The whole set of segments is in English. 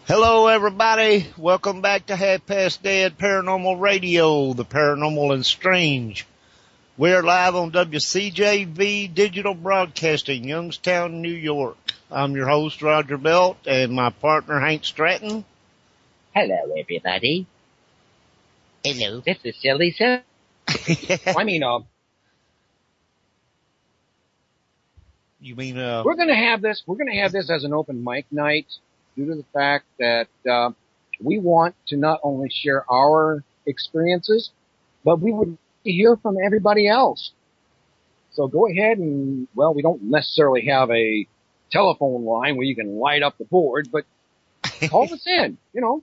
Hello, everybody. Welcome back to Half Past Dead Paranormal Radio, the paranormal and strange. We're live on WCJV Digital Broadcasting, Youngstown, New York. I'm your host, Roger Belt, and my partner, Hank Stratton. Hello, everybody. Hello. This is Silly Sir. You mean, We're gonna have this as an open mic night due to the fact that, we want to not only share our experiences, but we would hear from everybody else. So go ahead and, well, we don't necessarily have a telephone line where you can light up the board, but call us in, you know.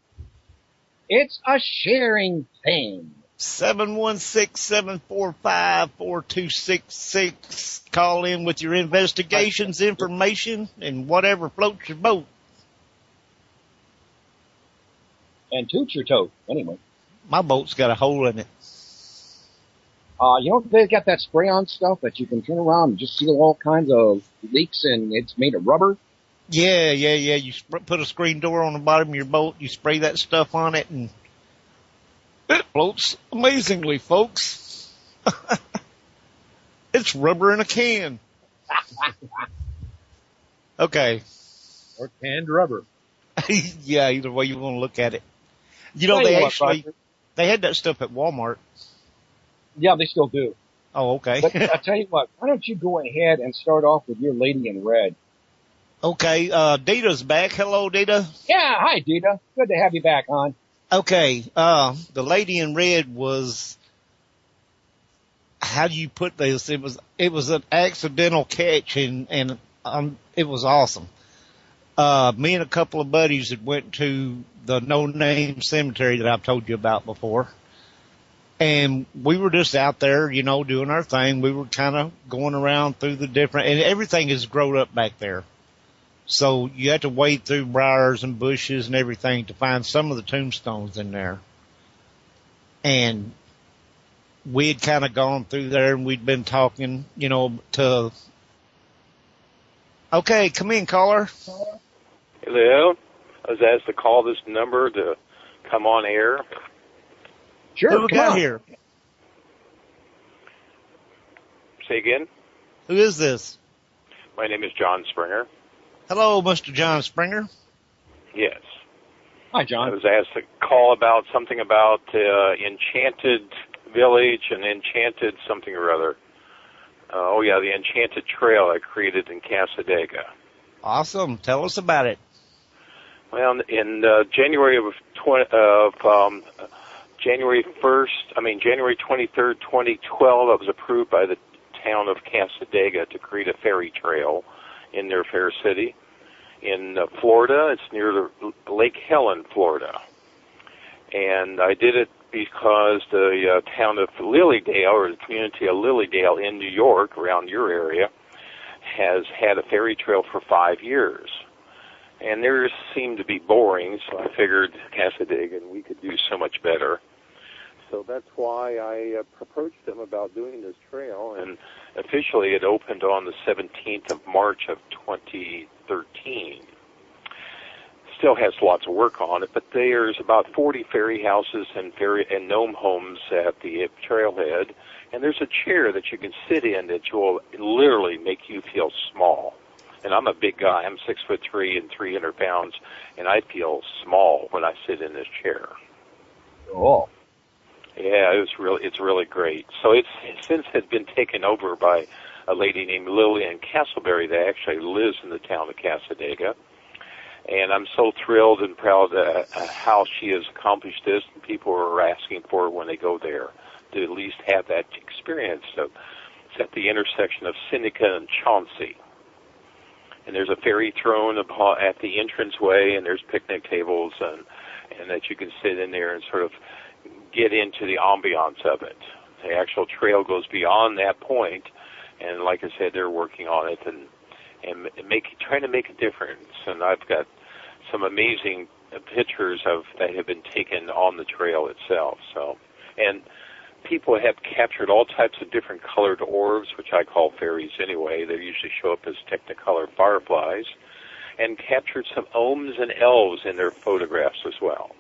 It's a sharing thing. 716-745-4266. Call in with your investigations, information, and whatever floats your boat. And toot your toes, anyway. My boat's got a hole in it. You know, they've got that spray-on stuff that you can turn around and just seal all kinds of leaks, and it's made of rubber. Yeah. You put a screen door on the bottom of your boat, you spray that stuff on it, and it floats amazingly, folks. It's rubber in a can. Okay. Or canned rubber. Yeah, either way you want to look at it. You know, they had that stuff at Walmart. Yeah, they still do. Oh, okay. But I tell you what, why don't you go ahead and start off with your lady in red? Okay, Dita's back. Hello, Dita. Yeah, hi, Dita. Good to have you back on. Okay, the lady in red was, how do you put this? It was an accidental catch, and it was awesome. Me and a couple of buddies had went to the no-name cemetery that I've told you about before. And we were just out there, you know, doing our thing. We were kind of going around through the different, and everything is grown up back there. So you have to wade through briars and bushes and everything to find some of the tombstones in there. And we had kind of gone through there and we'd been talking, you know, okay, come in, caller. Hello. I was asked to call this number to come on air. Sure. Who we got here? Say again? Who is this? My name is John Springer. Hello, Mr. John Springer. Yes. Hi, John. I was asked to call about something about Enchanted Village and Enchanted something or other. The Enchanted Trail I created in Casadega. Awesome. Tell us about it. Well, in January 23rd, 2012, I was approved by the town of Casadega to create a ferry trail in their fair city. In Florida, it's near Lake Helen, Florida. And I did it because the town of Lilydale, or the community of Lilydale in New York, around your area, has had a ferry trail for 5 years. And theirs seemed to be boring, so I figured Casadega and we could do so much better. So that's why I approached them about doing this trail, and officially it opened on the 17th of March of 2013. Still has lots of work on it, but there's about 40 ferry houses and gnome homes at the trailhead, and there's a chair that you can sit in that will literally make you feel small. And I'm a big guy. I'm 6'3" and 300 pounds, and I feel small when I sit in this chair. Oh. Yeah, it's really great. So it's since had been taken over by a lady named Lillian Castleberry that actually lives in the town of Casadega. And I'm so thrilled and proud how she has accomplished this. And people are asking for it when they go there to at least have that experience. So it's at the intersection of Seneca and Chauncey. And there's a ferry throne at the entranceway, and there's picnic tables, and that you can sit in there and sort of get into the ambiance of it. The actual trail goes beyond that point, and like I said, they're working on it and trying to make a difference. And I've got some amazing pictures that have been taken on the trail itself. So, and people have captured all types of different colored orbs, which I call fairies anyway. They usually show up as technicolor fireflies. and captured some ohms and elves in their photographs as well.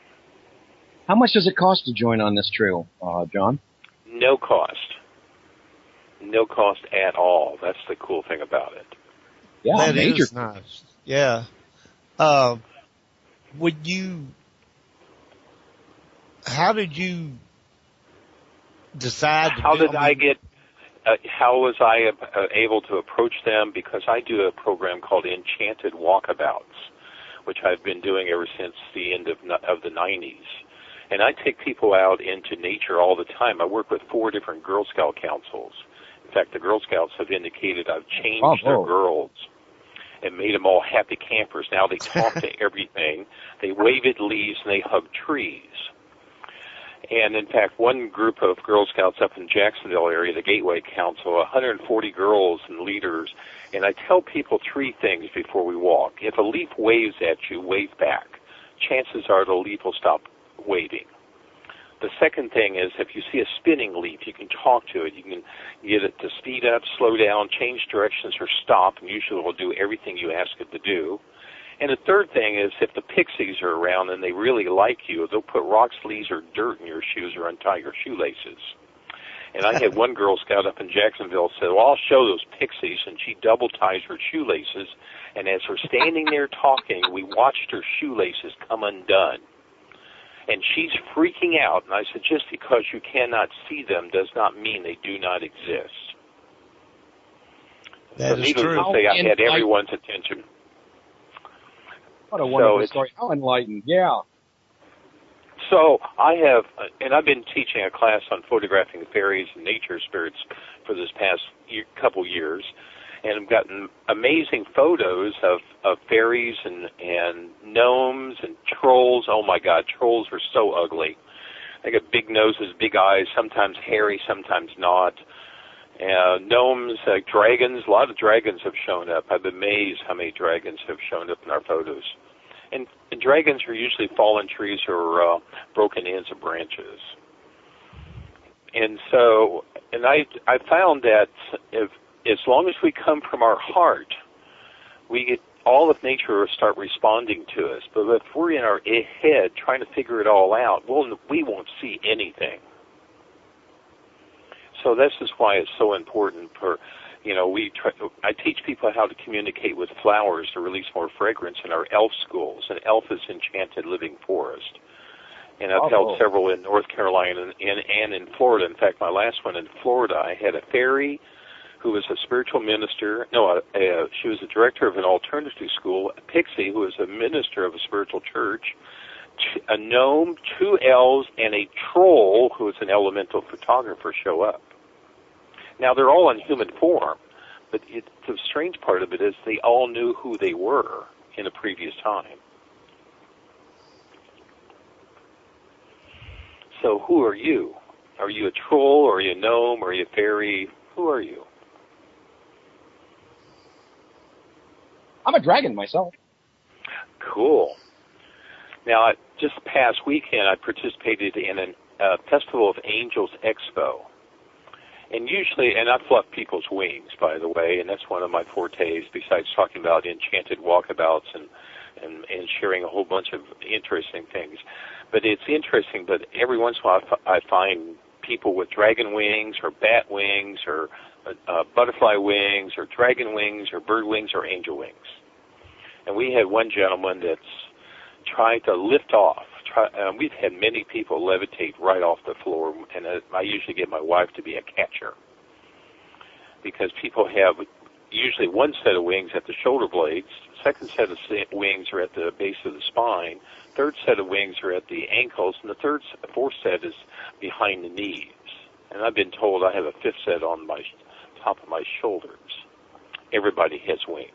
How much does it cost to join on this trail, John? No cost. No cost at all. That's the cool thing about it. Yeah, that major. is nice. Yeah. How did you decide to How was I able to approach them? Because I do a program called Enchanted Walkabouts, which I've been doing ever since the end of the 90s. And I take people out into nature all the time. I work with 4 different Girl Scout councils. In fact, the Girl Scouts have indicated I've changed their girls and made them all happy campers. Now they talk to everything. They wave at leaves and they hug trees. And in fact, one group of Girl Scouts up in Jacksonville area, the Gateway Council, 140 girls and leaders, and I tell people 3 things before we walk. If a leaf waves at you, wave back. Chances are the leaf will stop waving. The second thing is if you see a spinning leaf, you can talk to it. You can get it to speed up, slow down, change directions, or stop, and usually it will do everything you ask it to do. And the third thing is if the pixies are around and they really like you, they'll put rocks, leaves, or dirt in your shoes or untie your shoelaces. And I had one Girl Scout up in Jacksonville said, well, I'll show those pixies, and she double ties her shoelaces. And as we're standing there talking, we watched her shoelaces come undone. And she's freaking out. And I said, just because you cannot see them does not mean they do not exist. That is true. Needless to say, I had everyone's attention. What a wonderful story. How enlightened. Yeah. So I have, and I've been teaching a class on photographing fairies and nature spirits for this past couple years, and I've gotten amazing photos of fairies and gnomes and trolls. Oh my God, trolls are so ugly. They got big noses, big eyes, sometimes hairy, sometimes not. Gnomes, dragons, a lot of dragons have shown up. I've been amazed how many dragons have shown up in our photos. And dragons are usually fallen trees or broken ends of branches. And so, and I found that as long as we come from our heart, we get all of nature will start responding to us. But if we're in our head trying to figure it all out, we won't see anything. So this is why it's so important for, I teach people how to communicate with flowers to release more fragrance in our elf schools. And elf is enchanted living forest. And I've held several in North Carolina and in Florida. In fact, my last one in Florida, I had a fairy who was a spiritual minister. She was the director of an alternative school, a pixie who was a minister of a spiritual church, a gnome, 2 elves, and a troll who was an elemental photographer show up. Now, they're all in human form, but the strange part of it is they all knew who they were in a previous time. So who are you? Are you a troll, or are you a gnome, or are you a fairy? Who are you? I'm a dragon myself. Cool. Now, just past weekend, I participated in a Festival of Angels Expo. And usually, and I fluff people's wings, by the way, and that's one of my fortes, besides talking about enchanted walkabouts and sharing a whole bunch of interesting things. But it's interesting, but every once in a while I find people with dragon wings or bat wings or butterfly wings or dragon wings or bird wings or angel wings. And we had one gentleman that's trying to lift off. We've had many people levitate right off the floor, and I usually get my wife to be a catcher because people have usually one set of wings at the shoulder blades, second set of wings are at the base of the spine, third set of wings are at the ankles, and the fourth set is behind the knees. And I've been told I have a 5th set on my top of my shoulders. Everybody has wings.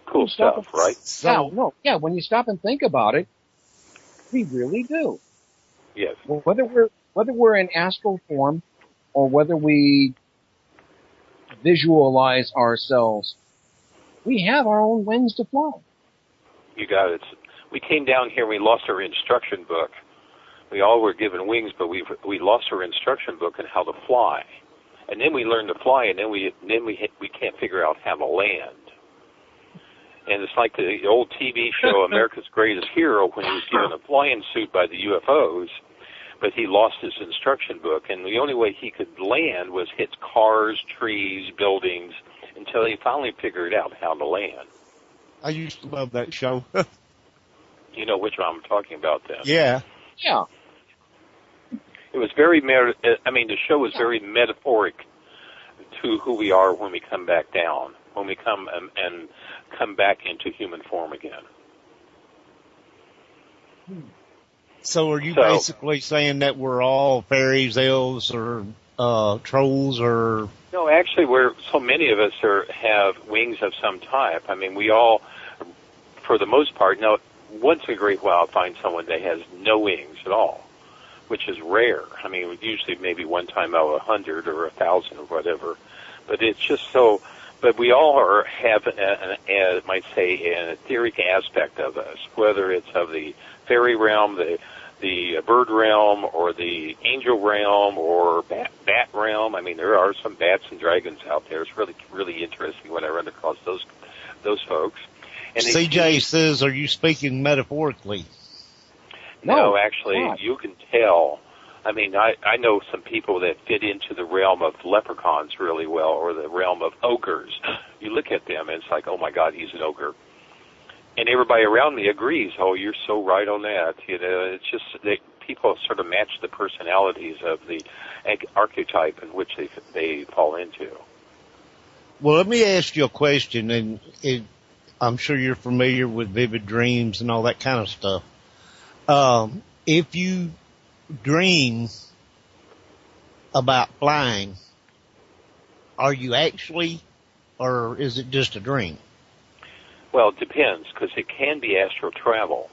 Cool stuff, right? Yeah, when you stop and think about it, we really do. Yes. Well, whether we're in astral form or whether we visualize ourselves, we have our own wings to fly. You got it. We came down here and we lost our instruction book. We all were given wings, but we lost our instruction book on how to fly. And then we learn to fly, and then we can't figure out how to land. And it's like the old TV show America's Greatest Hero when he was given a flying suit by the UFOs, but he lost his instruction book, and the only way he could land was hit cars, trees, buildings, until he finally figured out how to land. I used to love that show. You know which one I'm talking about then? Yeah. Yeah. It was very, the show was very metaphoric to who we are when we come back down, when we come and come back into human form again. So are you basically saying that we're all fairies, elves, or trolls, or? No, actually, so many of us have wings of some type. I mean, we all, for the most part, now, once in a great while, I find someone that has no wings at all, which is rare. I mean, usually maybe one time out of 100 or 1,000 or whatever. But it's just so. But we all have, might say, an etheric aspect of us, whether it's of the fairy realm, the bird realm, or the angel realm, or bat realm. I mean, there are some bats and dragons out there. It's really, really interesting when I run across those folks. And CJ says, are you speaking metaphorically? No, actually, you can tell. I mean, I know some people that fit into the realm of leprechauns really well, or the realm of ogres. You look at them, and it's like, oh, my God, he's an ogre. And everybody around me agrees, oh, you're so right on that. You know, it's just that people sort of match the personalities of the archetype in which they fall into. Well, let me ask you a question, and I'm sure you're familiar with vivid dreams and all that kind of stuff. If you dream about flying, are you actually, or is it just a dream? Well, it depends, because it can be astral travel.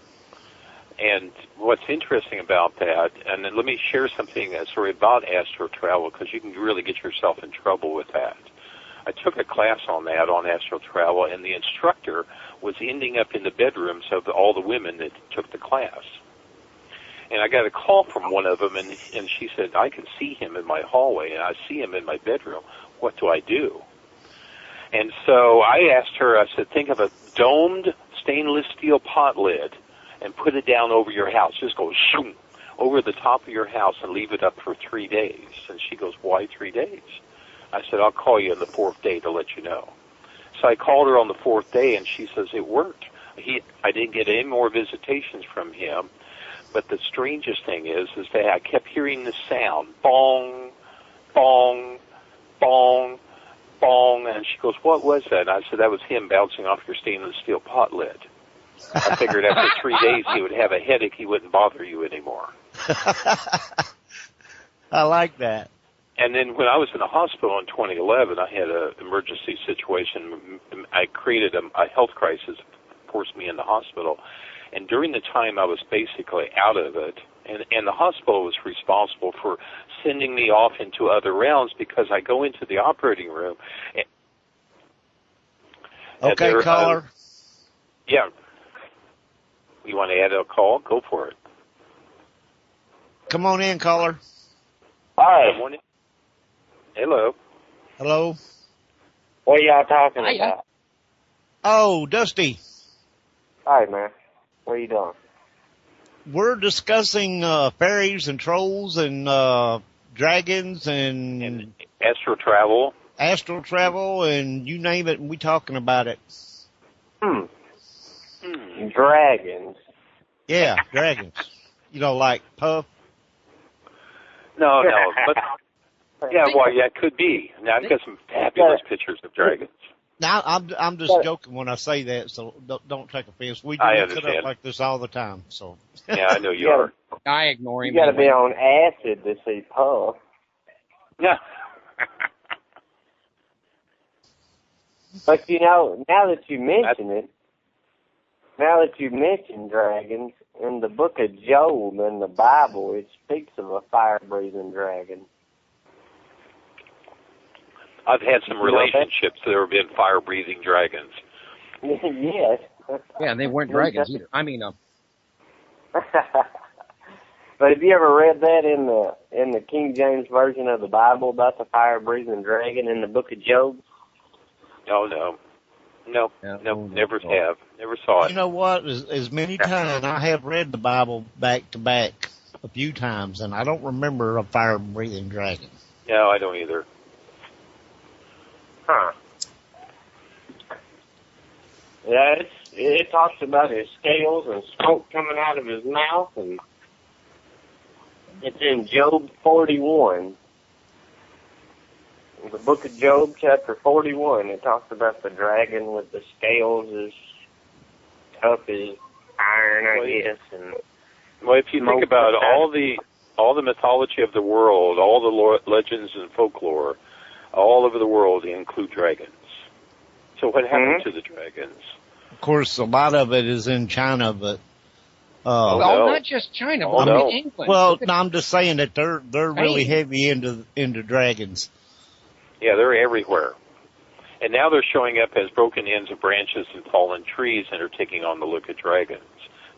And what's interesting about that, and then let me share something, a story about astral travel, because you can really get yourself in trouble with that. I took a class on that, on astral travel, and the instructor was ending up in the bedrooms of all the women that took the class. And I got a call from one of them, and she said, I can see him in my hallway, and I see him in my bedroom. What do I do? And so I asked her, I said, think of a domed stainless steel pot lid and put it down over your house. Just go shoom over the top of your house and leave it up for 3 days. And she goes, why 3 days? I said, I'll call you on the 4th day to let you know. So I called her on the 4th day, and she says, it worked. I didn't get any more visitations from him. But the strangest thing is that I kept hearing the sound, bong, bong, bong, bong, and she goes, what was that? And I said, that was him bouncing off your stainless steel pot lid. I figured after 3 days he would have a headache, he wouldn't bother you anymore. I like that. And then when I was in the hospital in 2011, I had an emergency situation. I created a health crisis, forced me in the hospital. And during the time I was basically out of it, and the hospital was responsible for sending me off into other realms because I go into the operating room. Okay, caller. Yeah. You want to add a call? Go for it. Come on in, caller. Hi. Good morning. Hello. Hello. What are y'all talking about? Oh, Dusty. Hi, man. What are you doing? We're discussing fairies and trolls and dragons and astral travel. Astral travel, and you name it, and we talking about it. Dragons. Yeah, dragons. You know, like Puff. No, but yeah, well, yeah, it could be. Now I've got some fabulous pictures of dragons. Now, I'm just joking when I say that, so don't take offense. We do cut up like this all the time. So yeah, I know you are. I ignore him. You got to be on acid to see Puff. Yeah. But you know, now that you mention dragons, in the book of Job in the Bible, it speaks of a fire-breathing dragon. I've had some relationships that have been fire-breathing dragons. Yes. Yeah, they weren't dragons either. I mean, But have you ever read that in the King James version of the Bible about the fire-breathing dragon in the Book of Job? Oh no, never have, never saw it. You know what? As many times I have read the Bible back to back a few times, and I don't remember a fire-breathing dragon. No, I don't either. Huh. Yeah, it talks about his scales and smoke coming out of his mouth, and it's in Job 41. In the book of Job, chapter 41, it talks about the dragon with the scales as tough as iron, I guess. And well, if you think about all the mythology of the world, all the legends and folklore, all over the world, they include dragons. So what happened to the dragons? Of course, a lot of it is in China, but not just China, but in England. Well, no, I'm just saying that they're really heavy into dragons. Yeah, they're everywhere. And now they're showing up as broken ends of branches and fallen trees and are taking on the look of dragons.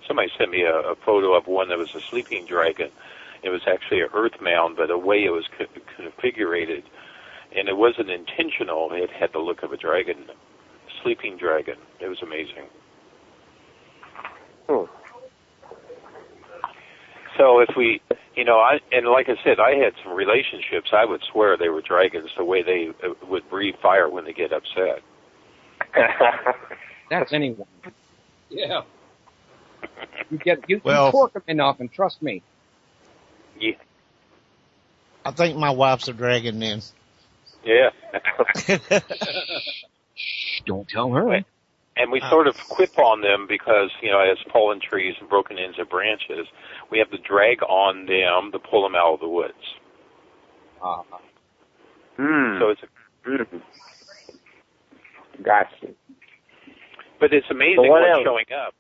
Somebody sent me a photo of one that was a sleeping dragon. It was actually an earth mound, but the way it was configured, and it wasn't intentional, it had the look of a dragon, sleeping dragon. It was amazing. So if we, and like I said, I had some relationships, I would swear they were dragons, the way they would breathe fire when they get upset. That's anyone. Yeah. You torque them enough, and trust me. Yeah. I think my wife's a dragon then. Yeah. Shh, don't tell her. And we sort of quip on them because, as fallen trees and broken ends of branches, we have to drag on them to pull them out of the woods. So it's Gotcha. But it's amazing what's showing up.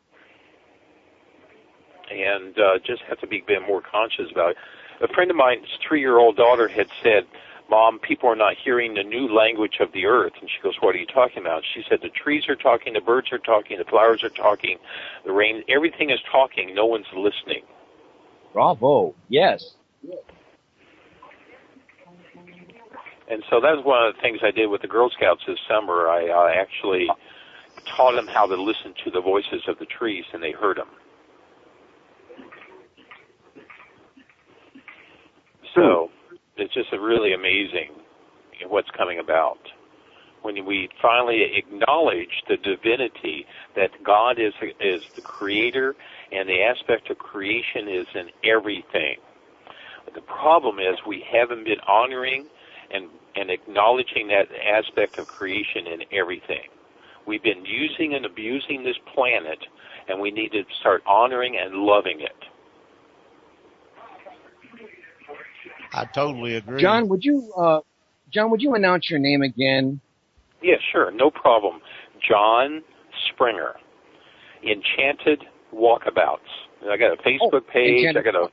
And just have to be a bit more conscious about it. A friend of mine's 3-year-old daughter had said, Mom, people are not hearing the new language of the earth. And she goes, what are you talking about? She said, the trees are talking, the birds are talking, the flowers are talking, the rain, everything is talking, no one's listening. Bravo. Yes. And so that's one of the things I did with the Girl Scouts this summer. I actually taught them how to listen to the voices of the trees, and they heard them. So it's just really amazing what's coming about. When we finally acknowledge the divinity that God is the creator and the aspect of creation is in everything. But the problem is we haven't been honoring and acknowledging that aspect of creation in everything. We've been using and abusing this planet, and we need to start honoring and loving it. I totally agree. John, would you announce your name again? Yeah, sure, no problem. John Springer, Enchanted Walkabouts. I got a Facebook page. I got a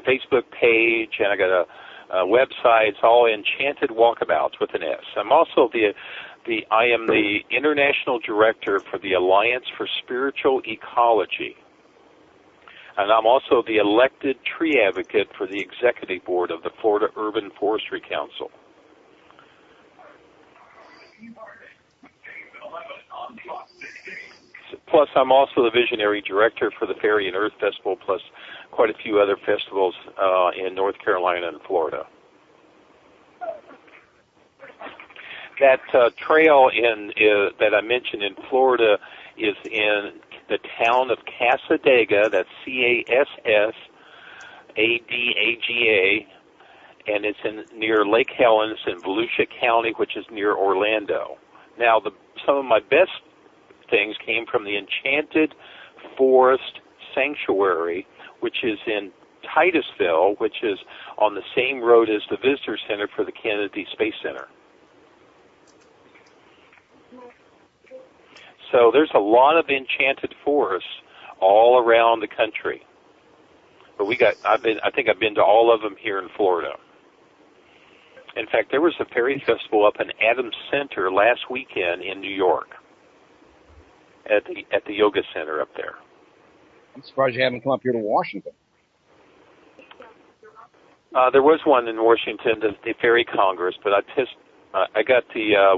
Facebook page, and I got a website. It's all Enchanted Walkabouts with an S. I'm also I am the international director for the Alliance for Spiritual Ecology. And I'm also the elected tree advocate for the executive board of the Florida Urban Forestry Council. Plus, I'm also the visionary director for the Fairy and Earth Festival, plus quite a few other festivals in North Carolina and Florida. That trail that I mentioned in Florida is in the town of Cassadaga, that's Cassadaga, and it's near Lake Helen. It's in Volusia County, which is near Orlando. Now, some of my best things came from the Enchanted Forest Sanctuary, which is in Titusville, which is on the same road as the Visitor Center for the Kennedy Space Center. So there's a lot of enchanted forests all around the country. But I think I've been to all of them here in Florida. In fact, there was a fairy festival up in Adams Center last weekend in New York at the yoga center up there. I'm surprised you haven't come up here to Washington. There was one in Washington, the Ferry Congress, but I got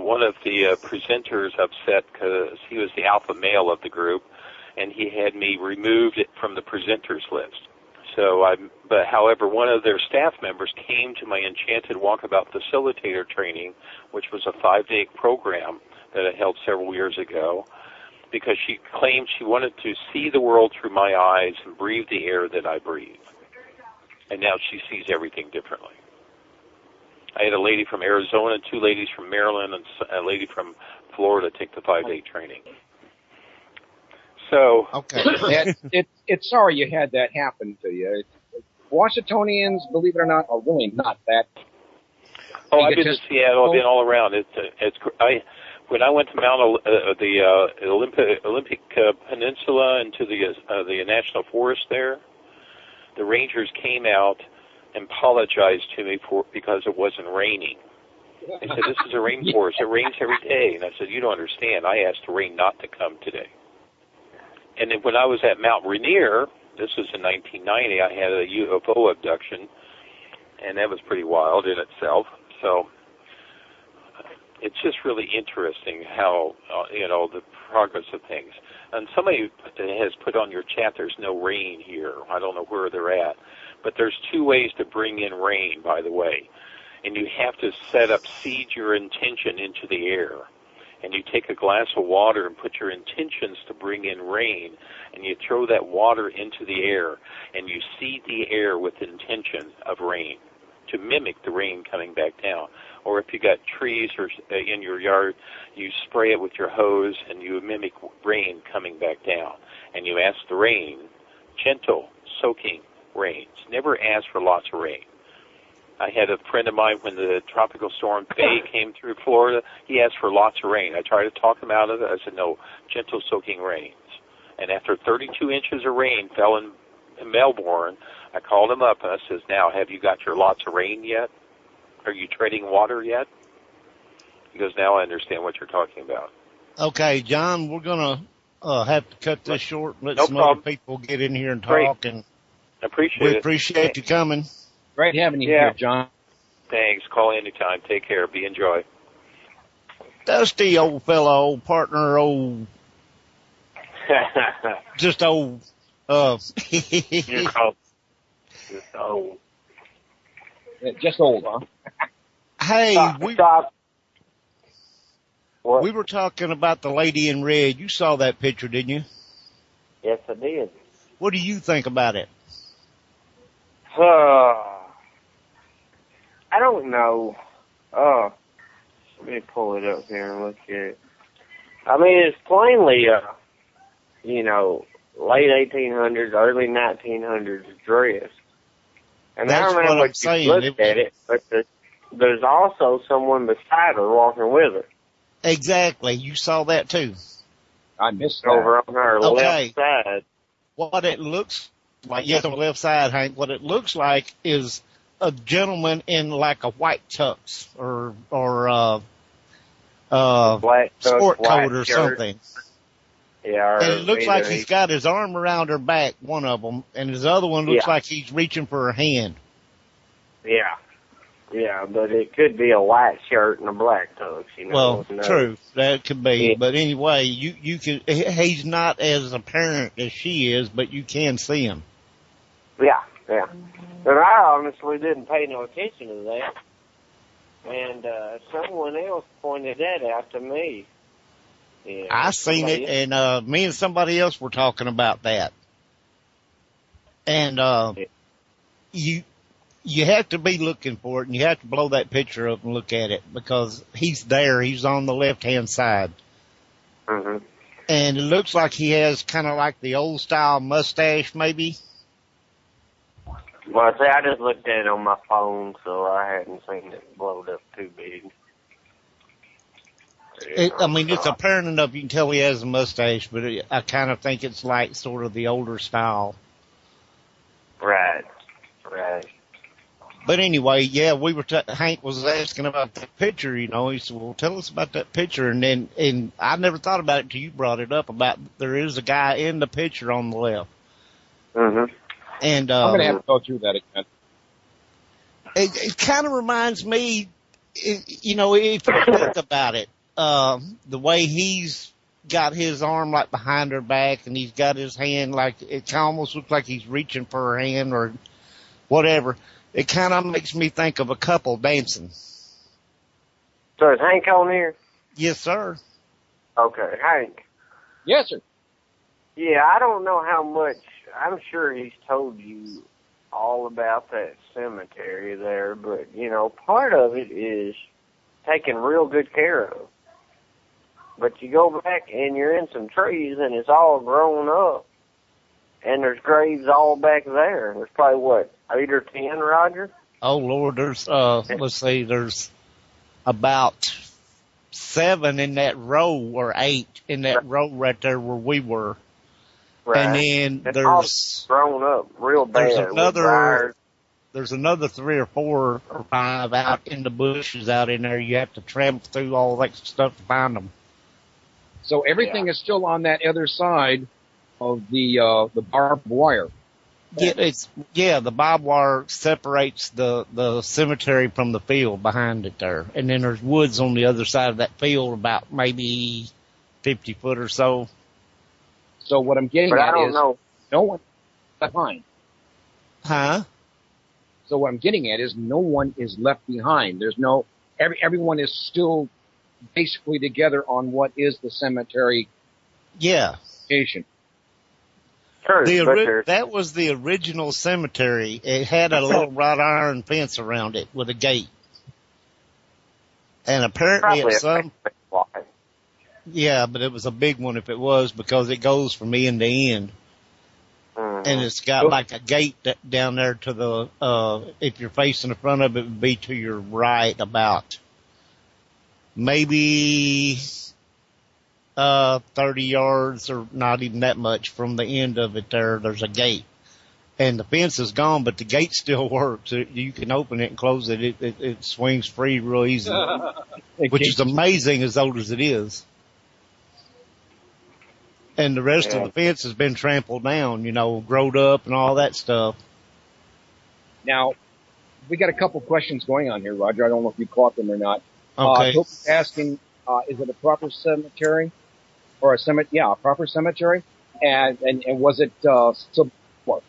one of the presenters upset because he was the alpha male of the group, and he had me removed from the presenters list. But however, one of their staff members came to my Enchanted Walkabout Facilitator training, which was a 5-day program that I held several years ago, because she claimed she wanted to see the world through my eyes and breathe the air that I breathe. And now she sees everything differently. I had a lady from Arizona, 2 ladies from Maryland, and a lady from Florida take the 5-day training. So, okay. It's sorry you had that happen to you. Washingtonians, believe it or not, are really not that. Oh, I've been to Seattle. I've been all around. When I went to the Olympic Peninsula and to the National Forest there, the rangers came out and apologized to me because it wasn't raining. They said, "This is a rainforest. It rains every day." And I said, "You don't understand. I asked the rain not to come today." And then when I was at Mount Rainier, this was in 1990, I had a UFO abduction, and that was pretty wild in itself. So it's just really interesting how, the progress of things. And somebody has put on your chat, there's no rain here. I don't know where they're at. But there's 2 ways to bring in rain, by the way. And you have to seed your intention into the air. And you take a glass of water and put your intentions to bring in rain, and you throw that water into the air, and you seed the air with intention of rain to mimic the rain coming back down. Or if you got trees or in your yard, you spray it with your hose, and you mimic rain coming back down. And you ask the rain, gentle, soaking rains. Never ask for lots of rain. I had a friend of mine when the tropical storm Faye came through Florida. He asked for lots of rain. I tried to talk him out of it. I said, no, gentle soaking rains. And after 32 inches of rain fell in Melbourne, I called him up and I says, now, have you got your lots of rain yet? Are you treading water yet? He goes, now I understand what you're talking about. Okay, John, we're going to have to cut this short and let some other people get in here and talk. Great. And we appreciate you coming. Great having you here, John. Thanks. Call anytime. Take care. Enjoy. Dusty, old fellow, old partner, old... just old... Just old. Just old, huh? Hey, Stop. We were talking about the lady in red. You saw that picture, didn't you? Yes, I did. What do you think about it? I don't know. Let me pull it up here and look at it. I mean, it's plainly, late 1800s, early 1900s dress. And That's I remember what I'm saying. You looked at it, but there's also someone beside her walking with her. Exactly. You saw that too. I missed that. Over on her left side. What it looks like, yes, on the left side, Hank, what it looks like is a gentleman in like a white tux or Black tux, sport coat or shirt. something. Yeah, and it looks like he's got his arm around her back, one of them, and his other one looks like he's reaching for her hand. Yeah. Yeah, but it could be a white shirt and a black tux, Well, true. That could be. Yeah. But anyway, you can, he's not as apparent as she is, but you can see him. Yeah. But I honestly didn't pay no attention to that. And someone else pointed that out to me. Yeah, I seen it, and me and somebody else were talking about that. And you have to be looking for it, and you have to blow that picture up and look at it, because he's there. He's on the left-hand side. Mm-hmm. And it looks like he has kind of like the old-style mustache, maybe. Well, see, I just looked at it on my phone, so I hadn't seen it blowed up too big. It's apparent enough you can tell he has a mustache, but I kind of think it's like sort of the older style. Right. But anyway, yeah, Hank was asking about that picture, He said, well, tell us about that picture. And I never thought about it until you brought it up about there is a guy in the picture on the left. Mm-hmm. And, I'm going to have to go through that again. It kind of reminds me, if you think about it, the way he's got his arm like behind her back and he's got his hand like, it almost looks like he's reaching for her hand or whatever. It kind of makes me think of a couple dancing. So is Hank on here? Yes, sir. Okay, Hank. Yes, sir. Yeah, I don't know how much. I'm sure he's told you all about that cemetery there, but, part of it is taken real good care of. But you go back and you're in some trees and it's all grown up, and there's graves all back there. There's probably, 8 or 10, Roger? Oh, Lord, there's, let's see, there's about 7 in that row or 8 in that row right there where we were. Right. And then there's grown up real bad. There's another 3 or 4 or 5 out in the bushes out in there. You have to tramp through all that stuff to find them. So everything is still on that other side of the barbed wire. Yeah, the barbed wire separates the cemetery from the field behind it there. And then there's woods on the other side of that field about maybe 50 foot or so. So what I'm getting at is no one behind. Huh? So what I'm getting at is no one is left behind. There's everyone is still basically together on what is the cemetery. Yeah. Location. That was the original cemetery. It had a little wrought iron fence around it with a gate. And apparently yeah, but it was a big one if it was, because it goes from end to end. And it's got like a gate down there to the, if you're facing the front of it, would be to your right about maybe 30 yards or not even that much from the end of it there. There's a gate. And the fence is gone, but the gate still works. You can open it and close it. It swings free real easy, which is amazing as old as it is. And the rest of the fence has been trampled down, growed up and all that stuff. Now, we got a couple questions going on here, Roger. I don't know if you caught them or not. Okay. Asking, is it a proper cemetery? Or a cemetery? Yeah, a proper cemetery. And was it, Civil War?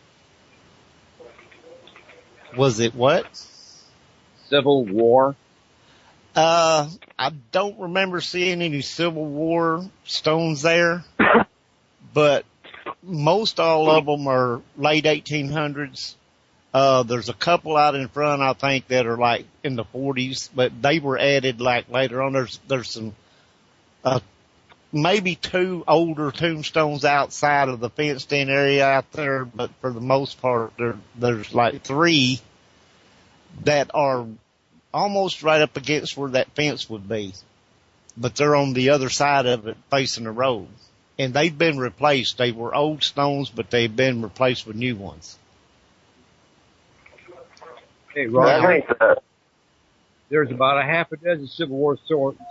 Was it what? Civil War. I don't remember seeing any Civil War stones there. But most all of them are late 1800s. There's a couple out in front, I think, that are like in the 40s, but they were added like later on. There's some, maybe 2 older tombstones outside of the fenced in area out there, but for the most part, there's like 3 that are almost right up against where that fence would be, but they're on the other side of it facing the road. And they've been replaced. They were old stones, but they've been replaced with new ones. Hey, Roger, there's about a half a dozen Civil War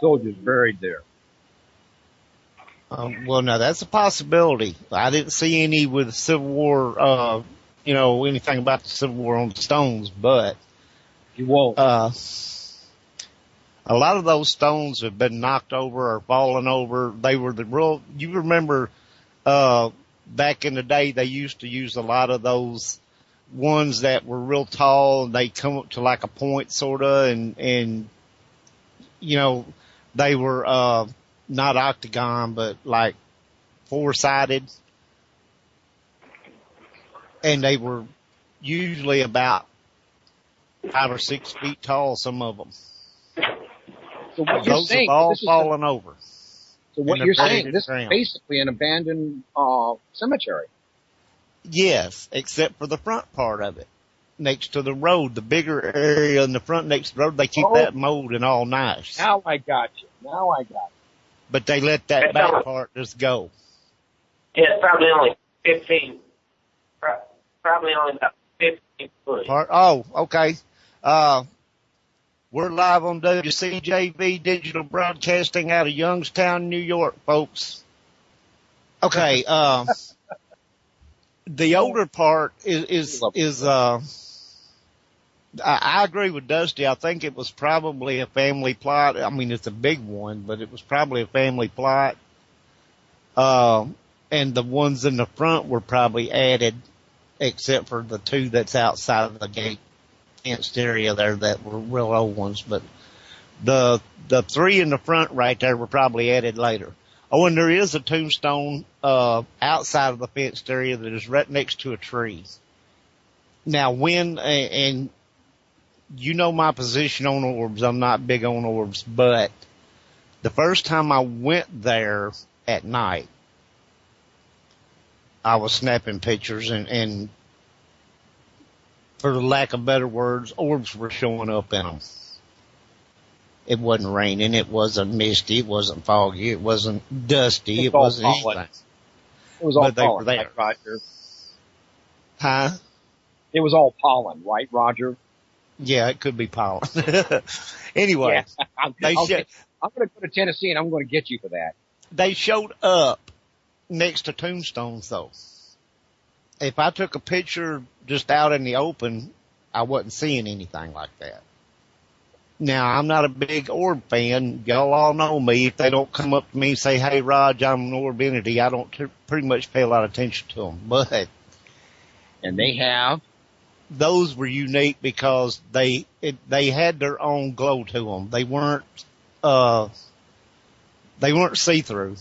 soldiers buried there. Well, now that's a possibility. I didn't see any with Civil War, anything about the Civil War on the stones, but you won't. A lot of those stones have been knocked over or fallen over. They were you remember, back in the day, they used to use a lot of those ones that were real tall and they come up to like a point sorta and they were, not octagon, but like 4-sided. And they were usually about 5 or 6 feet tall, some of them. So what you're saying, have all fallen over. So what you're saying, this is basically an abandoned cemetery. Yes, except for the front part of it, next to the road. The bigger area in the front next to the road, they keep that mowed and all nice. Now I got you. But they let that back part just go. Yeah, it's probably only 15. Probably only about 15 foot. Okay. We're live on WCJV Digital Broadcasting out of Youngstown, New York, folks. Okay, the older part is I agree with Dusty. I think it was probably a family plot. I mean, it's a big one, but it was probably a family plot. And the ones in the front were probably added, except for the two that's outside of the gate fenced area there that were real old ones. But the three in the front right there were probably added later. Oh, and there is a tombstone outside of the fenced area that is right next to a tree. Now, and you know my position on orbs. I'm not big on orbs, but the first time I went there at night, I was snapping pictures and for the lack of better words, orbs were showing up in them. It wasn't raining. It wasn't misty. It wasn't foggy. It wasn't dusty. It wasn't anything. It was all But they pollen, were there. right, Roger? Huh? It was all pollen, right, Roger? Yeah, it could be pollen. Anyway, Yeah. I'm they going to go to Tennessee and I'm going to get you for that. they showed up next to tombstones, though. If I took a picture just out in the open, I wasn't seeing anything like that. Now, I'm not a big orb fan. Y'all all know me. If they don't come up to me and say, hey, Raj, I'm an orb entity, I don't pretty much pay a lot of attention to them. But And they have. those were unique because they had their own glow to them. They weren't see-through.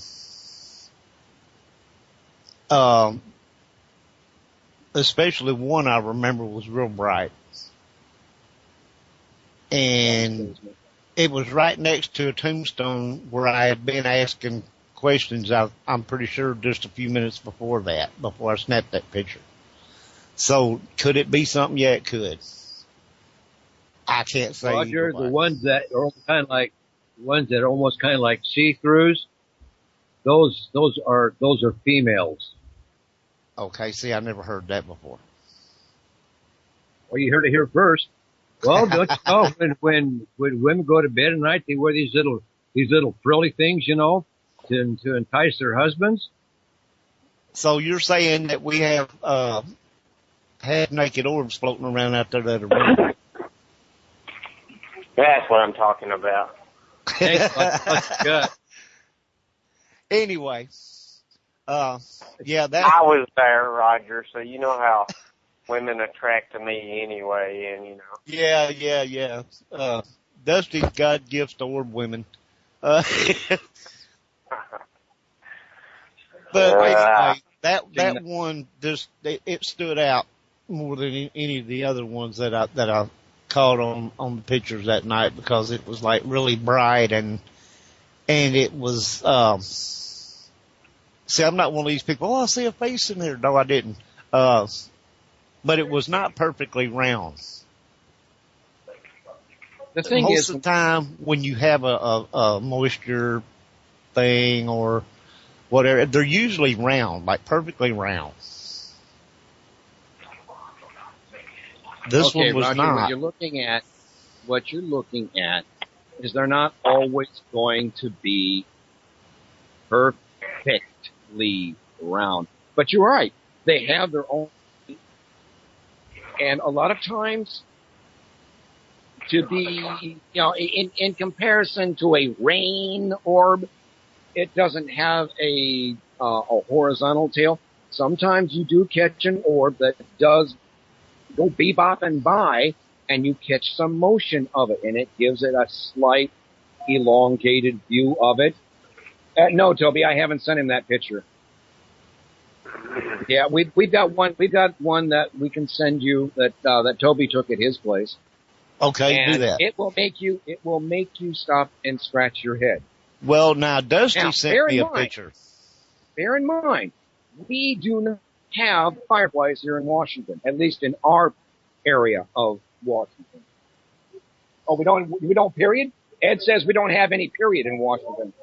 Especially one I remember was real bright. And it was right next to a tombstone where I had been asking questions, I'm pretty sure just a few minutes before I snapped that picture. So could it be something? Yeah, it could. I can't say. Roger, the ones that are almost kind of like see-throughs, those are females. Okay, see, I never heard that before. Well, you heard it here first. Well, don't you know, when women go to bed at night, they wear these little frilly things, you know, to entice their husbands. So you're saying that we have half-naked orbs floating around out there that are real? That's what I'm talking about. Good. Anyway, yeah, that. I was there, Roger, so you know how women attract to me anyway, and you know. Yeah. Dusty's God gifts to orb women. But anyway, that one just it stood out more than any of the other ones that I caught on the pictures that night because it was like really bright and it was see, I'm not one of these people, I see a face in there. No, I didn't. But it was not perfectly round. The thing Most is, of the time when you have a moisture thing or whatever, they're usually round, like perfectly round. This okay, one was Roger, not. what you're looking at is they're not always going to be perfectly round. But you're right. They have their own. And a lot of times, to be, you know, in comparison to a rain orb, it doesn't have a horizontal tail. Sometimes you do catch an orb that does go bebopping by, and you catch some motion of it, and it gives it a slight elongated view of it. No, Toby, I haven't sent him that picture. Yeah, we've got one that we can send you that Toby took at his place. Okay, and do that. It will make you stop and scratch your head. Well, now Dusty Now, sent me a picture. Bear in mind, we do not have fireflies here in Washington, at least in our area of Washington. Oh, we don't period? Ed says we don't have any period in Washington.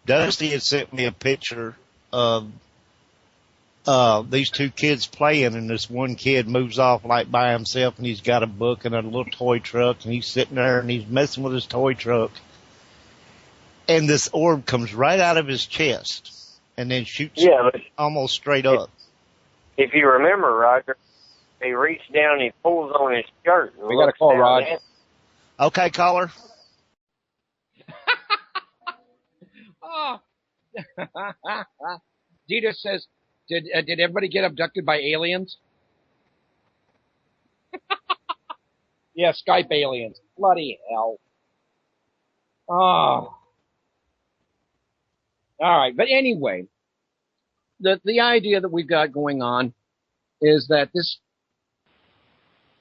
Dusty had sent me a picture of these two kids playing, and this one kid moves off like by himself, and he's got a book and a little toy truck, and he's sitting there and he's messing with his toy truck, and this orb comes right out of his chest and then shoots almost straight up. If you remember, Roger, He reached down and he pulls on his shirt. And We got to looks call down Rod. at- Okay, caller. Oh. Dita says, did everybody get abducted by aliens? Yeah, Skype aliens. Bloody hell. Oh. All right. But anyway, the idea that we've got going on is that this.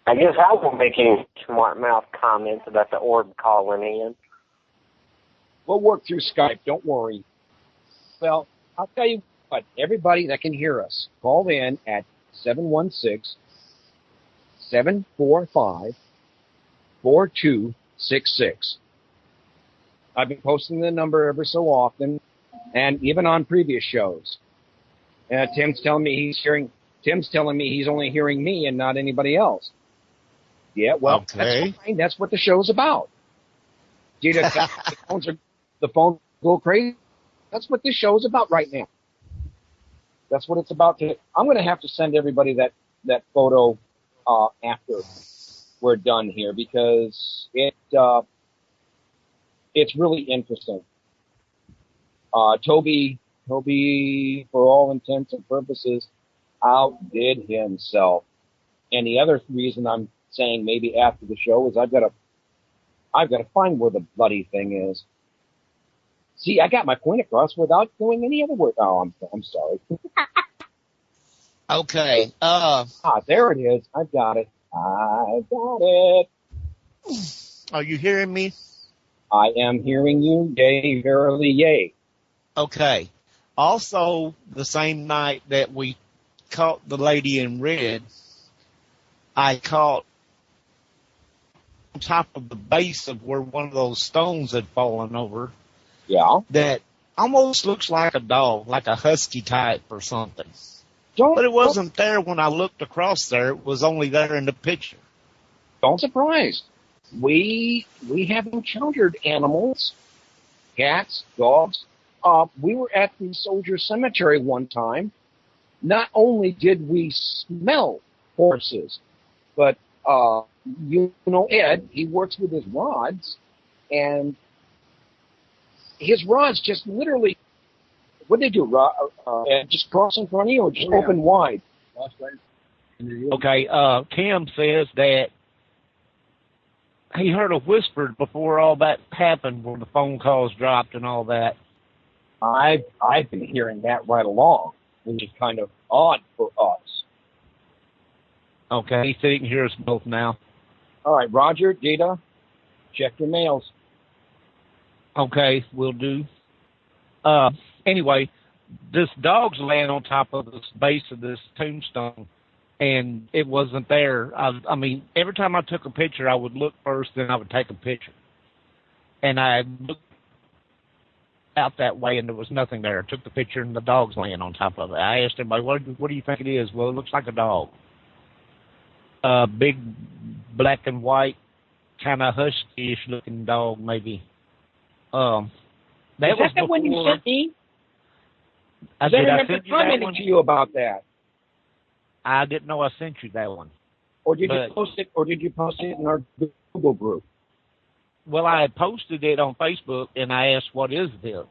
I guess I won't make any smart mouth comments about the orb calling in. We'll work through Skype. Don't worry. Well, I'll tell you what. Everybody that can hear us, call in at 716-745-4266. I've been posting the number ever so often, and even on previous shows. Tim's telling me he's only hearing me and not anybody else. Yeah, well, Okay. That's fine. That's what the show's about. Gee, the phones go crazy. That's what this show's about right now. That's what it's about today. I'm going to have to send everybody that photo after we're done here because it's really interesting. Toby, for all intents and purposes, outdid himself. And the other reason I'm saying maybe after the show is I've got to find where the bloody thing is. See, I got my point across without doing any other work. Oh, I'm sorry. Okay. There it is. I've got it. Are you hearing me? I am hearing you. Yay, verily, yay. Okay. Also, the same night that we caught the lady in red, I caught on top of the base of where one of those stones had fallen over. Yeah. That almost looks like a dog, like a husky type or something. But it wasn't there when I looked across there. It was only there in the picture. Don't surprise. We have encountered animals, cats, dogs. We were at the Soldier Cemetery one time. Not only did we smell horses, but Ed, he works with his rods, and his rods just literally, what did they do, just cross in front of you or just open wide? Okay, Tim says that he heard a whisper before all that happened, where the phone calls dropped and all that. I've been hearing that right along, which is kind of odd for us. Okay, he said he can hear us both now. All right, Roger, Data, check your mails. Okay, will do. Anyway, this dog's laying on top of this base of this tombstone, and it wasn't there. I mean, every time I took a picture, I would look first, then I would take a picture. And I looked out that way, and there was nothing there. I took the picture, and the dog's laying on top of it. I asked everybody, what do you think it is? Well, it looks like a dog. Big black and white, kind of husky-ish looking dog, maybe. Is that the one you sent me? I remember commenting to you about that. I didn't know I sent you that one. Or did you post it in our Google group? Well, I had posted it on Facebook, and I asked, what is this?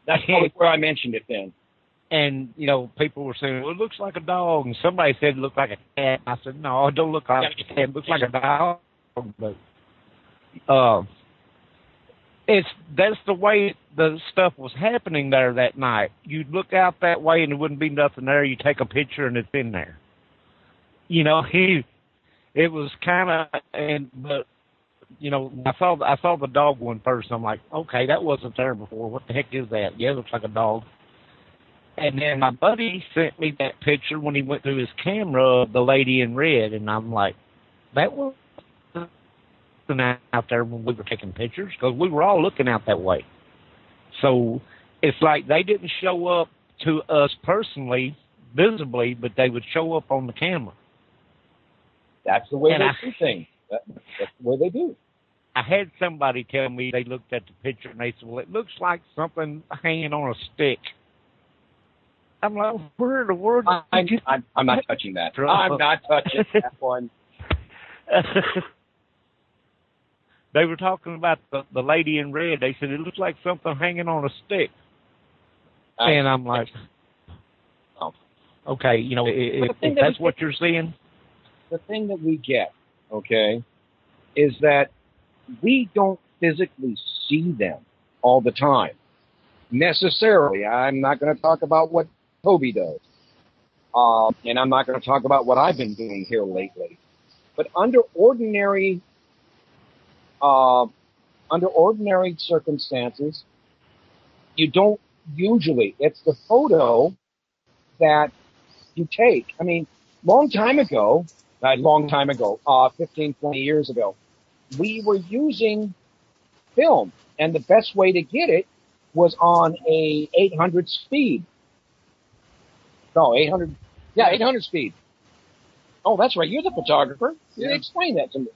That's probably where I mentioned it then. And, people were saying, well, it looks like a dog. And somebody said it looked like a cat. I said, no, it don't look like a cat. It looks like a dog. But that's the way the stuff was happening there that night. You'd look out that way, and there wouldn't be nothing there. You take a picture, and it's in there. It was kind of, but I saw the dog one first. I'm like, okay, that wasn't there before. What the heck is that? Yeah, it looks like a dog. And then my buddy sent me that picture when he went through his camera of the lady in red, and I'm like, that was out there when we were taking pictures, because we were all looking out that way. So it's like they didn't show up to us personally, visibly, but they would show up on the camera. That's the way they do things. That's the way they do. I had somebody tell me they looked at the picture and they said, well, it looks like something hanging on a stick. I'm like, where in the world? I'm not touching that. I'm not touching that one. They were talking about the lady in red. They said it looks like something hanging on a stick. And I'm like, oh, okay, you know, if that's what you're seeing. The thing that we get, okay, is that we don't physically see them all the time. Necessarily. I'm not going to talk about what Toby does. And I'm not going to talk about what I've been doing here lately. But under ordinary circumstances, you don't usually. It's the photo that you take. I mean, long time ago, 15, 20 years ago, we were using film, and the best way to get it was on a 800 speed. No, 800. Yeah, 800 speed. Oh, that's right. You're the photographer. Yeah. Explain that to me.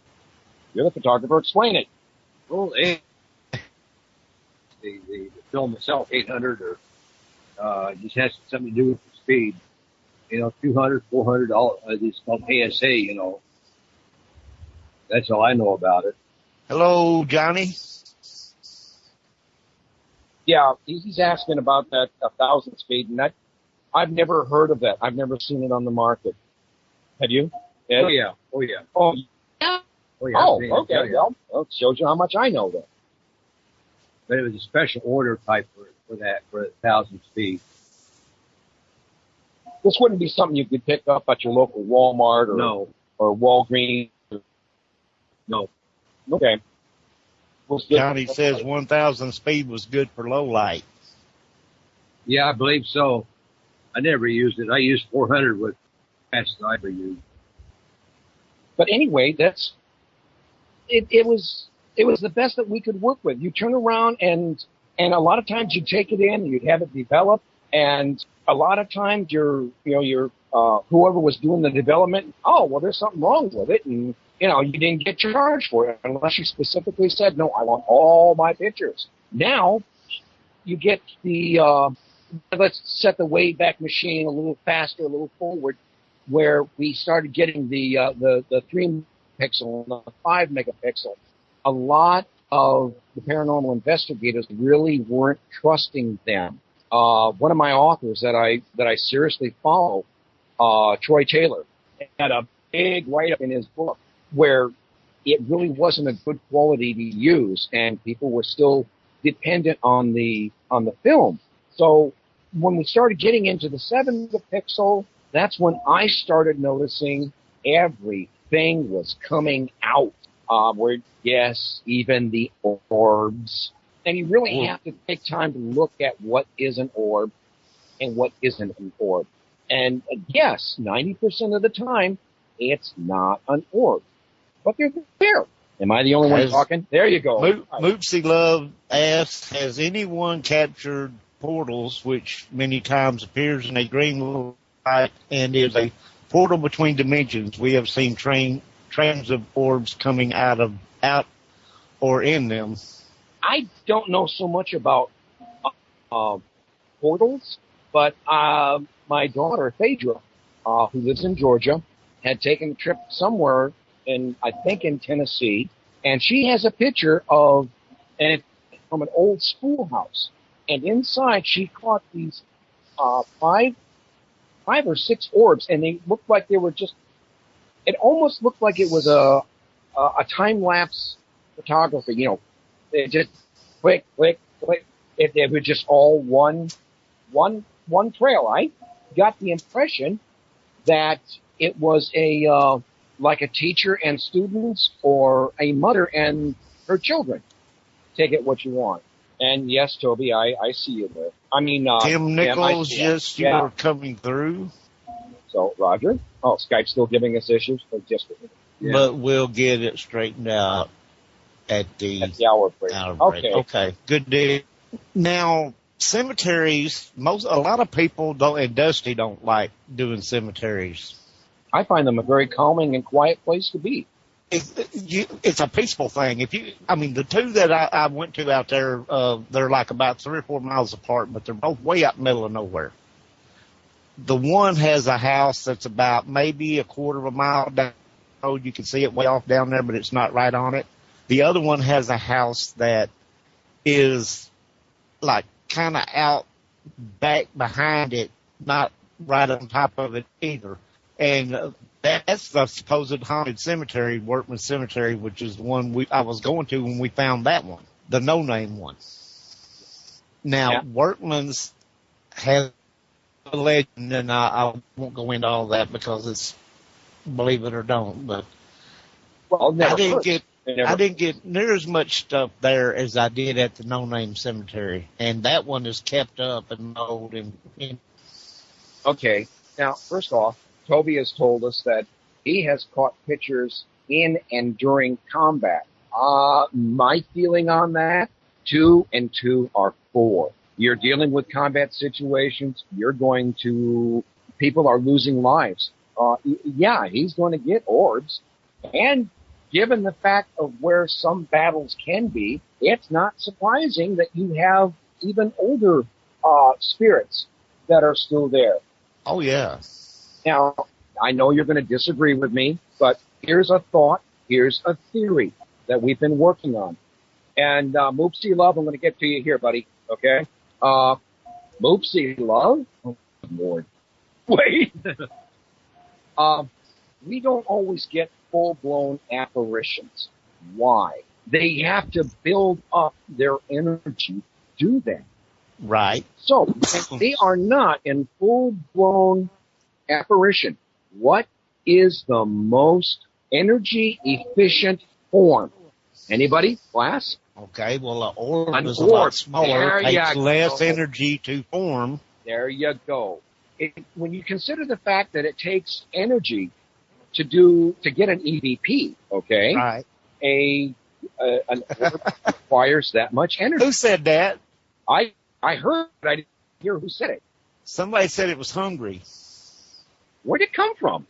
You're the photographer. Explain it. Well, the film itself, 800, or just has something to do with the speed. You know, 200, 400, it's called ASA, you know. That's all I know about it. Hello, Johnny. Yeah, he's asking about that 1,000 speed, and I've never heard of that. I've never seen it on the market. Have you? Ed? Oh yeah. Oh, yeah. Oh, yeah. Oh, okay. Well, it shows you how much I know then. But it was a special order type for 1,000 speed. This wouldn't be something you could pick up at your local Walmart or Walgreens. No. Okay. Johnny says 1,000 speed was good for low light. Yeah, I believe so. I never used it. I used 400 with fast I ever used. But anyway, it was the best that we could work with. You turn around and a lot of times you'd take it in and you'd have it develop, and a lot of times your whoever was doing the development, oh, well, there's something wrong with it, and you didn't get charged for it unless you specifically said, no, I want all my pictures. Now you get the let's set the Wayback Machine a little faster, a little forward, where we started getting the 3 megapixel and the 5 megapixel. A lot of the paranormal investigators really weren't trusting them. One of my authors that I seriously follow, Troy Taylor, had a big write-up in his book where it really wasn't a good quality to use, and people were still dependent on the film. So when we started getting into the 7 megapixel, that's when I started noticing everything was coming out. Yes, even the orbs. And you really have to take time to look at what is an orb and what isn't an orb. And yes, 90% of the time, it's not an orb. But they're there. Am I the only one talking? There you go. Moopsy Love asks, has anyone captured portals, which many times appears in a green little light and is a portal between dimensions? We have seen trains of orbs coming out or in them. I don't know so much about portals, but my daughter, Phaedra, who lives in Georgia, had taken a trip somewhere I think in Tennessee, and she has a picture from an old schoolhouse. And inside she caught these 5 or 6 orbs, and they looked like they were it almost looked like it was a time-lapse photography, It just click, click, click. It was just all one trail. I got the impression that it was like a teacher and students, or a mother and her children. Take it what you want. And yes, Toby, I see you there. I mean, Tim Nichols, yes, you are coming through. So, Roger. Oh, Skype's still giving us issues, but just a minute. Yeah. But we'll get it straightened out at the hour break. Okay. Good deal. Now, cemeteries, a lot of people don't, and Dusty don't like doing cemeteries. I find them a very calming and quiet place to be. It's a peaceful thing. The 2 that I went to out there, they're like about 3 or 4 miles apart, but they're both way out in the middle of nowhere. The one has a house that's about maybe a quarter of a mile down the road. You can see it way off down there, but it's not right on it. The other one has a house that is like kind of out back behind it, not right on top of it either. And that's the supposed haunted cemetery, Workman Cemetery, which is the one I was going to when we found that one, the no-name one. Now, Workman's has a legend, and I won't go into all that because it's believe it or don't. But I didn't get near as much stuff there as I did at the no-name cemetery, and that one is kept up and old. Okay, now first off, Toby has told us that he has caught pictures in and during combat. My feeling on that, 2 and 2 are 4. You're dealing with combat situations. People are losing lives. He's going to get orbs. And given the fact of where some battles can be, it's not surprising that you have even older spirits that are still there. Oh, yeah. Now, I know you're going to disagree with me, but here's a thought, here's a theory that we've been working on. And Moopsy Love, I'm going to get to you here, buddy, okay? Moopsy Love? Oh, Lord. Wait. We don't always get full-blown apparitions. Why? They have to build up their energy to do that. Right. So, if they are not in full-blown apparition, what is the most energy-efficient form? Anybody? Class? Okay, well, an orb is a orb. lot smaller. It takes less go. energy to form. There you go. When you consider the fact that it takes energy to get an EVP, okay? Right. An orb requires that much energy. Who said that? I heard, but I didn't hear who said it. Somebody said it was hungry. Where'd it come from?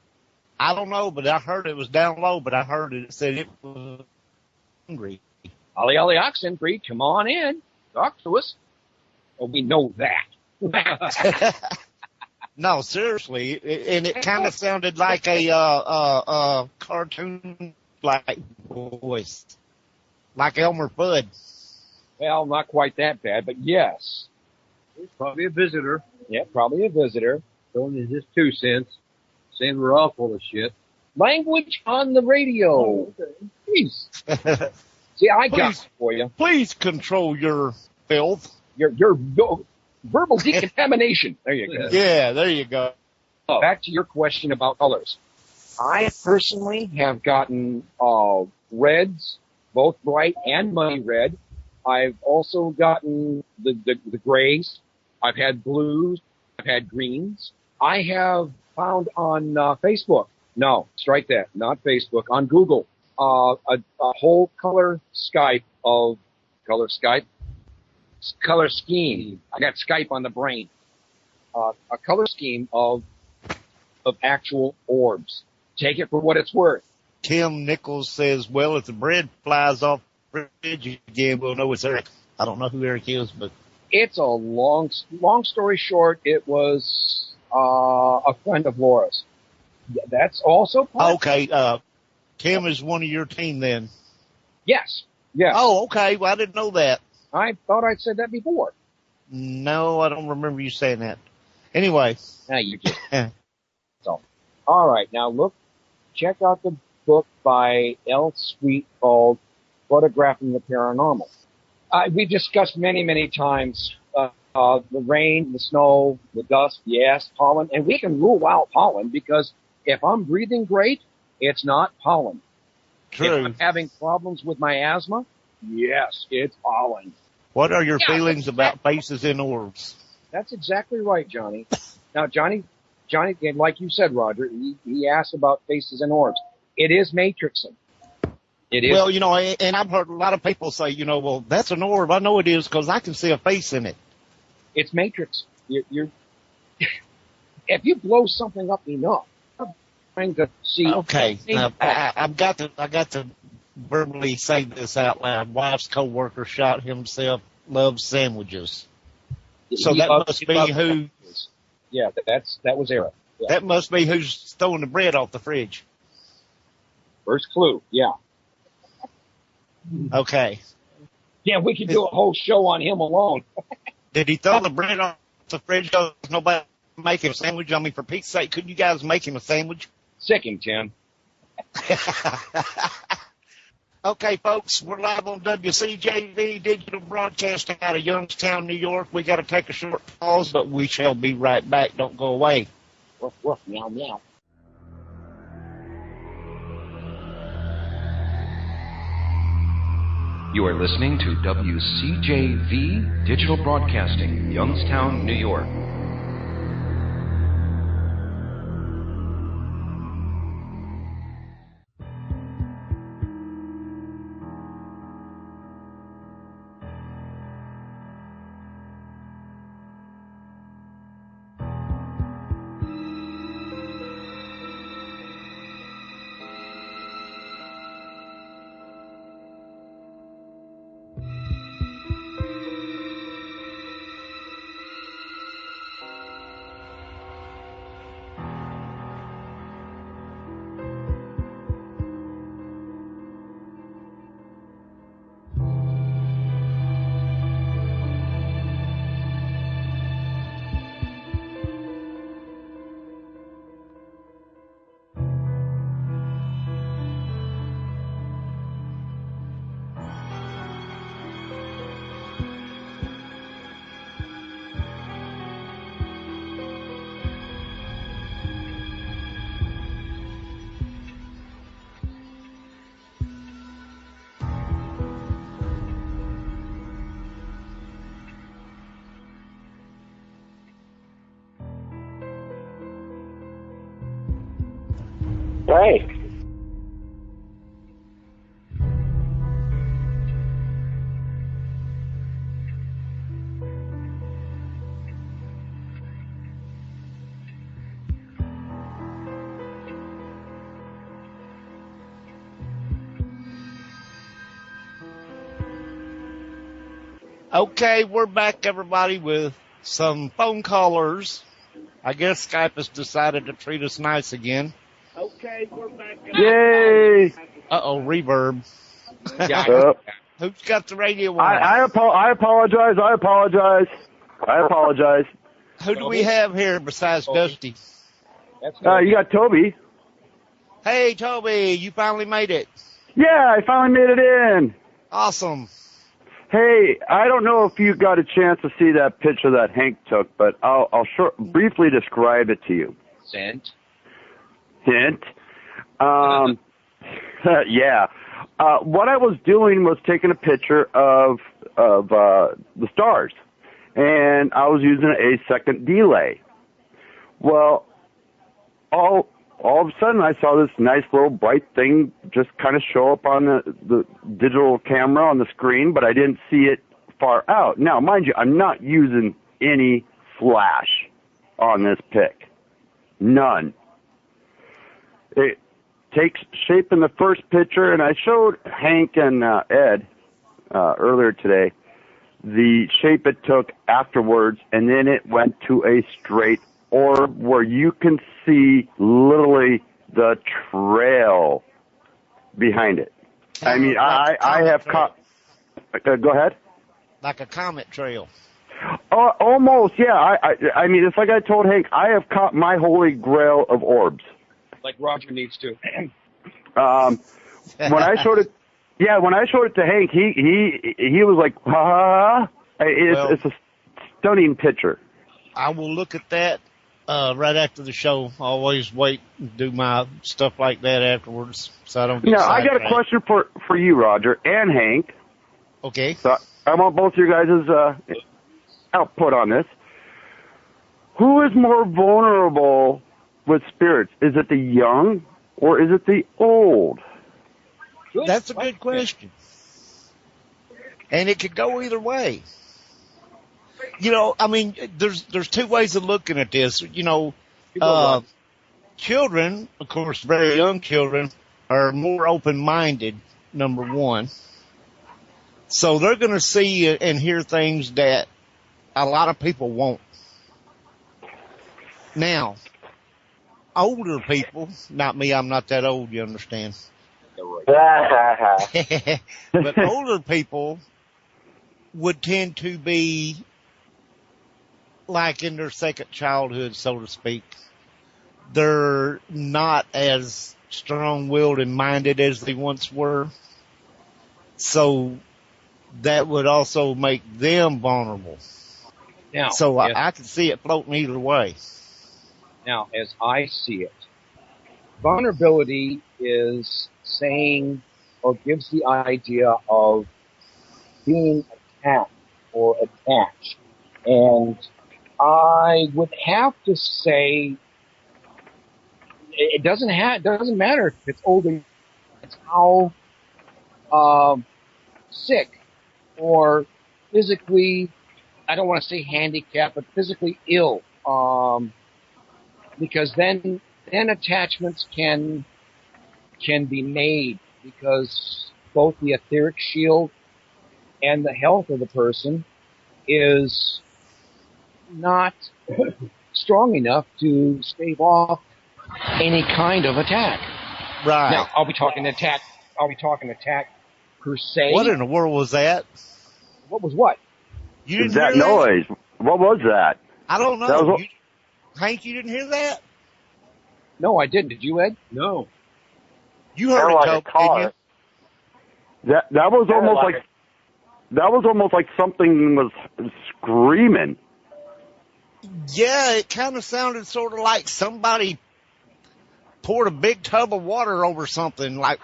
I don't know, but I heard it was down low, but I heard it said it was hungry. Ollie Oxenfree, come on in. Talk to us. Well, we know that. No, seriously, and it kind of sounded like a cartoon-like voice, like Elmer Fudd. Well, not quite that bad, but yes. He's probably a visitor. Yeah, probably a visitor. Throwing in his 2 cents, saying we're all full of shit. Language on the radio. Oh, okay. Please. See, I got it for you. Please control your filth. Your verbal decontamination. There you go. Yeah, there you go. Back to your question about colors. I personally have gotten reds, both bright and muddy red. I've also gotten the grays. I've had blues. I've had greens. I have found on Facebook. No, strike that. Not Facebook. On Google, a whole color scheme. I got Skype on the brain. A color scheme of actual orbs. Take it for what it's worth. Tim Nichols says, well, if the bread flies off the fridge again, we'll know it's Eric. I don't know who Eric is, but it's a long story short. It was a friend of Laura's. Yeah, that's also part. Okay. Tim is one of your team then. Yes. Yes. Oh, okay. Well, I didn't know that. I thought I'd said that before. No, I don't remember you saying that. Anyway. Now you just. So, all right. Now look, check out the book by L. Sweet called Photographing the Paranormal. We discussed many times the rain, the snow, the dust, yes, pollen, and we can rule out pollen because if I'm breathing great, it's not pollen. True. If I'm having problems with my asthma, yes, it's pollen. What are your feelings about faces in orbs? That's exactly right, Johnny. Now, Johnny, like you said, Roger, he asked about faces and orbs. It is matrixing. It is. Well, and I've heard a lot of people say, well, that's an orb. I know it is because I can see a face in it. It's matrix. You're if you blow something up enough, I'm trying to see. Okay, now, I got to verbally say this out loud. Wife's coworker shot himself. Loves sandwiches. So that must be who. Yeah, that was Eric. Yeah. That must be who's throwing the bread off the fridge. First clue. Yeah. Okay. Yeah, we could do a whole show on him alone. Did he throw the bread off the fridge? Does nobody make him a sandwich? I mean, for Pete's sake, couldn't you guys make him a sandwich? Sick him, Tim. Okay, folks, we're live on WCJV Digital Broadcasting out of Youngstown, New York. We got to take a short pause, but we shall be right back. Don't go away. Woof, woof, meow, meow. You are listening to WCJV Digital Broadcasting, Youngstown, New York. Hey. Okay, we're back, everybody, with some phone callers. I guess Skype has decided to treat us nice again. Okay, we're back. Yay! Uh-oh, reverb. Who's got the radio on? I apologize. Who do we have here besides Dusty? You got Toby. Hey, Toby, you finally made it. Yeah, I finally made it in. Awesome. Hey, I don't know if you got a chance to see that picture that Hank took, but I'll briefly describe it to you. Hint. Yeah. What I was doing was taking a picture of the stars, and I was using a 8-second delay. Well, all of a sudden I saw this nice little bright thing just kind of show up on the digital camera on the screen, but I didn't see it far out. Now, mind you, I'm not using any flash on this pic. None. It takes shape in the first picture, and I showed Hank and Ed earlier today the shape it took afterwards, and then it went to a straight orb where you can see literally the trail behind it. I mean, I have caught. Go ahead. Like a comet trail. Almost, yeah. I mean, it's like I told Hank, I have caught my holy grail of orbs. Like Roger needs to. When I showed it, when I showed it to Hank, he was like, it's a stunning picture. I will look at that right after the show. I always wait and do my stuff like that afterwards, so I don't get Now, I got a question for you, Roger, and Hank. Okay. So I want both of your guys' output on this. Who is more vulnerable with spirits? Is it the young or is it the old? That's a good question. And it could go either way. You know, I mean, there's two ways of looking at this. You know, children, of course, very young children, are more open-minded, number one. So they're going to see and hear things that a lot of people won't. Now, older people, not me, I'm not that old, you understand. But older people would tend to be like in their second childhood, so to speak. They're not as strong-willed and minded as they once were. So that would also make them vulnerable. Now, so yes. I can see it floating either way. Now, as I see it, vulnerability is saying or gives the idea of being attacked or attached. And I would have to say it doesn't matter if it's older. It's how sick or physically, I don't want to say handicapped, but physically ill. Because then attachments can be made, because both the etheric shield and the health of the person is not strong enough to stave off any kind of attack. Right. Now, I'll be talking attack per se. What in the world was that? What was what? You didn't that hear noise? What was that? I don't know. That was Hank, you didn't hear that? No, I didn't. Did you, Ed? No. You heard it, Tope, didn't you? That was almost like something was screaming. Yeah, it kind of sounded sort of like somebody poured a big tub of water over something, like.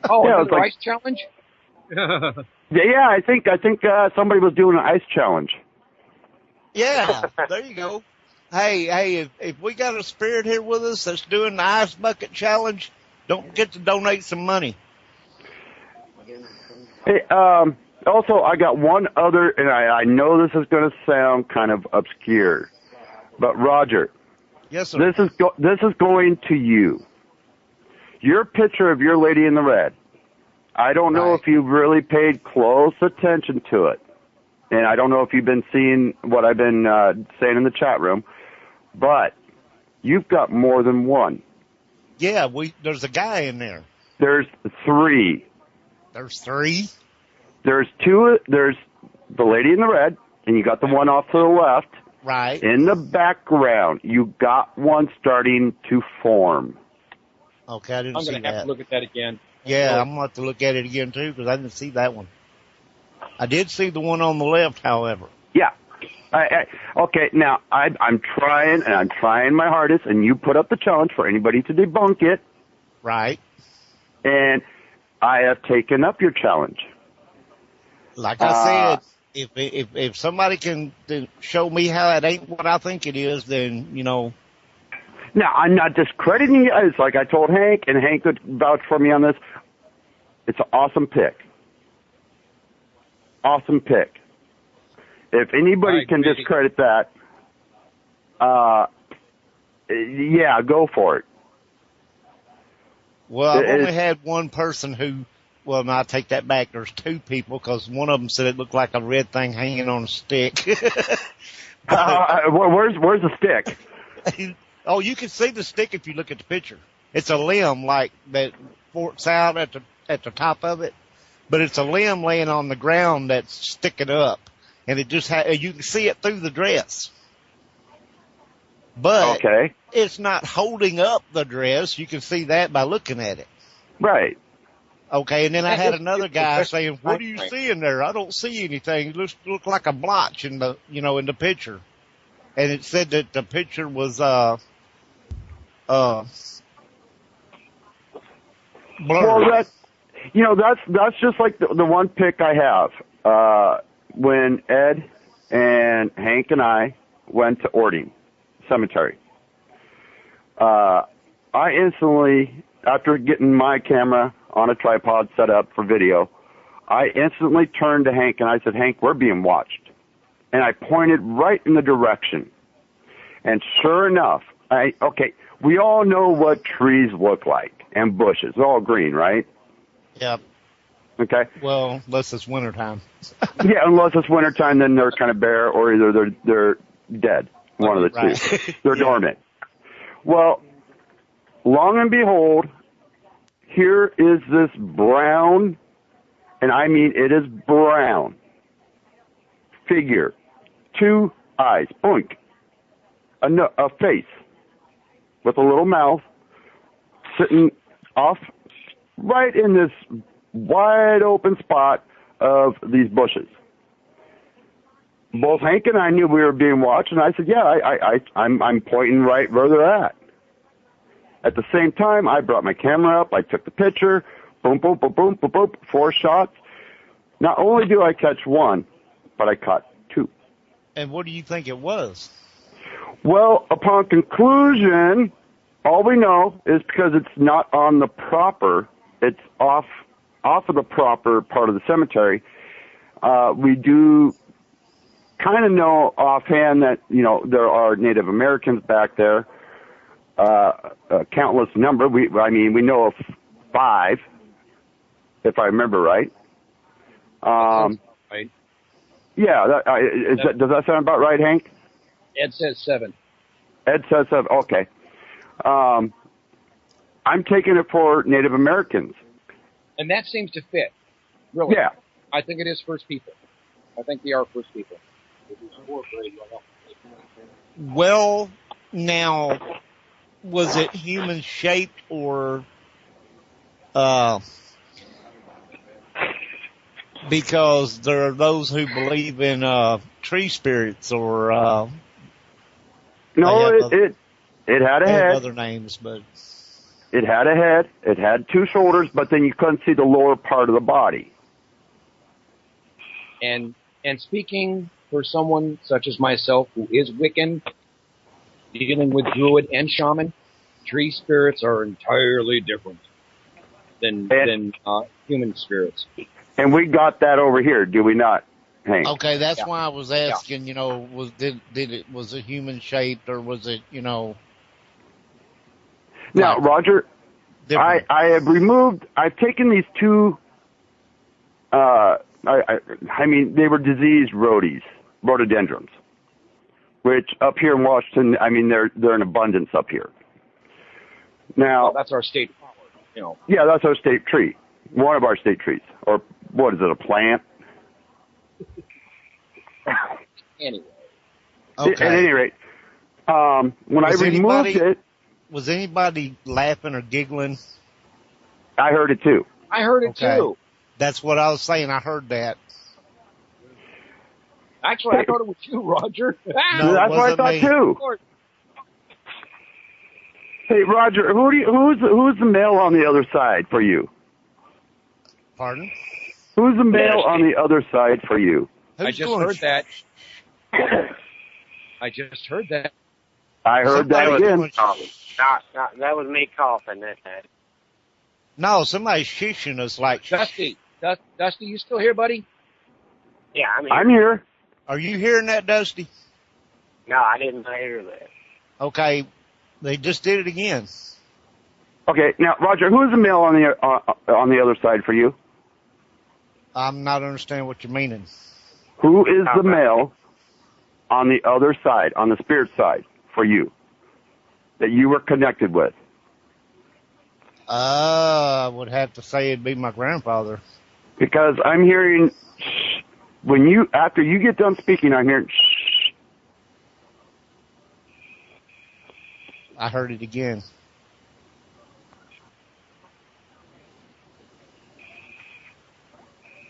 Oh, yeah, the ice challenge? Yeah, I think somebody was doing an ice challenge. Yeah, there you go. Hey, if we got a spirit here with us that's doing the ice bucket challenge, don't forget to donate some money. Hey, also, I got one other, and I know this is going to sound kind of obscure, but Roger. Yes, sir. This is going to you. Your picture of your lady in the red. I don't know if you've really paid close attention to it, and I don't know if you've been seeing what I've been saying in the chat room, but you've got more than one. Yeah, there's a guy in there. There's three. There's three? There's two. There's the lady in the red, and you got the one off to the left. Right. In the background, you got one starting to form. Okay, I didn't see that. I'm going to have to look at that again. Yeah, I'm going to have to look at it again, too, because I didn't see that one. I did see the one on the left, however. Yeah. Okay, now, I'm trying my hardest, and you put up the challenge for anybody to debunk it. Right. And I have taken up your challenge. Like I said, if somebody can show me how it ain't what I think it is, then, you know. Now, I'm not discrediting you. It's like I told Hank, and Hank could vouch for me on this. It's an awesome pick. Awesome pick. If anybody can discredit that, yeah, go for it. Well, I've only had one person who, well, no, I take that back. There's two people, because one of them said it looked like a red thing hanging on a stick. Where's the stick? Oh, you can see the stick if you look at the picture. It's a limb like that forks out at the top of it, but it's a limb laying on the ground that's sticking up, and it just you can see it through the dress. But it's not holding up the dress. You can see that by looking at it. Right. Okay, and then I had another guy saying, "What do you see in there? I don't see anything. It looks like a blotch in the picture." And it said that the picture was blurry. Well, that's just like the one pick I have. When Ed and Hank and I went to Ording Cemetery, I instantly, after getting my camera on a tripod set up for video, I instantly turned to Hank and I said, "Hank, we're being watched." And I pointed right in the direction. And sure enough, we all know what trees look like and bushes. They're all green, right? Yep. Okay. Well, unless it's wintertime. Yeah, unless it's wintertime, then they're kind of bare or either they're dead. One of the Right. two. They're dormant. Well, long and behold, here is this brown, and I mean it is brown, figure, 2 eyes, boink, a face with a little mouth, sitting off right in this wide open spot of these bushes. Both Hank and I knew we were being watched, and I said, "Yeah, I'm pointing right where they're at." At the same time, I brought my camera up. I took the picture. Boom, boom, boom, boom, boom, boom. 4 shots. Not only do I catch one, but I caught 2. And what do you think it was? Well, upon conclusion, all we know is because it's not on the proper, it's off of the proper part of the cemetery. We do kind of know offhand that, there are Native Americans back there, a countless number. We know of 5, if I remember right. Right. Yeah, does that sound about right, Hank? Ed says 7. Ed says 7. Okay. I'm taking it for Native Americans. And that seems to fit. Really. Yeah. I think it is First People. I think they are First People. Well, now, was it human shaped or, because there are those who believe in, tree spirits or, No, it had a they have head. other names, but It had a head. It had 2 shoulders, but then you couldn't see the lower part of the body. And speaking for someone such as myself who is Wiccan, dealing with druid and shaman, tree spirits are entirely different than human spirits. And we got that over here, do we not, Hank? okay, that's Yeah. why I was asking, was it human shaped or was it, Now, like Roger, different? I've taken these 2, they were diseased rhododendrons, which up here in Washington, they're in abundance up here. Now, Well, that's our state power, yeah, that's our state tree, one of our state trees, or what is it, a plant? Anyway. Okay. At any rate, when I removed it, Was anybody laughing or giggling? I heard it too. I heard it Okay. too. That's what I was saying. I heard that. Actually, I thought it was you, Roger. No, That's what I wasn't thought me. too. Hey, Roger, who's the male on the other side for you? Pardon? Who's the male on the other side for you? I Who's just going heard that. I just heard that. I heard that Somebody again. going- Not, that was me coughing that time. No, somebody's shishing us like, Dusty, you still here, buddy? Yeah, I mean, I'm here. are you hearing that, Dusty? no, I didn't hear that. Okay, they just did it again. Okay, now Roger, who's the male on the other side for you? I'm not understanding what you're meaning. Who is the male on the other side, on the spirit side for you, that you were connected with? I would have to say it'd be my grandfather. Because I'm hearing shh. After you get done speaking, I'm hearing shh. I heard it again.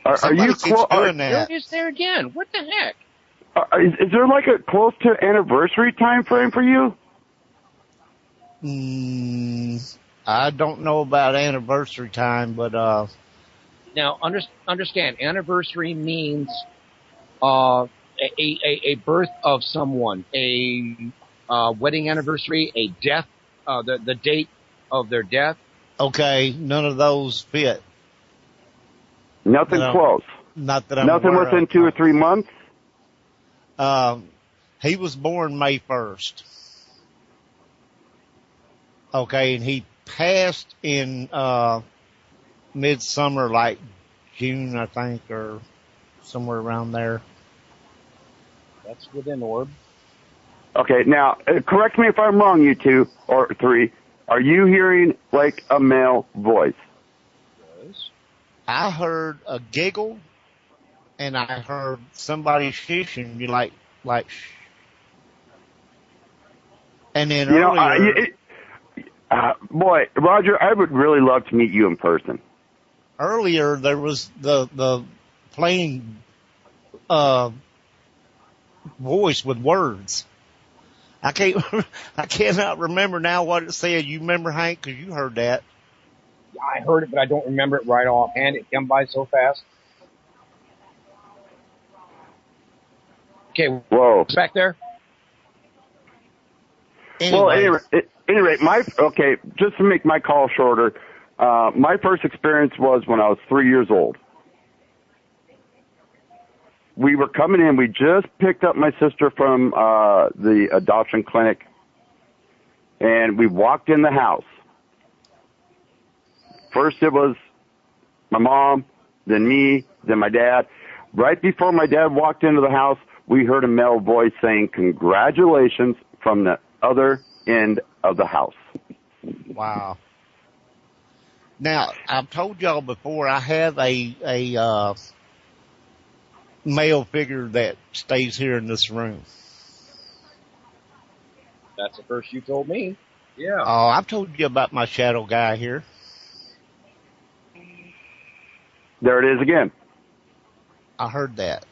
Are Somebody you keeps close? doing There that. it is there again. What the heck? Is there like a close to anniversary time frame for you? I don't know about anniversary time, but Now, understand, anniversary means a birth of someone, a wedding anniversary, a death, the date of their death. okay, none of those fit. Nothing No. close. Not that I'm Nothing aware within of. 2 or 3 months. He was born May 1st. Okay, and he passed in midsummer, like June, I think, or somewhere around there. That's within orb. Okay, now, correct me if I'm wrong, you two, or three. Are you hearing like a male voice? I heard a giggle, and I heard somebody shushing you like shh. And then earlier, boy, Roger, I would really love to meet you in person. Earlier there was the plain voice with words. I cannot remember now what it said. You remember, Hank? Because you heard that. I heard it, but I don't remember it right offhand. It came by so fast. Okay. Whoa. What's back there? Anyway. Well, at any rate, just to make my call shorter, my first experience was when I was 3 years old. We were coming in. We just picked up my sister from the adoption clinic, and we walked in the house. First it was my mom, then me, then my dad. Right before my dad walked into the house, we heard a male voice saying, "Congratulations," from the other end of the house. Wow. Now, I've told y'all before, I have a male figure that stays here in this room. That's the first you told me. Yeah. Oh, I've told you about my shadow guy here. There it is again. I heard that.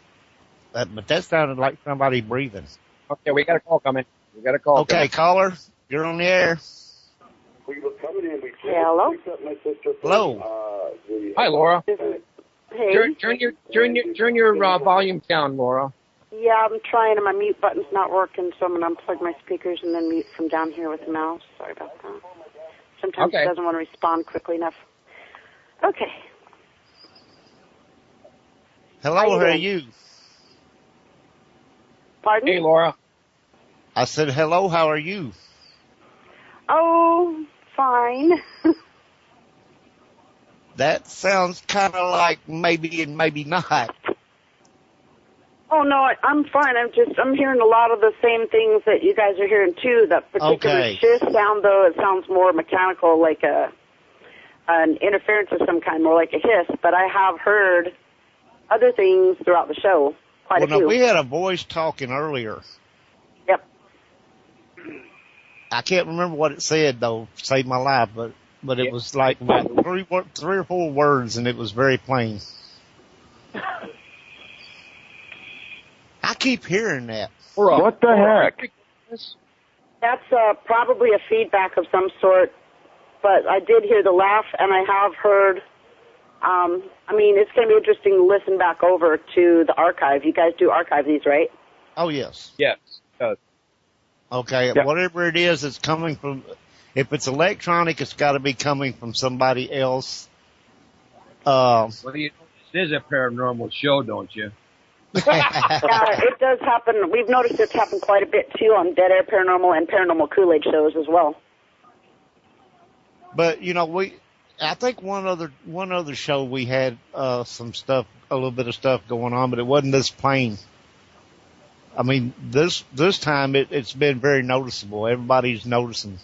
But that sounded like somebody breathing. Okay, we got a call coming. Okay, caller, you're on the air. We were coming in. We Hello? picked up my sister from, Hello. Hi, Laura. Hey. Turn your volume down, Laura. Yeah, I'm trying, and my mute button's not working, so I'm going to unplug my speakers and then mute from down here with the mouse. Sorry about that. Sometimes it doesn't want to respond quickly enough. Okay. Hello, how are you? Pardon? Hey, Laura. I said, hello, how are you? Oh, fine. That sounds kind of like maybe and maybe not. Oh, no, I'm fine. I'm hearing a lot of the same things that you guys are hearing, too. That particular shift sound, though, it sounds more mechanical, like an interference of some kind, more like a hiss. But I have heard other things throughout the show, quite a few. Now, we had a voice talking earlier. Yep. I can't remember what it said, though, saved my life, but it was like about three or four words, and it was very plain. I keep hearing that. What the heck? That's probably a feedback of some sort, but I did hear the laugh, and I have heard, it's going to be interesting to listen back over to the archive. You guys do archive these, right? Oh, yes. Yes. Okay, Yep. Whatever it is, it's coming from, if it's electronic, it's got to be coming from somebody else. Well, this is a paranormal show, don't you? Yeah, it does happen. We've noticed it's happened quite a bit, too, on Dead Air Paranormal and Paranormal Kool-Aid shows as well. But, I think one other show we had some stuff, a little bit of stuff going on, but it wasn't this plain. I mean, this time it's been very noticeable. Everybody's noticing.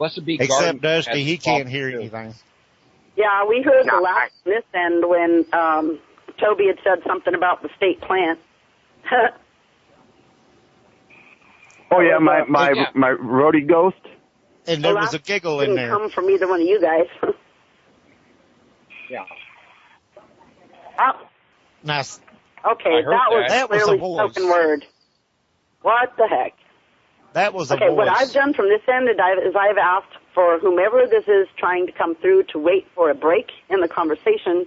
Except Dusty, he can't hear anything. Yeah, we heard the last this end when Toby had said something about the state plant. Oh yeah, my roadie ghost. And there was a giggle in there. Didn't come from either one of you guys. Yeah. Oh. Nice. Okay, that was clearly a voice. spoken word. What the heck? That was a voice. Okay, what I've done from this end is I've asked for whomever this is trying to come through to wait for a break in the conversation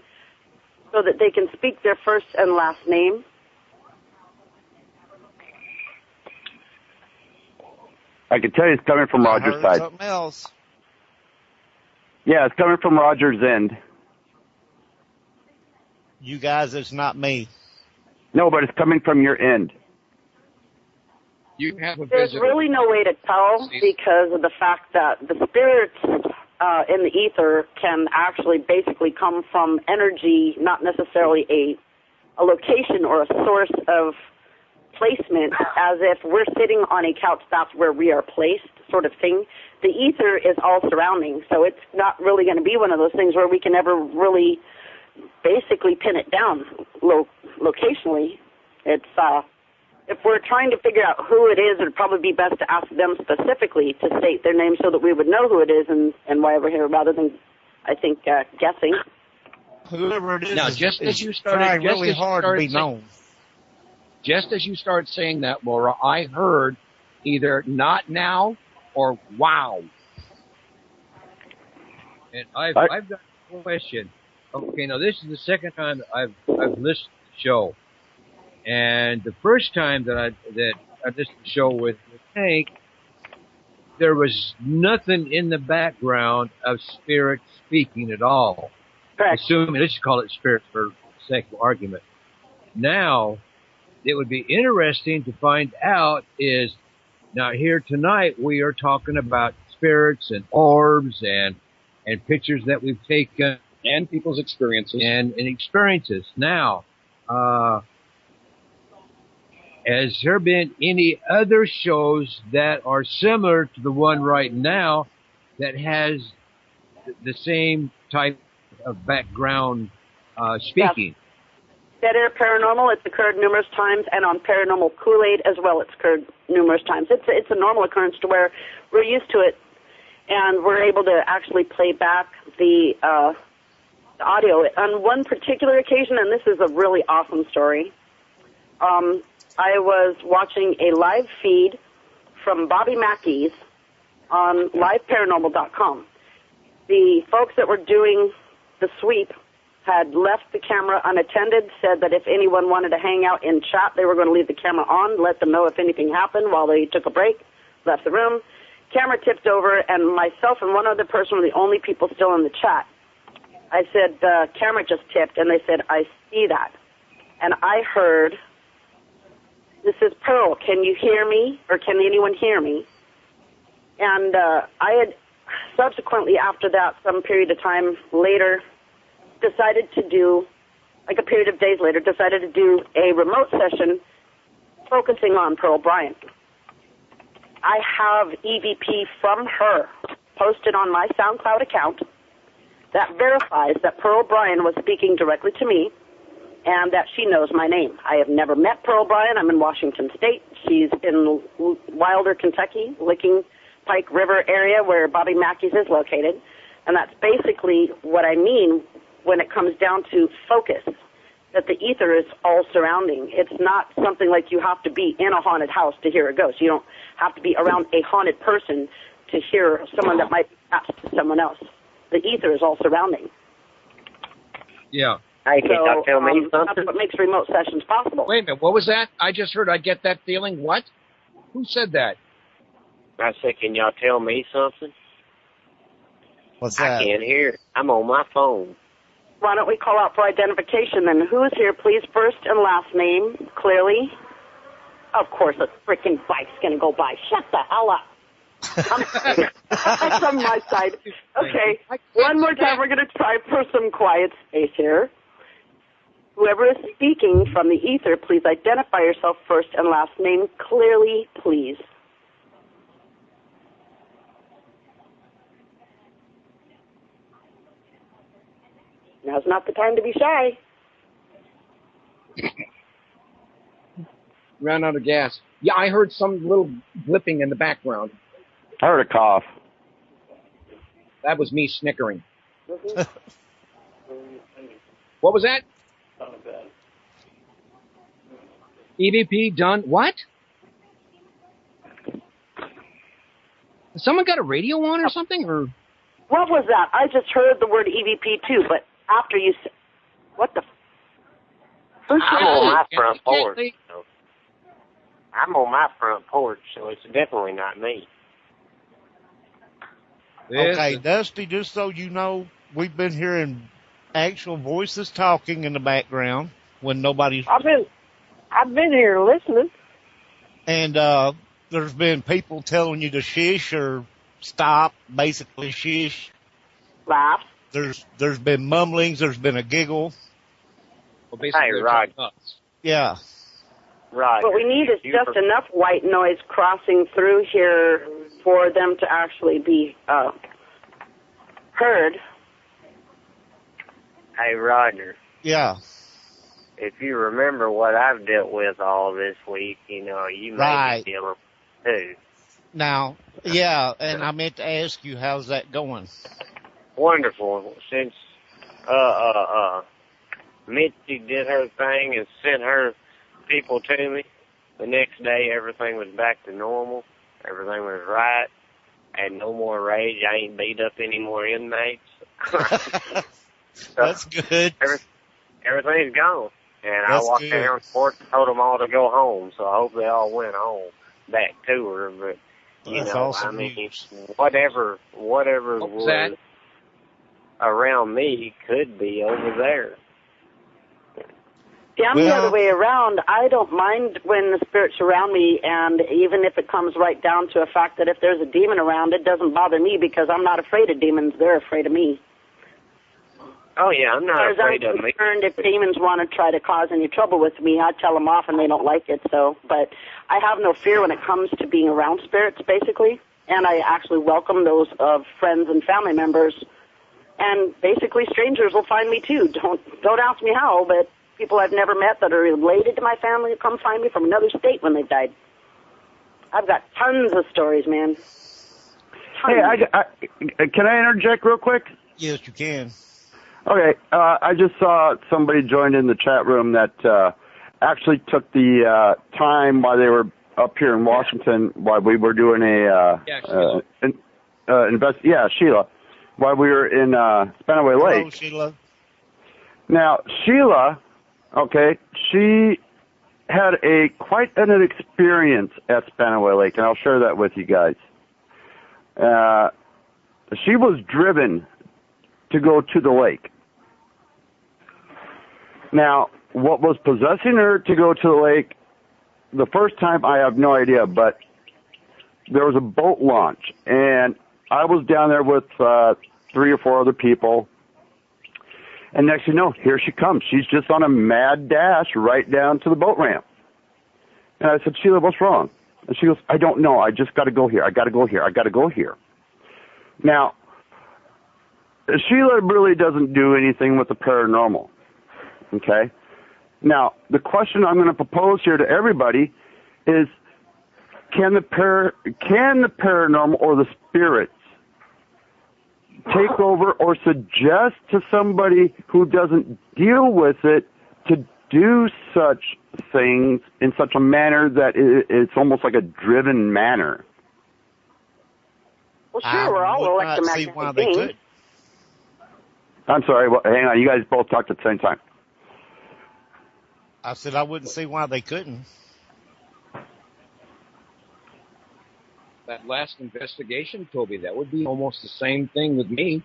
so that they can speak their first and last name. I can tell you it's coming from Roger's side. Something else. Yeah, it's coming from Roger's end. You guys, it's not me. No, but it's coming from your end. You have a There's visitor. really no way to tell because of the fact that the spirits in the ether can actually basically come from energy, not necessarily a location or a source of placement, as if we're sitting on a couch, that's where we are placed, sort of thing. The ether is all surrounding, so it's not really going to be one of those things where we can ever really basically pin it down locationally. It's if we're trying to figure out who it is, it would probably be best to ask them specifically to state their name so that we would know who it is and why we're here, rather than, I think, guessing. Whoever it is, now, just as you started, trying really hard to be known. Just as you started saying that, Laura, I heard either "not now" or "wow." And I've got a question. Okay, now this is the second time that I've listened to the show, and the first time that I listened to the show with Hank, there was nothing in the background of spirit speaking at all. Correct. Assuming, let's call it spirit for sake of argument. Now, it would be interesting to find out is, now here tonight we are talking about spirits and orbs and pictures that we've taken. And people's experiences. And experiences. Now, has there been any other shows that are similar to the one right now that has the same type of background speaking? Dead Air Paranormal, it's occurred numerous times, and on Paranormal Kool-Aid as well, it's occurred numerous times. It's a normal occurrence to where we're used to it, and we're able to actually play back the audio. On one particular occasion, and this is a really awesome story, I was watching a live feed from Bobby Mackey's on liveparanormal.com. The folks that were doing the sweep had left the camera unattended, said that if anyone wanted to hang out in chat, they were going to leave the camera on, let them know if anything happened while they took a break, left the room. Camera tipped over, and myself and one other person were the only people still in the chat. I said, the camera just tipped, and they said, I see that. And I heard, this is Pearl, can you hear me, or can anyone hear me? And I had subsequently, after that, some period of time later, decided to do, like a period of days later, decided to do a remote session focusing on Pearl Bryant. I have EVP from her posted on my SoundCloud account that verifies that Pearl Bryant was speaking directly to me and that she knows my name. I have never met Pearl Bryant. I'm in Washington State. She's in Wilder, Kentucky, Licking Pike River area where Bobby Mackey's is located. And that's basically what I mean when it comes down to focus, that the ether is all surrounding. It's not something like you have to be in a haunted house to hear a ghost. You don't have to be around a haunted person to hear someone that might be attached to someone else. The ether is all surrounding. Yeah. Hey, can y'all tell me something? That's what makes remote sessions possible. Wait a minute, what was that? I just heard I get that feeling. What? Who said that? I said, can y'all tell me something? What's that? I can't hear. I'm on my phone. Why don't we call out for identification then? Who is here, please? First and last name, clearly. Of course, a freaking bike's going to go by. Shut the hell up. That's on my side. Okay, one more time. We're going to try for some quiet space here. Whoever is speaking from the ether, please identify yourself first and last name clearly, please. Now's not the time to be shy. Ran out of gas. Yeah, I heard some little blipping in the background. I heard a cough. That was me snickering. What was that? EVP done what? Someone got a radio on or something? Or what was that? I just heard the word EVP too, but after you said, what the? I'm on my front porch. So I'm on my front porch, so it's definitely not me. Okay, Dusty, just so you know, we've been hearing actual voices talking in the background when nobody's... I've been here listening. And there's been people telling you to shush or stop, basically shush. Laugh. There's been mumblings, there's been a giggle. Well, basically, hey, Rod. Yeah. Roger. What we need is just enough white noise crossing through here for them to actually be heard. Hey, Roger. Yeah. If you remember what I've dealt with all this week, you may be dealing too. Now, yeah, and I meant to ask you, how's that going? Wonderful. Since Mitzi did her thing and sent her people to me, the next day everything was back to normal. Everything was right. I had no more rage. I ain't beat up any more inmates. That's good. Everything's gone. And I walked down and told them all to go home, so I hope they all went home back to her. But, awesome. I mean, whatever was around me could be over there. Yeah, I'm the other way around. I don't mind when the spirits around me, and even if it comes right down to a fact that if there's a demon around, it doesn't bother me because I'm not afraid of demons. They're afraid of me. Oh, yeah, I'm not afraid of me. As far as I'm concerned, if demons want to try to cause any trouble with me, I tell them off and they don't like it. But I have no fear when it comes to being around spirits, basically. And I actually welcome those of friends and family members. And basically, strangers will find me, too. Don't ask me how, but people I've never met that are related to my family will come find me from another state when they've died. I've got tons of stories, man. Tons. Hey, can I interject real quick? Yes, you can. Okay, I just saw somebody joined in the chat room that actually took the time while they were up here in Washington while we were doing Sheila, while we were in Spanaway Lake. Hello, Sheila. Now, Sheila, okay, she had quite an experience at Spanaway Lake, and I'll share that with you guys. She was driven to go to the lake. Now, what was possessing her to go to the lake, the first time, I have no idea, but there was a boat launch, and I was down there with 3 or 4 other people, and next thing you know, here she comes. She's just on a mad dash right down to the boat ramp. And I said, Sheila, what's wrong? And she goes, I don't know. I just got to go here. I got to go here. I got to go here. Now, Sheila really doesn't do anything with the paranormal, okay? Now, the question I'm going to propose here to everybody is, can the paranormal or the spirits take over or suggest to somebody who doesn't deal with it to do such things in such a manner that it's almost like a driven manner? Well, sure, we're all electromagnetic beings. I'm sorry, hang on. You guys both talked at the same time. I said I wouldn't see why they couldn't. That last investigation, Toby, that would be almost the same thing with me.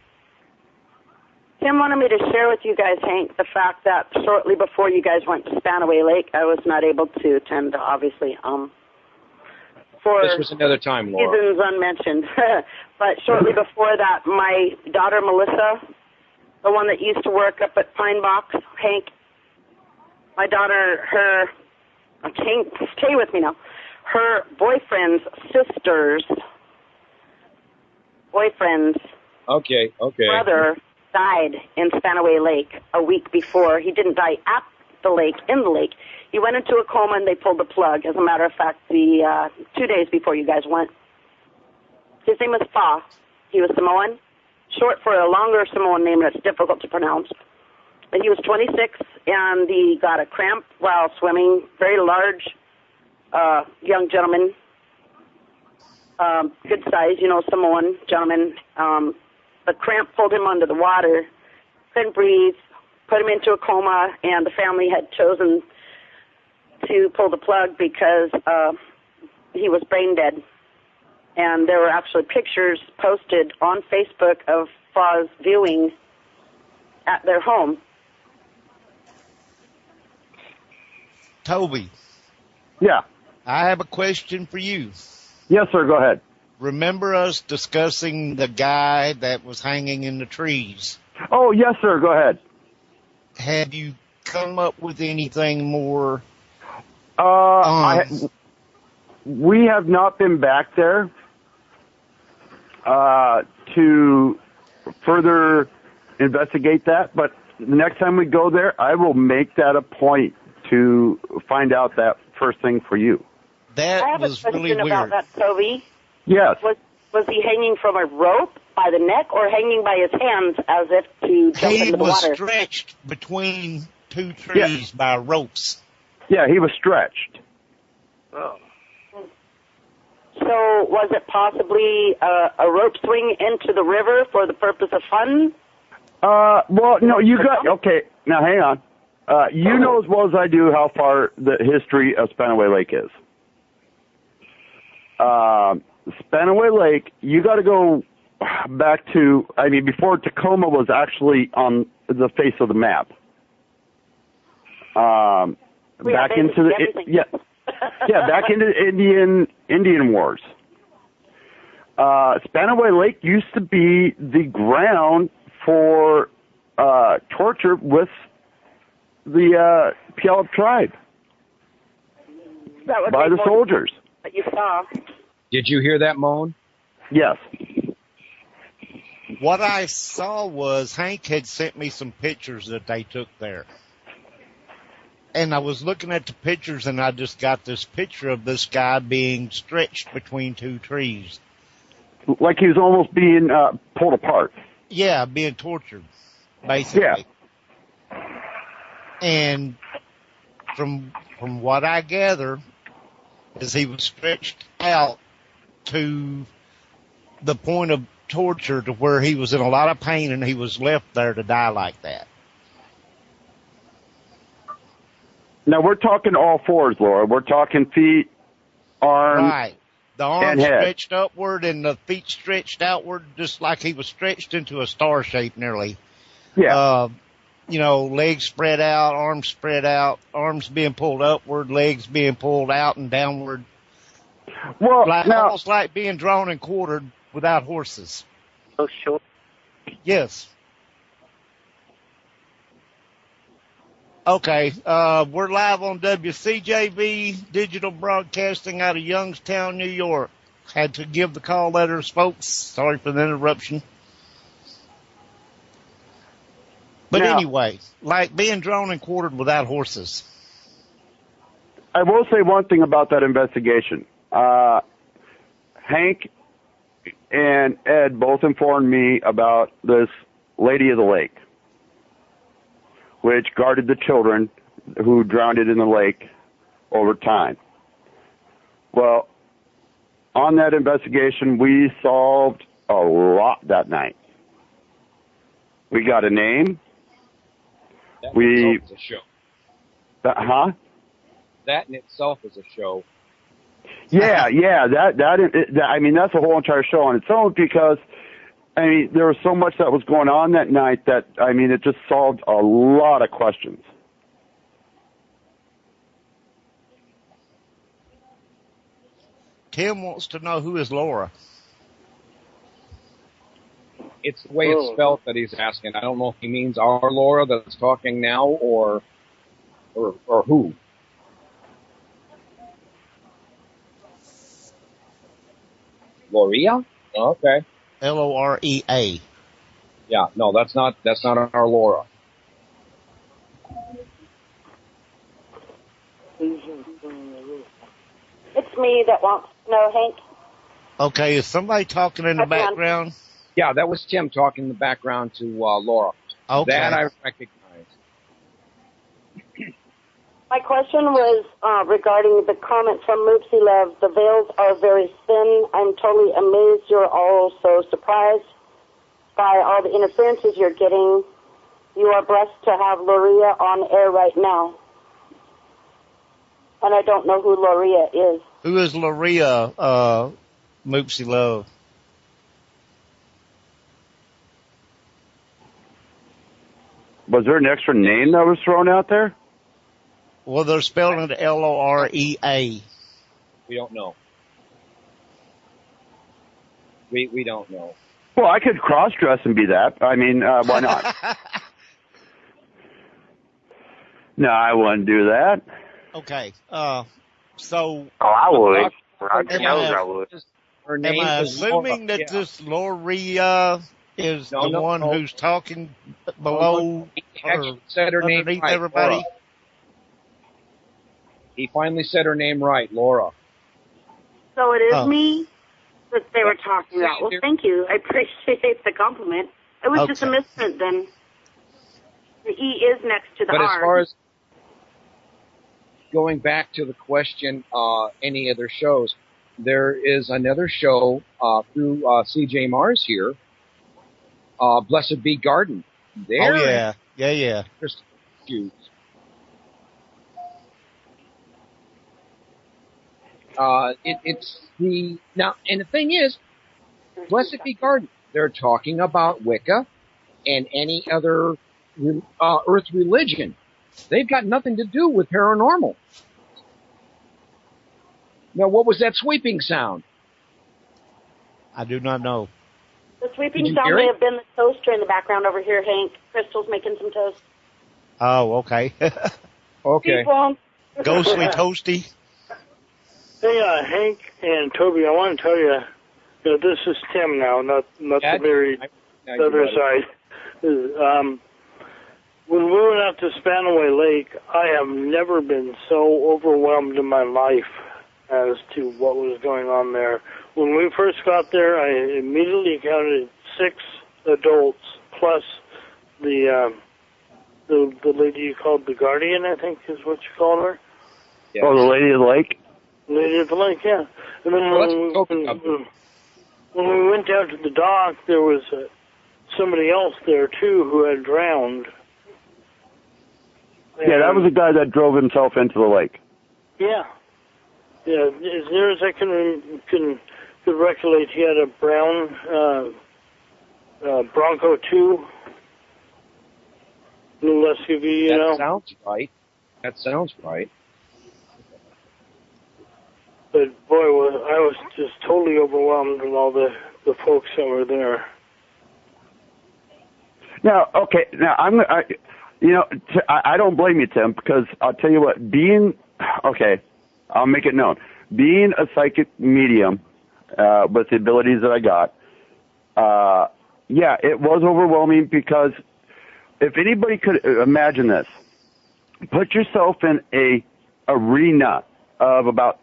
Tim wanted me to share with you guys, Hank, the fact that shortly before you guys went to Spanaway Lake, I was not able to attend, obviously, for this was another time, Laura. Reasons unmentioned. But shortly before that, my daughter, Melissa, the one that used to work up at Pine Box, Hank, my daughter, stay with me now, her boyfriend's sister's brother died in Spanaway Lake a week before. He didn't die at the lake, in the lake. He went into a coma and they pulled the plug. As a matter of fact, 2 days before you guys went. His name was Fa. He was Samoan, short for a longer Samoan name that's difficult to pronounce. But he was 26 and he got a cramp while swimming. Very large young gentleman, good size, Samoan gentleman. The cramp pulled him under the water, couldn't breathe, put him into a coma, and the family had chosen to pull the plug because he was brain dead. And there were actually pictures posted on Facebook of Fa's viewing at their home. Toby. Yeah. I have a question for you. Yes, sir. Go ahead. Remember us discussing the guy that was hanging in the trees? Oh, yes, sir. Go ahead. Have you come up with anything more We have not been back there to further investigate that, but the next time we go there, I will make that a point to find out that first thing for you. That I have was a question really weird. about that, Toby. Yes. Was he hanging from a rope by the neck or hanging by his hands as if to jump into the water? He was stretched between two trees by ropes. Yeah, he was stretched. Oh. So was it possibly a rope swing into the river for the purpose of fun? Well, no, you got, okay, now hang on. You know as well as I do how far the history of Spanaway Lake is. Spanaway Lake, you got to go back to, I mean, before Tacoma was actually on the face of the map. Back into the, back into the Indian Wars. Spanaway Lake used to be the ground for torture with the Puyallup tribe by the soldiers. That you saw. Did you hear that moan? Yes. What I saw was Hank had sent me some pictures that they took there. And I was looking at the pictures, and I just got this picture of this guy being stretched between two trees. Like he was almost being pulled apart. Yeah, being tortured, basically. Yeah. And from what I gather, is he was stretched out to the point of torture to where he was in a lot of pain, and he was left there to die like that. Now, we're talking all fours, Laura. We're talking feet, arms, right. The arms stretched upward and the feet stretched outward, just like he was stretched into a star shape nearly. Yeah. Legs spread out, arms being pulled upward, legs being pulled out and downward. Well, almost like being drawn and quartered without horses. Oh, sure. Yes. Okay, we're live on WCJV Digital Broadcasting out of Youngstown, New York. Had to give the call letters, folks. Sorry for the interruption. But anyway, like being drawn and quartered without horses. I will say one thing about that investigation. Hank and Ed both informed me about this Lady of the Lake, which guarded the children who drowned in the lake over time. Well, on that investigation, we solved a lot that night. We got a name. That in itself is a show. That in itself is a show. Yeah. I mean, that's a whole entire show on its own because, I mean, there was so much that was going on that night that, I mean, it just solved a lot of questions. Tim wants to know who is Laura. It's the way it's spelled that he's asking. I don't know if he means our Laura that's talking now or who. Lorea? Oh, okay. Lorea. Yeah, no, that's not our Laura. It's me that wants to know, Hank. Okay, is somebody talking in the background? Yeah, that was Tim talking in the background to Laura. Okay. That I recognize. My question was regarding the comment from Moopsy Love. The veils are very thin. I'm totally amazed you're all so surprised by all the interferences you're getting. You are blessed to have Lorea on air right now. And I don't know who Lorea is. Who is Lorea, Moopsy Love? Was there an extra name that was thrown out there? Well, they're spelling it Lorea. We don't know. We don't know. Well, I could cross-dress and be that. I mean, why not? No, I wouldn't do that. Okay. So. Oh, I would. Roger knows I would. Am I assuming that this Lori is the one who's talking below or said her name underneath right, everybody? Laura. He finally said her name right, Laura. So it is me that they were talking about. Well, thank you. I appreciate the compliment. It was just a misprint then. The E is next to the R. But as far as going back to the question, any other shows, there is another show through CJ Mars here, Blessed Be Garden. There, oh, yeah. Yeah. It's the now, and the thing is, Blessed Be Garden. They're talking about Wicca and any other Earth religion. They've got nothing to do with paranormal. Now, what was that sweeping sound? I do not know. The sweeping sound may have been the toaster in the background over here, Hank. Crystal's making some toast. Oh, okay. Okay. Ghostly Toasty. Hey, Hank and Toby, I want to tell you, this is Tim now, not the other side. When we went out to Spanaway Lake, I have never been so overwhelmed in my life as to what was going on there. When we first got there, I immediately counted 6 adults plus the lady you called the Guardian, I think is what you called her. Yeah. Oh, the Lady of the Lake? Lady of the Lake, yeah. And then when we went down to the dock, there was somebody else there, too, who had drowned. Yeah, that was the guy that drove himself into the lake. Yeah. Yeah, as near as I can recollect, he had a brown Bronco 2. A little SUV, you know. That sounds right. But boy, I was just totally overwhelmed with all the folks that were there. Now, okay, I don't blame you, Tim, because I'll tell you what, I'll make it known. Being a psychic medium with the abilities that I got, it was overwhelming because if anybody could imagine this, put yourself in a arena of about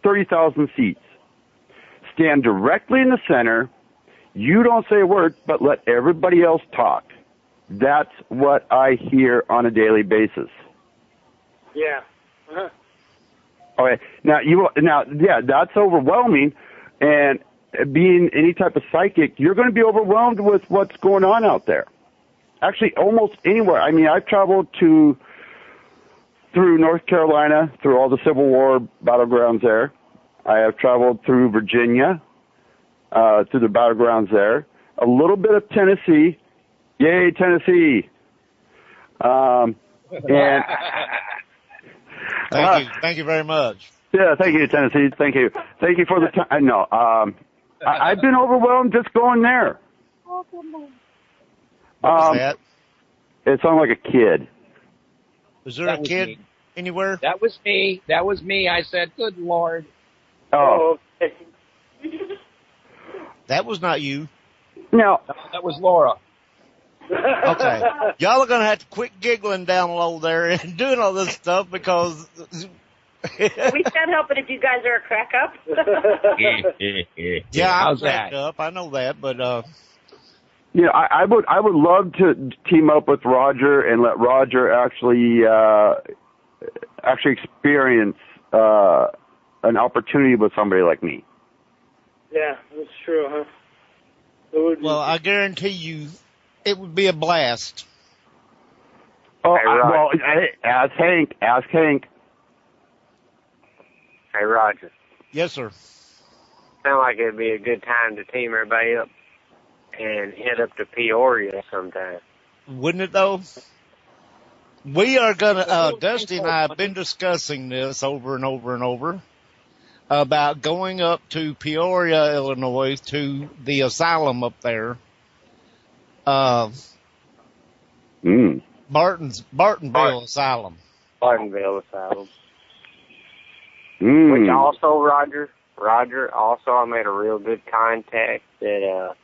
30,000 seats. Stand directly in the center. You don't say a word, but let everybody else talk. That's what I hear on a daily basis. Yeah. Uh-huh. Okay. Now, that's overwhelming. And being any type of psychic, you're going to be overwhelmed with what's going on out there. Actually, almost anywhere. I mean, I've traveled through North Carolina, through all the Civil War battlegrounds there. I have traveled through Virginia, through the battlegrounds there. A little bit of Tennessee. Yay, Tennessee. And Thank you very much. Yeah, thank you, Tennessee. Thank you. Thank you for the time. No, I've been overwhelmed just going there. What was that? It sounded like a kid. Was there a kid anywhere? That was me. I said, good Lord. Oh. Okay. That was not you. No, that was Laura. Okay. Y'all are going to have to quit giggling down low there and doing all this stuff because... We can't help it if you guys are a crack up. Yeah, I'm cracked up. I know that, but... I would love to team up with Roger and let Roger actually experience an opportunity with somebody like me. Yeah, that's true, huh? Well, I guarantee you, it would be a blast. Oh, ask Hank. Hey, Roger. Yes, sir. Sound like it'd be a good time to team everybody up and head up to Peoria sometime. Wouldn't it, though? We are going to, Dusty and I have been discussing this over and over and over about going up to Peoria, Illinois, to the asylum up there. Bartonville Asylum. Bartonville Asylum. Which also, Roger, also I made a real good contact that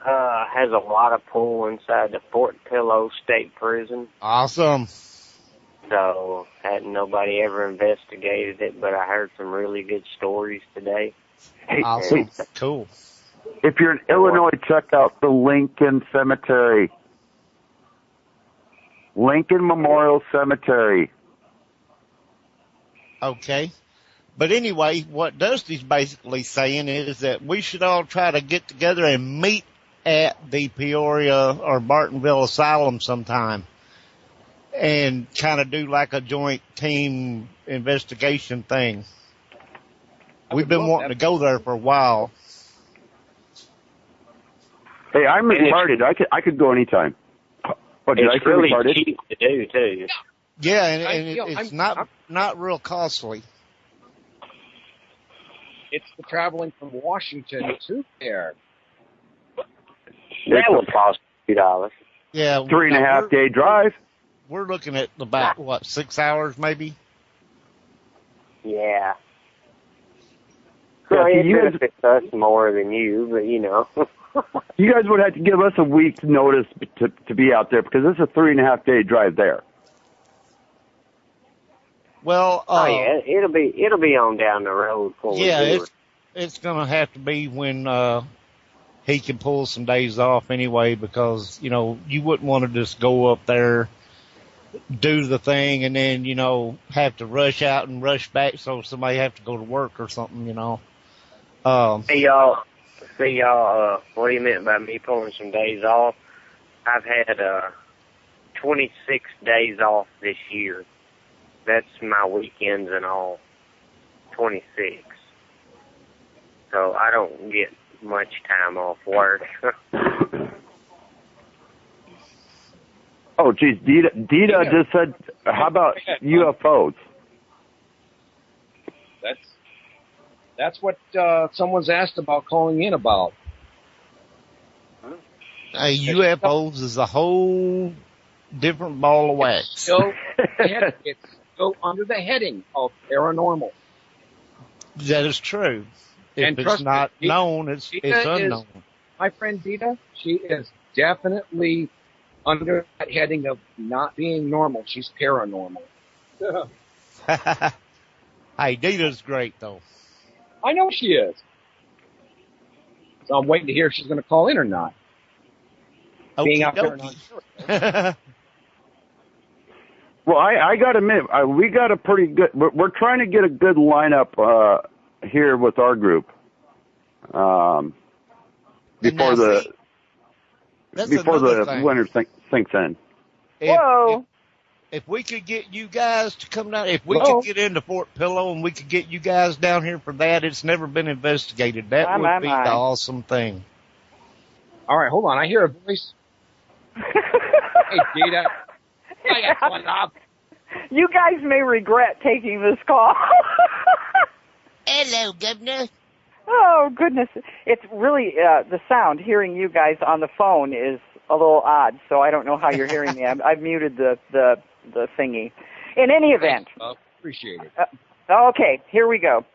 has a lot of pull inside the Fort Pillow State Prison. Awesome. So, hadn't nobody ever investigated it, but I heard some really good stories today. Hey, awesome. Cool. If you're in Illinois, check out the Lincoln Cemetery. Lincoln Memorial Cemetery. Okay. But anyway, what Dusty's basically saying is that we should all try to get together and meet at the Peoria or Bartonville Asylum sometime and kind of do like a joint team investigation thing. We've been wanting to go there for a while. Hey, I'm retarded. I could go anytime. Oh, did it's really cheap to do too. Yeah, and it's not real costly. It's the traveling from Washington to there. That would cost $2. Yeah, 3.5 day drive. We're looking at about 6 hours maybe. Yeah. So it benefits us more than you, but you know. You guys would have to give us a week's notice to be out there because it's a 3.5 day drive there. Well, yeah, it'll be on down the road for it's gonna have to be when he can pull some days off anyway, because you know you wouldn't want to just go up there, do the thing, and then you know have to rush out and rush back, so somebody have to go to work or something, you know. See y'all. What do you meant by me pulling some days off? I've had 26 days off this year. That's my weekends and all. 26. So I don't get much time off work. Oh, geez, Dita just said, how about UFOs? That's what someone's asked about calling in about. UFOs is a whole different ball of wax. So it's go under the heading of paranormal. That is true. If And it's not known, it's unknown. My friend Dita, she is definitely under that heading of not being normal. She's paranormal. Hey, Dita's great, though. I know she is. So I'm waiting to hear if she's going to call in or not. Being out there, not sure. Well, I got to admit, we got a pretty good. We're trying to get a good lineup here with our group before the winter sinks in. If we could get you guys to come down, if we could get into Fort Pillow and we could get you guys down here for that, it's never been investigated. That would be the awesome thing. All right, hold on. I hear a voice. Hey, Dita. You guys may regret taking this call. Hello, Governor. Oh, goodness. It's really, the sound, hearing you guys on the phone is a little odd, so I don't know how you're hearing me. I've muted the thingy. In any event. Appreciate it. Okay, here we go.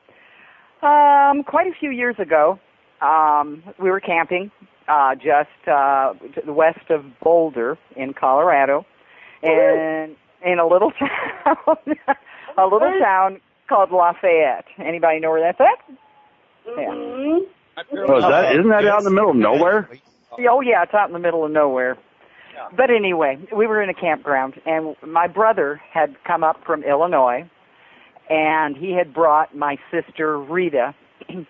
Quite a few years ago, we were camping just to the west of Boulder in Colorado, and in a little town called Lafayette. Anybody know where that's at? Yeah. Oh, isn't that out in the middle of nowhere? Oh, yeah, it's out in the middle of nowhere. Yeah. But anyway, we were in a campground, and my brother had come up from Illinois, and he had brought my sister Rita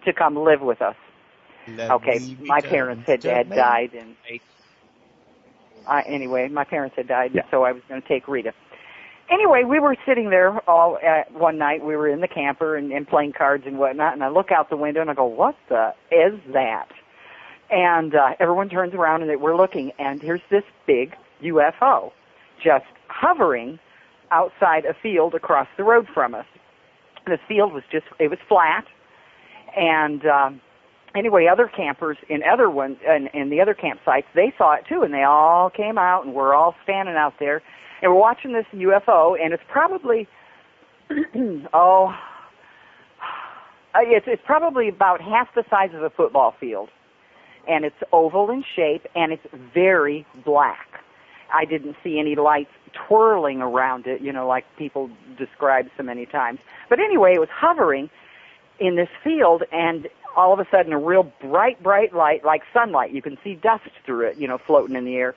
to come live with us. Okay, my parents had died, and anyway, my parents had died, so I was going to take Rita. Anyway, we were sitting there all one night. We were in the camper and playing cards and whatnot, and I look out the window and I go, "What the is that?" And everyone turns around and we're looking, and here's this big UFO just hovering outside a field across the road from us. The field was it was flat, and anyway, other campers in the other campsites, they saw it too, and they all came out, and we're all standing out there, and we're watching this UFO, and it's probably It's probably about half the size of a football field, and it's oval in shape, and it's very black. I didn't see any lights twirling around it, like people describe so many times. But anyway, it was hovering in this field, and all of a sudden a real bright light, like sunlight, you can see dust through it, floating in the air,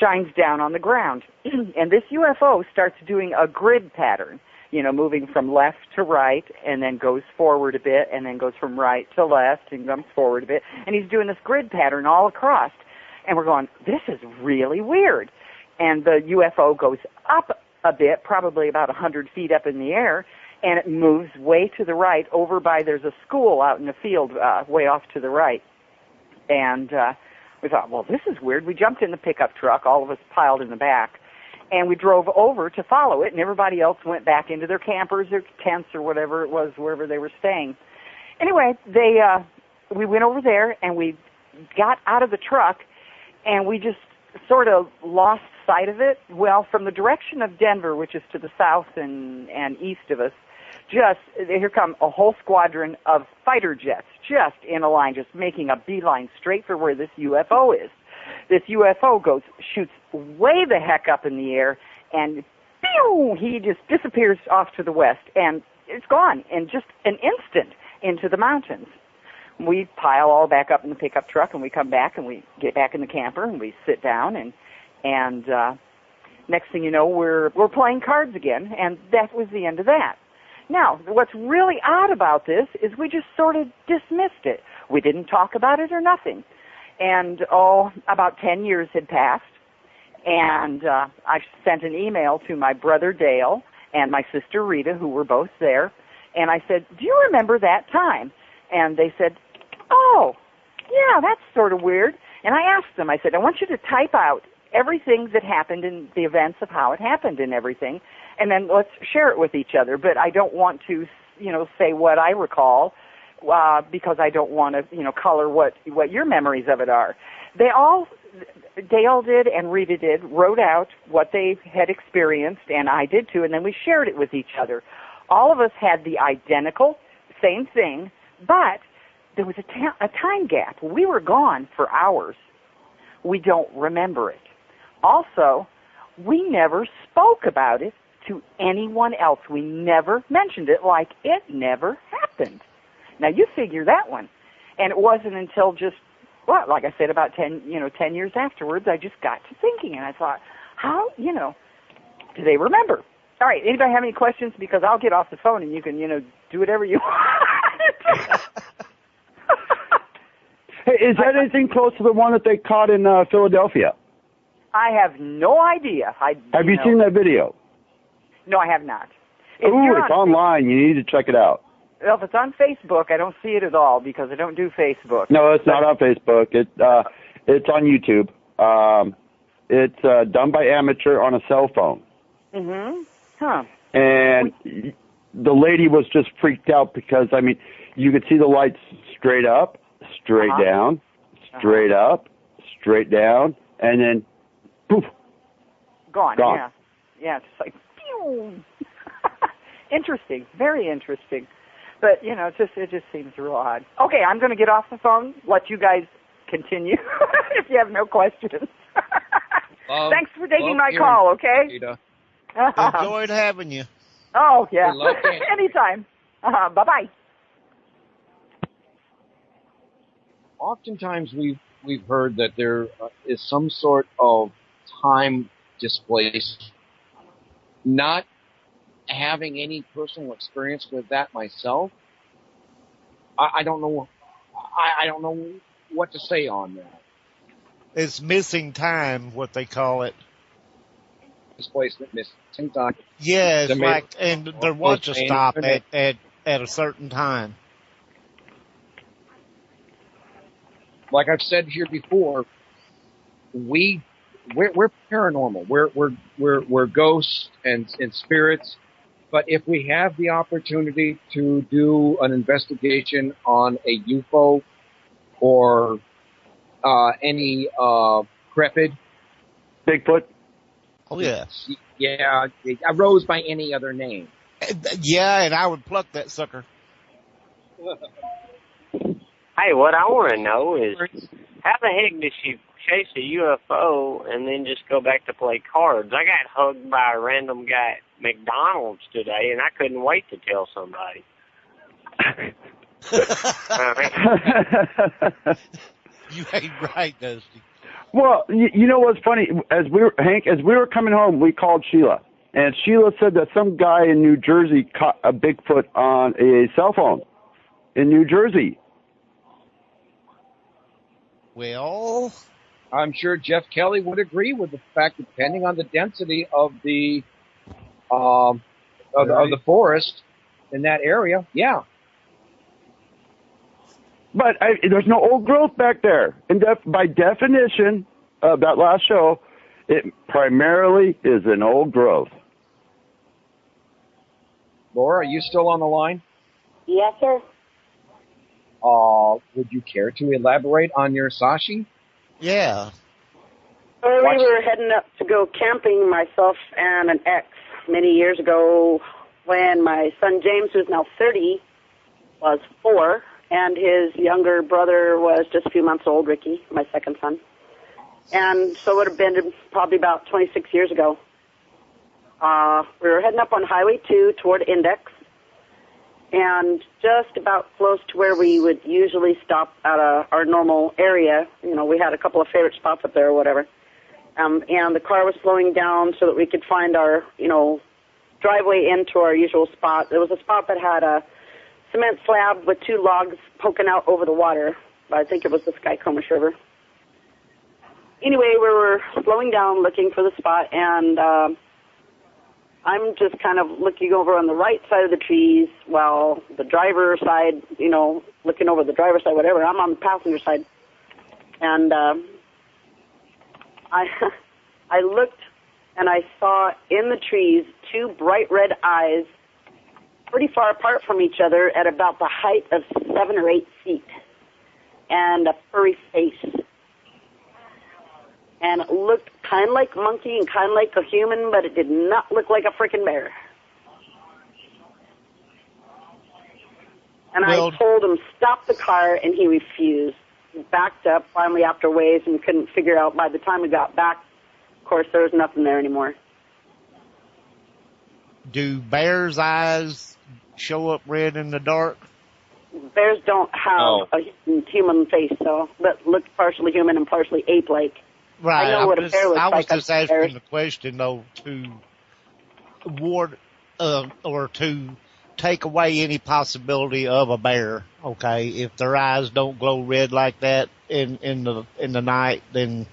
shines down on the ground. And this UFO starts doing a grid pattern, moving from left to right, and then goes forward a bit, and then goes from right to left, and comes forward a bit. And he's doing this grid pattern all across. And we're going, this is really weird. And the UFO goes up a bit, probably about 100 feet up in the air, and it moves way to the right over by, there's a school out in the field way off to the right. And we thought, well, this is weird. We jumped in the pickup truck, all of us piled in the back, and we drove over to follow it, and everybody else went back into their campers or tents or whatever it was, wherever they were staying. Anyway, we went over there, and we got out of the truck, and we just sort of lost sight of it. Well, from the direction of Denver, which is to the south and east of us, here come a whole squadron of fighter jets, just in a line, just making a beeline straight for where this UFO is. This UFO shoots way the heck up in the air, and pew, he just disappears off to the west, and it's gone in just an instant into the mountains. We pile all back up in the pickup truck, and we come back, and we get back in the camper, and we sit down, and next thing you know, we're playing cards again, and that was the end of that. Now, what's really odd about this is we just sort of dismissed it. We didn't talk about it or nothing. And, about 10 years had passed, and I sent an email to my brother Dale and my sister Rita, who were both there, and I said, do you remember that time? And they said, oh, yeah, that's sort of weird. And I asked them, I said, I want you to type out everything that happened in the events of how it happened and everything, and then let's share it with each other. But I don't want to, say what I recall, because I don't want to, color what your memories of it are. Dale did and Rita did, wrote out what they had experienced, and I did too, and then we shared it with each other. All of us had the identical same thing, but there was a time gap. We were gone for hours. We don't remember it. Also, we never spoke about it to anyone else. We never mentioned it, like it never happened. Now, you figure that one. And it wasn't until just, like I said, about 10 years afterwards, I just got to thinking, and I thought, how, do they remember? All right, anybody have any questions? Because I'll get off the phone and you can, do whatever you want. Hey, is that anything close to the one that they caught in Philadelphia? I have no idea. Have you seen that video? No, I have not. It's online. You need to check it out. Well, if it's on Facebook, I don't see it at all because I don't do Facebook. No, it's not on Facebook. It's on YouTube. It's done by amateur on a cell phone. Mm-hmm. Huh. And the lady was just freaked out because, you could see the lights straight up, straight down, straight up, straight down, and then poof. Gone. Yeah. Yeah, it's like, pew. Interesting. Very interesting. But, it just seems real odd. Okay, I'm going to get off the phone, let you guys continue if you have no questions. Thanks for taking my call, okay? Enjoyed having you. Oh, yeah. Anytime. Bye-bye. Oftentimes we've heard that there is some sort of time displacement. Not having any personal experience with that myself, I don't know. I don't know what to say on that. It's missing time, what they call it. Displacement, missing time. Yeah, it's and there was a stop at a certain time. Like I've said here before, we're paranormal. We're ghosts and spirits. But if we have the opportunity to do an investigation on a UFO or any crepid, Bigfoot, oh yeah, a rose by any other name, Yeah, and I would pluck that sucker. Hey, what I want to know is, how the heck did she chase a UFO and then just go back to play cards? I got hugged by a random guy at McDonald's today, and I couldn't wait to tell somebody. You ain't right, Dusty. Well, you know what's funny? As we were coming home, we called Sheila, and Sheila said that some guy in New Jersey caught a Bigfoot on a cell phone in New Jersey. Well, I'm sure Jeff Kelly would agree with the fact that depending on the density of the of the forest in that area, yeah. But there's no old growth back there. And by definition of that last show, it primarily is an old growth. Laura, are you still on the line? Yes, sir. Would you care to elaborate on your Sashi? Yeah. We were heading up to go camping, myself and an ex, many years ago when my son James, who's now 30, was 4, and his younger brother was just a few months old, Ricky, my second son. And so it would have been probably about 26 years ago. We were heading up on Highway 2 toward Index, and just about close to where we would usually stop at our normal area. You know, we had a couple of favorite spots up there or whatever. And the car was slowing down so that we could find our, driveway into our usual spot. There was a spot that had a cement slab with 2 logs poking out over the water. I think it was the Skycomish River. Anyway, we were slowing down looking for the spot, and I'm just kind of looking over on the right side of the trees while the driver's side, looking over the driver's side, whatever. I'm on the passenger side. And I looked, and I saw in the trees 2 bright red eyes pretty far apart from each other at about the height of 7 or 8 feet, and a furry face. And it looked kind of like a monkey and kind of like a human, but it did not look like a freaking bear. And I told him, stop the car, and he refused. He backed up finally after ways and couldn't figure out. By the time we got back, of course, there was nothing there anymore. Do bears' eyes show up red in the dark? Bears don't have a human face, though, but look partially human and partially ape-like. Right. I know what a bear looks like. I was just asking the question, though, to ward or to take away any possibility of a bear. Okay, if their eyes don't glow red like that in the night, then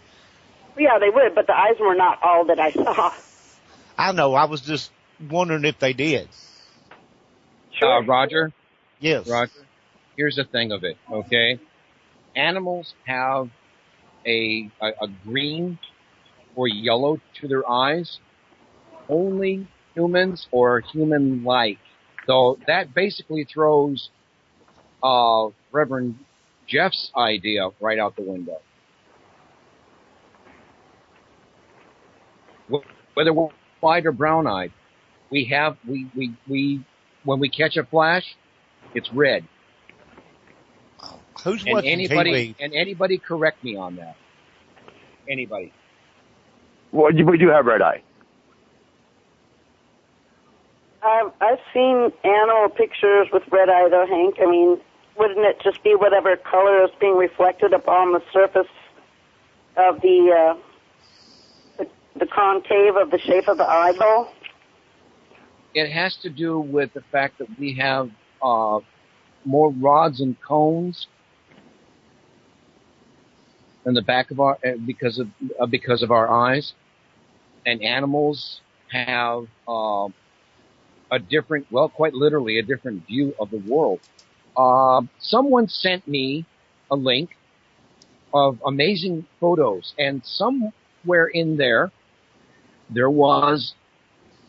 yeah, they would. But the eyes were not all that I saw. I know. I was just wondering if they did. Sure. Roger? Yes. Roger, here's the thing of it, okay? Animals have a green or yellow to their eyes. Only humans or human-like. So that basically throws Reverend Jeff's idea right out the window. Whether we're white or brown-eyed, we when we catch a flash, it's red. Who's watching TV? And anybody correct me on that. Anybody. Well, we do have red eye. I've seen animal pictures with red eye, though, Hank. I mean, wouldn't it just be whatever color is being reflected upon the surface of the concave of the shape of the eyeball? It has to do with the fact that we have more rods and cones in the back of our because of our eyes, and animals have a different, well, quite literally a different view of the world. Someone sent me a link of amazing photos, and somewhere in there was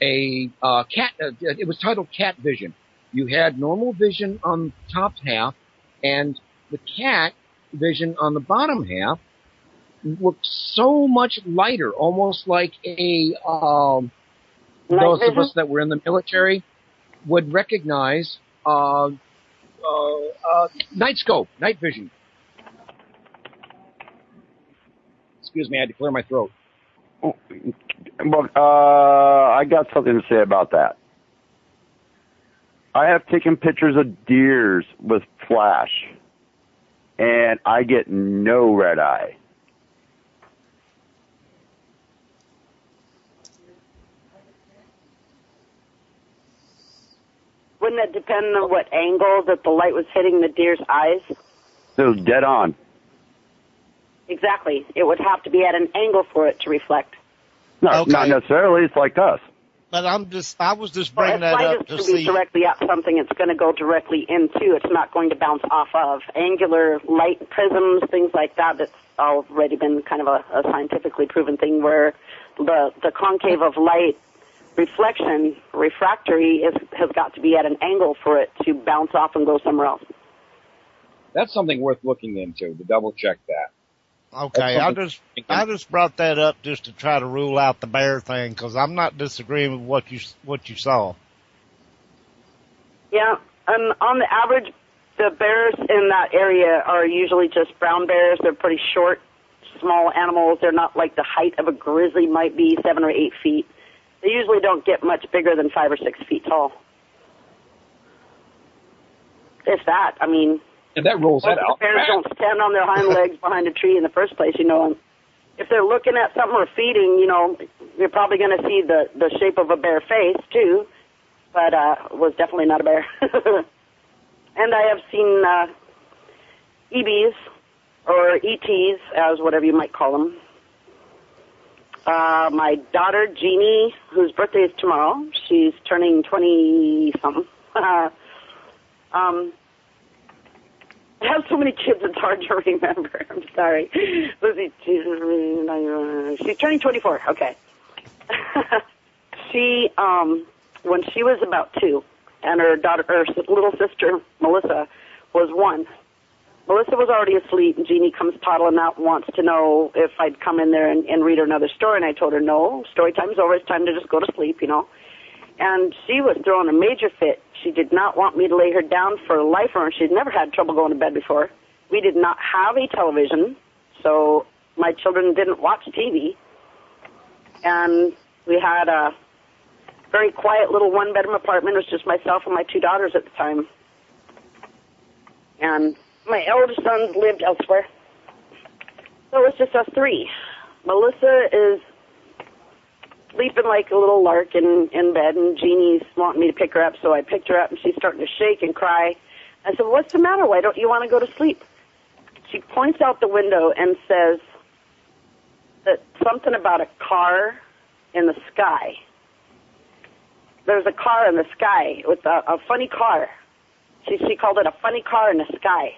a cat. It was titled Cat Vision. You had normal vision on the top half, and the cat vision on the bottom half looked so much lighter, almost like a those of us that were in the military. would recognize night scope, night vision. Excuse me, I had to clear my throat. Well, I got something to say about that. I have taken pictures of deers with flash, and I get no red eye. Wouldn't it depend on what angle that the light was hitting the deer's eyes? It was dead on. Exactly. It would have to be at an angle for it to reflect. No, not necessarily. It's like us. But I was just bringing that up to see. If light is directly at something, it's going to go directly into. It's not going to bounce off of. Angular light prisms, things like that, that's already been kind of a scientifically proven thing where the concave of light reflection, refractory, has got to be at an angle for it to bounce off and go somewhere else. That's something worth looking into, to double check that. Okay, I just brought that up just to try to rule out the bear thing, because I'm not disagreeing with what you saw. Yeah, and on the average, the bears in that area are usually just brown bears. They're pretty short, small animals. They're not like the height of a grizzly might be, 7 or 8 feet. They usually don't get much bigger than 5 or 6 feet tall. If that, I mean... And that rolls that out. Bears don't stand on their hind legs behind a tree in the first place, you know. And if they're looking at something or feeding, you know, you're probably going to see the shape of a bear face, too. But was definitely not a bear. And I have seen EBs, or ETs, as whatever you might call them. My daughter, Jeannie, whose birthday is tomorrow, she's turning 20-something. I have so many kids, it's hard to remember. I'm sorry. She's turning 24. Okay. She, when she was about 2, and her little sister, Melissa, was 1. Melissa was already asleep, and Jeannie comes toddling out and wants to know if I'd come in there and read her another story, and I told her, no, story time's over, it's time to just go to sleep, you know. And she was throwing a major fit. She did not want me to lay her down for a life, or she'd never had trouble going to bed before. We did not have a television, so my children didn't watch TV. And we had a very quiet little one-bedroom apartment. It was just myself and my 2 daughters at the time. And my eldest sons lived elsewhere. So it was just us 3. Melissa is sleeping like a little lark in bed, and Jeannie's wanting me to pick her up, so I picked her up, and she's starting to shake and cry. I said, what's the matter? Why don't you want to go to sleep? She points out the window and says that something about a car in the sky. There's a car in the sky with a funny car. She called it a funny car in the sky,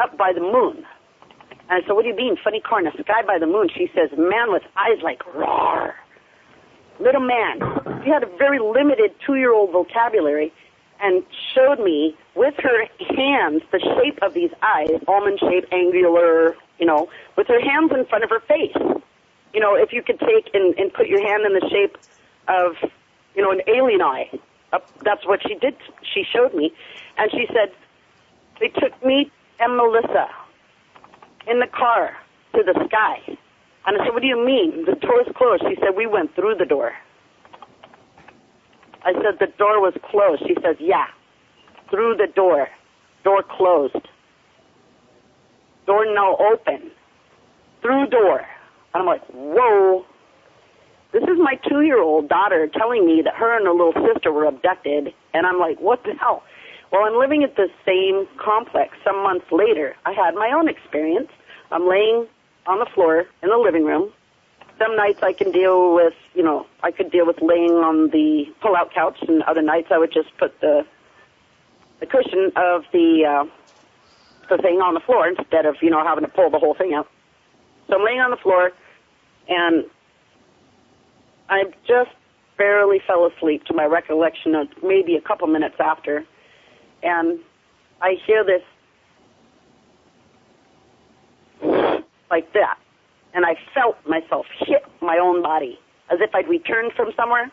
up by the moon. And I said, what do you mean, funny car in the sky by the moon? She says, man with eyes like roar. Little man. She had a very limited 2-year-old vocabulary and showed me with her hands the shape of these eyes, almond shape, angular, you know, with her hands in front of her face. You know, if you could take and put your hand in the shape of, you know, an alien eye. That's what she did. She showed me. And she said, they took me and Melissa in the car to the sky. And I said, what do you mean? The door is closed. She said, we went through the door. I said, the door was closed. She says, yeah, through the door. Door closed. Door now open. Through door. And I'm like, whoa. This is my 2-year-old daughter telling me that her and her little sister were abducted. And I'm like, what the hell? Well, I'm living at the same complex. Some months later, I had my own experience. I'm laying on the floor in the living room. Some nights I can deal with, you know, I could deal with laying on the pull-out couch, and other nights I would just put the cushion of the thing on the floor instead of, you know, having to pull the whole thing out. So I'm laying on the floor, and I just barely fell asleep to my recollection of maybe a couple minutes after, and I hear this like that. And I felt myself hit my own body, as if I'd returned from somewhere.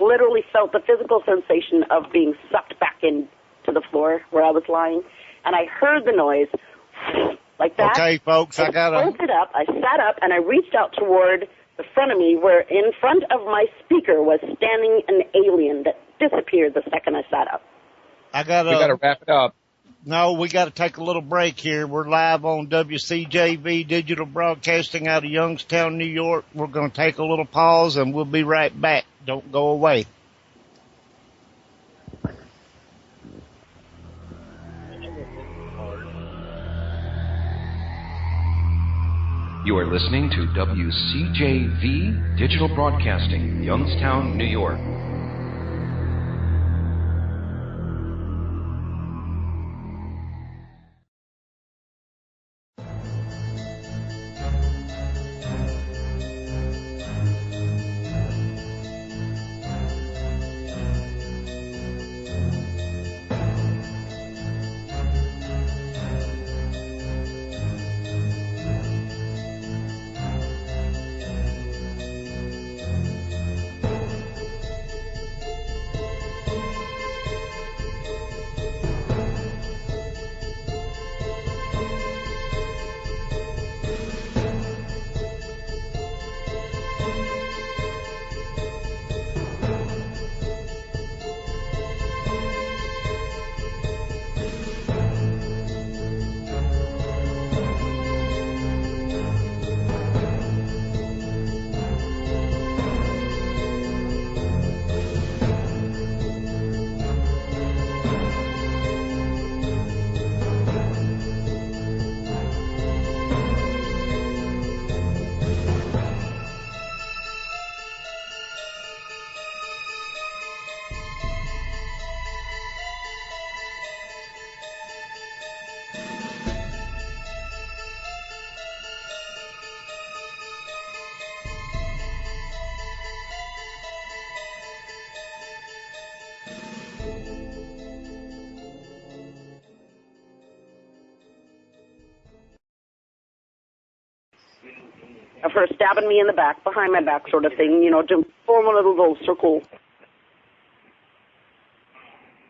literally felt the physical sensation of being sucked back into the floor where I was lying, and I heard the noise like that. Okay, folks, I bolted up. I sat up, and I reached out toward the front of me, where in front of my speaker was standing an alien that disappeared the second I sat up. We got to wrap it up. No, we got to take a little break here. We're live on WCJV Digital Broadcasting out of Youngstown, New York. We're going to take a little pause, and we'll be right back. Don't go away. You are listening to WCJV Digital Broadcasting, Youngstown, New York. Of her stabbing me in the back, behind my back sort of thing, to form a little circle.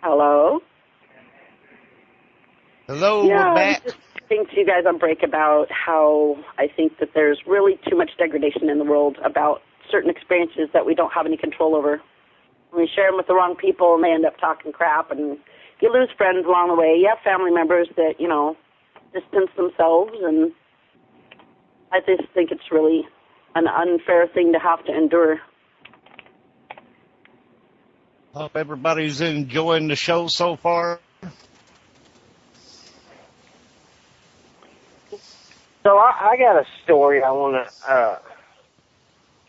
Hello? Hello, yeah, we're back. I was just saying to you guys on break about how I think that there's really too much degradation in the world about certain experiences that we don't have any control over. We share them with the wrong people, and they end up talking crap, and you lose friends along the way. You have family members that, distance themselves, and I just think it's really an unfair thing to have to endure. Hope everybody's enjoying the show so far. So I got a story I want to,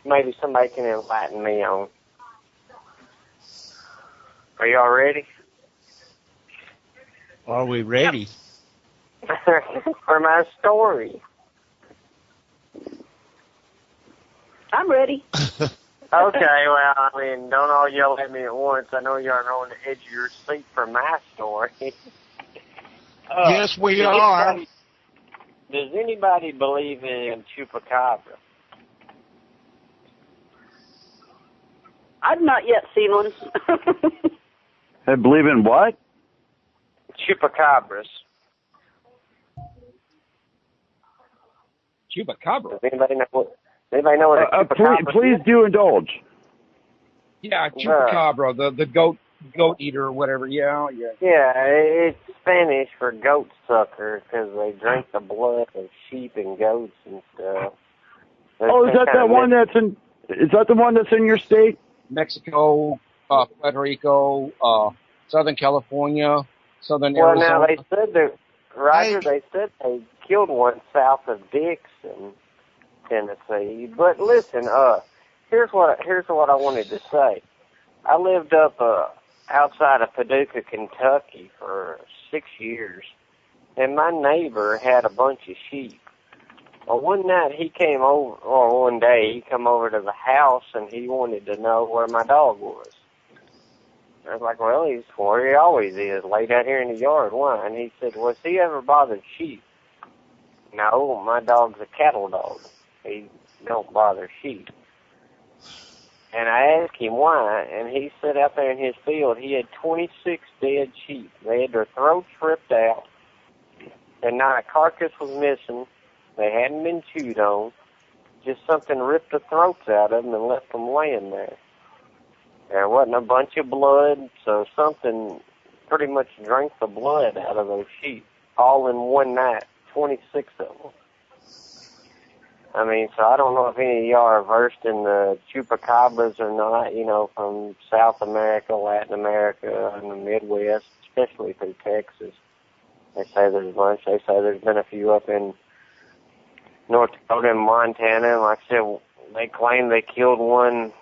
maybe somebody can enlighten me on. Are y'all ready? Are we ready? For my story. I'm ready. Okay, well, I mean, don't all yell at me at once. I know you're on the edge of your seat for my story. Yes, we are. Does anybody believe in chupacabra? I've not yet seen one. I believe in what? Chupacabras. Chupacabra? Does anybody know what a chupacabra please do indulge. Yeah, chupacabra, the goat eater or whatever. Yeah. Yeah, it's Spanish for goat sucker because they drink the blood of sheep and goats and stuff. Oh, is that the one that's in? Is that the one that's in your state? Mexico, Puerto Rico, Southern California, Southern Arizona. Well, now they said that, Roger, they said they killed one south of Dixon, Tennessee. But listen, here's what I wanted to say. I lived up outside of Paducah, Kentucky for 6 years, and my neighbor had a bunch of sheep. Well, one night he came over, or one day he come over to the house and he wanted to know where my dog was. I was like, well, he's where he always is, laid out here in the yard. Why? And he said, well, has he ever bothered sheep? No, my dog's a cattle dog. He don't bother sheep. And I asked him why, and he said out there in his field he had 26 dead sheep. They had their throats ripped out, and not a carcass was missing. They hadn't been chewed on. Just something ripped the throats out of them and left them laying there. There wasn't a bunch of blood, so something pretty much drank the blood out of those sheep, all in one night, 26 of them. I mean, so I don't know if any of y'all are versed in the chupacabras or not, you know, from South America, Latin America, and the Midwest, especially through Texas. They say there's a bunch. They say there's been a few up in North Dakota and Montana. And like I said, they claim they killed one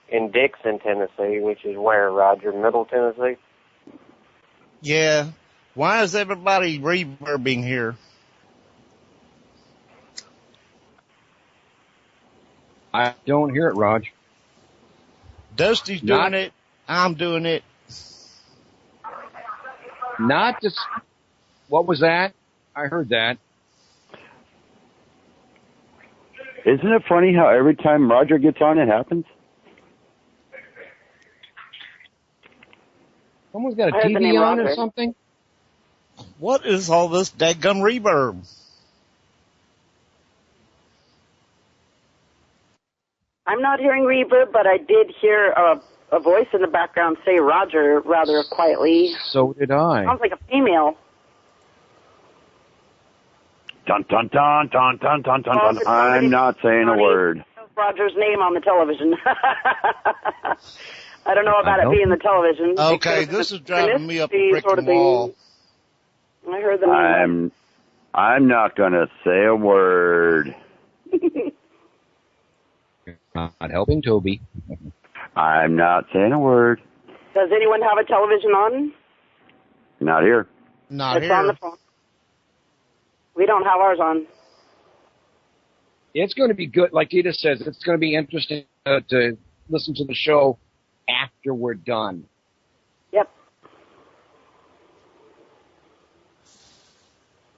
in Dixon, Tennessee, which is where, Roger? Middle Tennessee? Yeah. Why is everybody reverbing here? I don't hear it, Raj. Dusty's doing it. I'm doing it. Not just... What was that? I heard that. Isn't it funny how every time Roger gets on, it happens? Someone's got a TV on or something? What is all this dadgum reverb? I'm not hearing reverb, but I did hear a voice in the background say Roger rather quietly. So did I. Sounds like a female. Dun, dun, dun, dun, dun, dun, dun, dun. I'm not saying a word. Roger's name on the television. I don't know about it being the television. Okay, this is driving me up a brick wall. I heard the name. I'm not going to say a word. Not helping Toby. I'm not saying a word. Does anyone have a television on? Not here. Not it's on the phone. We don't have ours on. It's going to be good. Like Edith says, it's going to be interesting to listen to the show after we're done. Yep.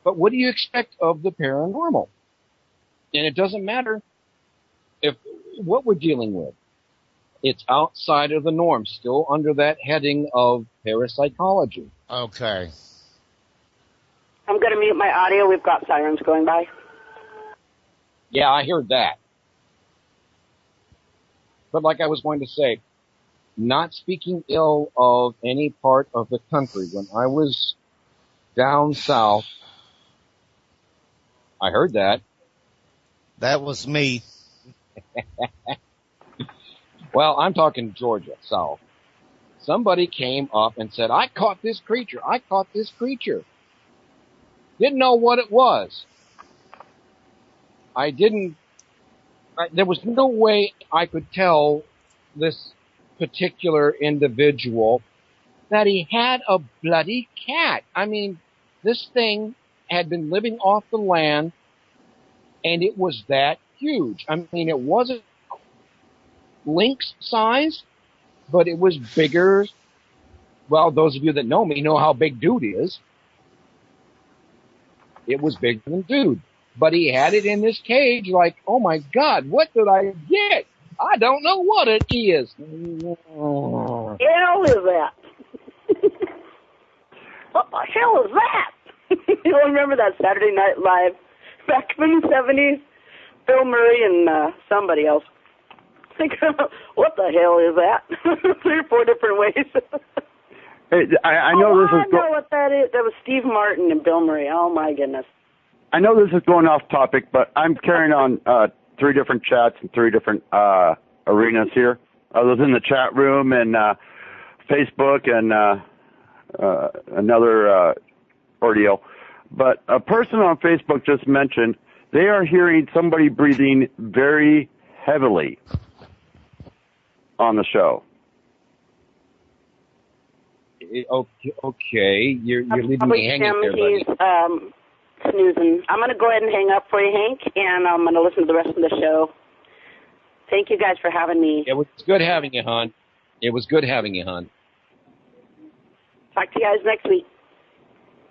But what do you expect of the paranormal? And it doesn't matter if what we're dealing with. It's outside of the norm, still under that heading of parapsychology. Okay. I'm going to mute my audio. We've got sirens going by. Yeah, I heard that. But like I was going to say, not speaking ill of any part of the country, when I was down south, I heard that. That was me. Well, I'm talking Georgia, south. Somebody came up and said, I caught this creature. I caught this creature. Didn't know what it was. There was no way I could tell this particular individual that he had a bloody cat. I mean, this thing had been living off the land, and it was that huge. I mean, it wasn't lynx size, but it was bigger. Well, those of you that know me know how big Dude is. It was bigger than Dude. But he had it in this cage like, oh my God, what did I get? I don't know what it is. What the hell is that? What the hell is that? You remember that Saturday Night Live back in the 70s? Bill Murray and somebody else. What the hell is that? 3 or 4 different ways. Hey, I know this is. I know what that is. That was Steve Martin and Bill Murray. Oh my goodness. I know this is going off topic, but I'm carrying on 3 different chats and 3 different arenas here. I was in the chat room and Facebook and another ordeal. But a person on Facebook just mentioned they are hearing somebody breathing very heavily on the show. Okay. You're leaving me hanging there, buddy. He's snoozing. I'm going to go ahead and hang up for you, Hank, and I'm going to listen to the rest of the show. Thank you guys for having me. It was good having you, hon. It was good having you, hon. Talk to you guys next week.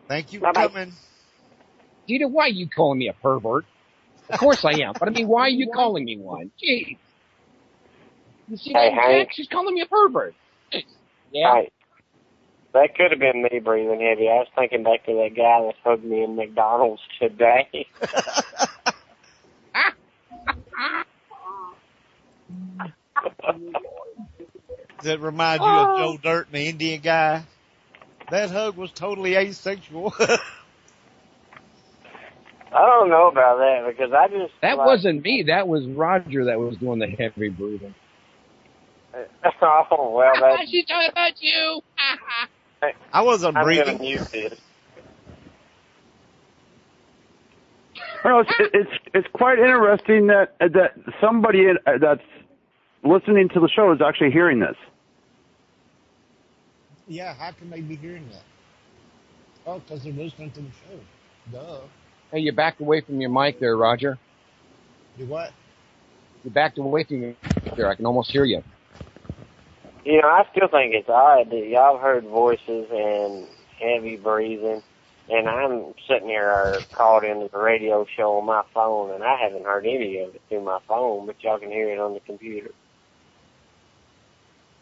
Thank you for coming. Dita, why are you calling me a pervert? Of course I am. But I mean, why are you calling me one? Jeez. You see Hey, that, Hank? Jack? She's calling me a pervert. Yeah. Hey, that could have been me breathing heavy. I was thinking back to that guy that hugged me in McDonald's today. Does it remind you of Joe Dirt and the Indian guy? That hug was totally asexual. I don't know about that because I just... That wasn't me. That was Roger that was doing the heavy breathing. Oh, well, that's... She's talking about you. I wasn't breathing. I'm going to mute this. No, it's quite interesting that somebody that's listening to the show is actually hearing this. Yeah, how can they be hearing that? Oh, because they're listening to the show. Duh. Hey, you backed away from your mic there, Roger. You what? You backed away from your mic there. I can almost hear you. You know, I still think it's odd that y'all heard voices and heavy breathing, and I'm sitting here called into the radio show on my phone, and I haven't heard any of it through my phone, but y'all can hear it on the computer.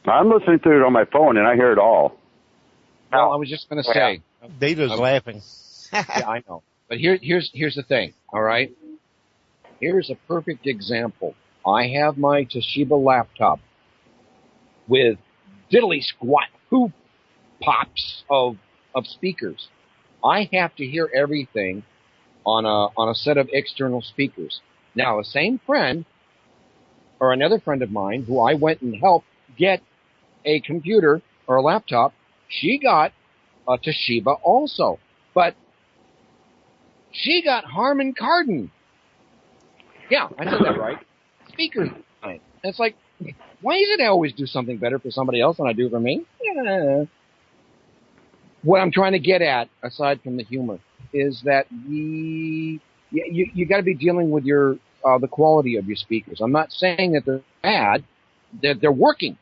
I'm listening to it on my phone, and I hear it all. Well, I was just going to say. Data's laughing. Yeah, I know. But here's the thing, all right? Here's a perfect example. I have my Toshiba laptop with diddly squat hoop pops of speakers. I have to hear everything on a set of external speakers. Now, the same friend or another friend of mine who I went and helped get a computer or a laptop, she got a Toshiba also, but she got Harman Kardon. Yeah, I said that right. Speakers. It's like, why is it I always do something better for somebody else than I do for me? Yeah. What I'm trying to get at, aside from the humor, is that you got to be dealing with the quality of your speakers. I'm not saying that they're bad, that they're working,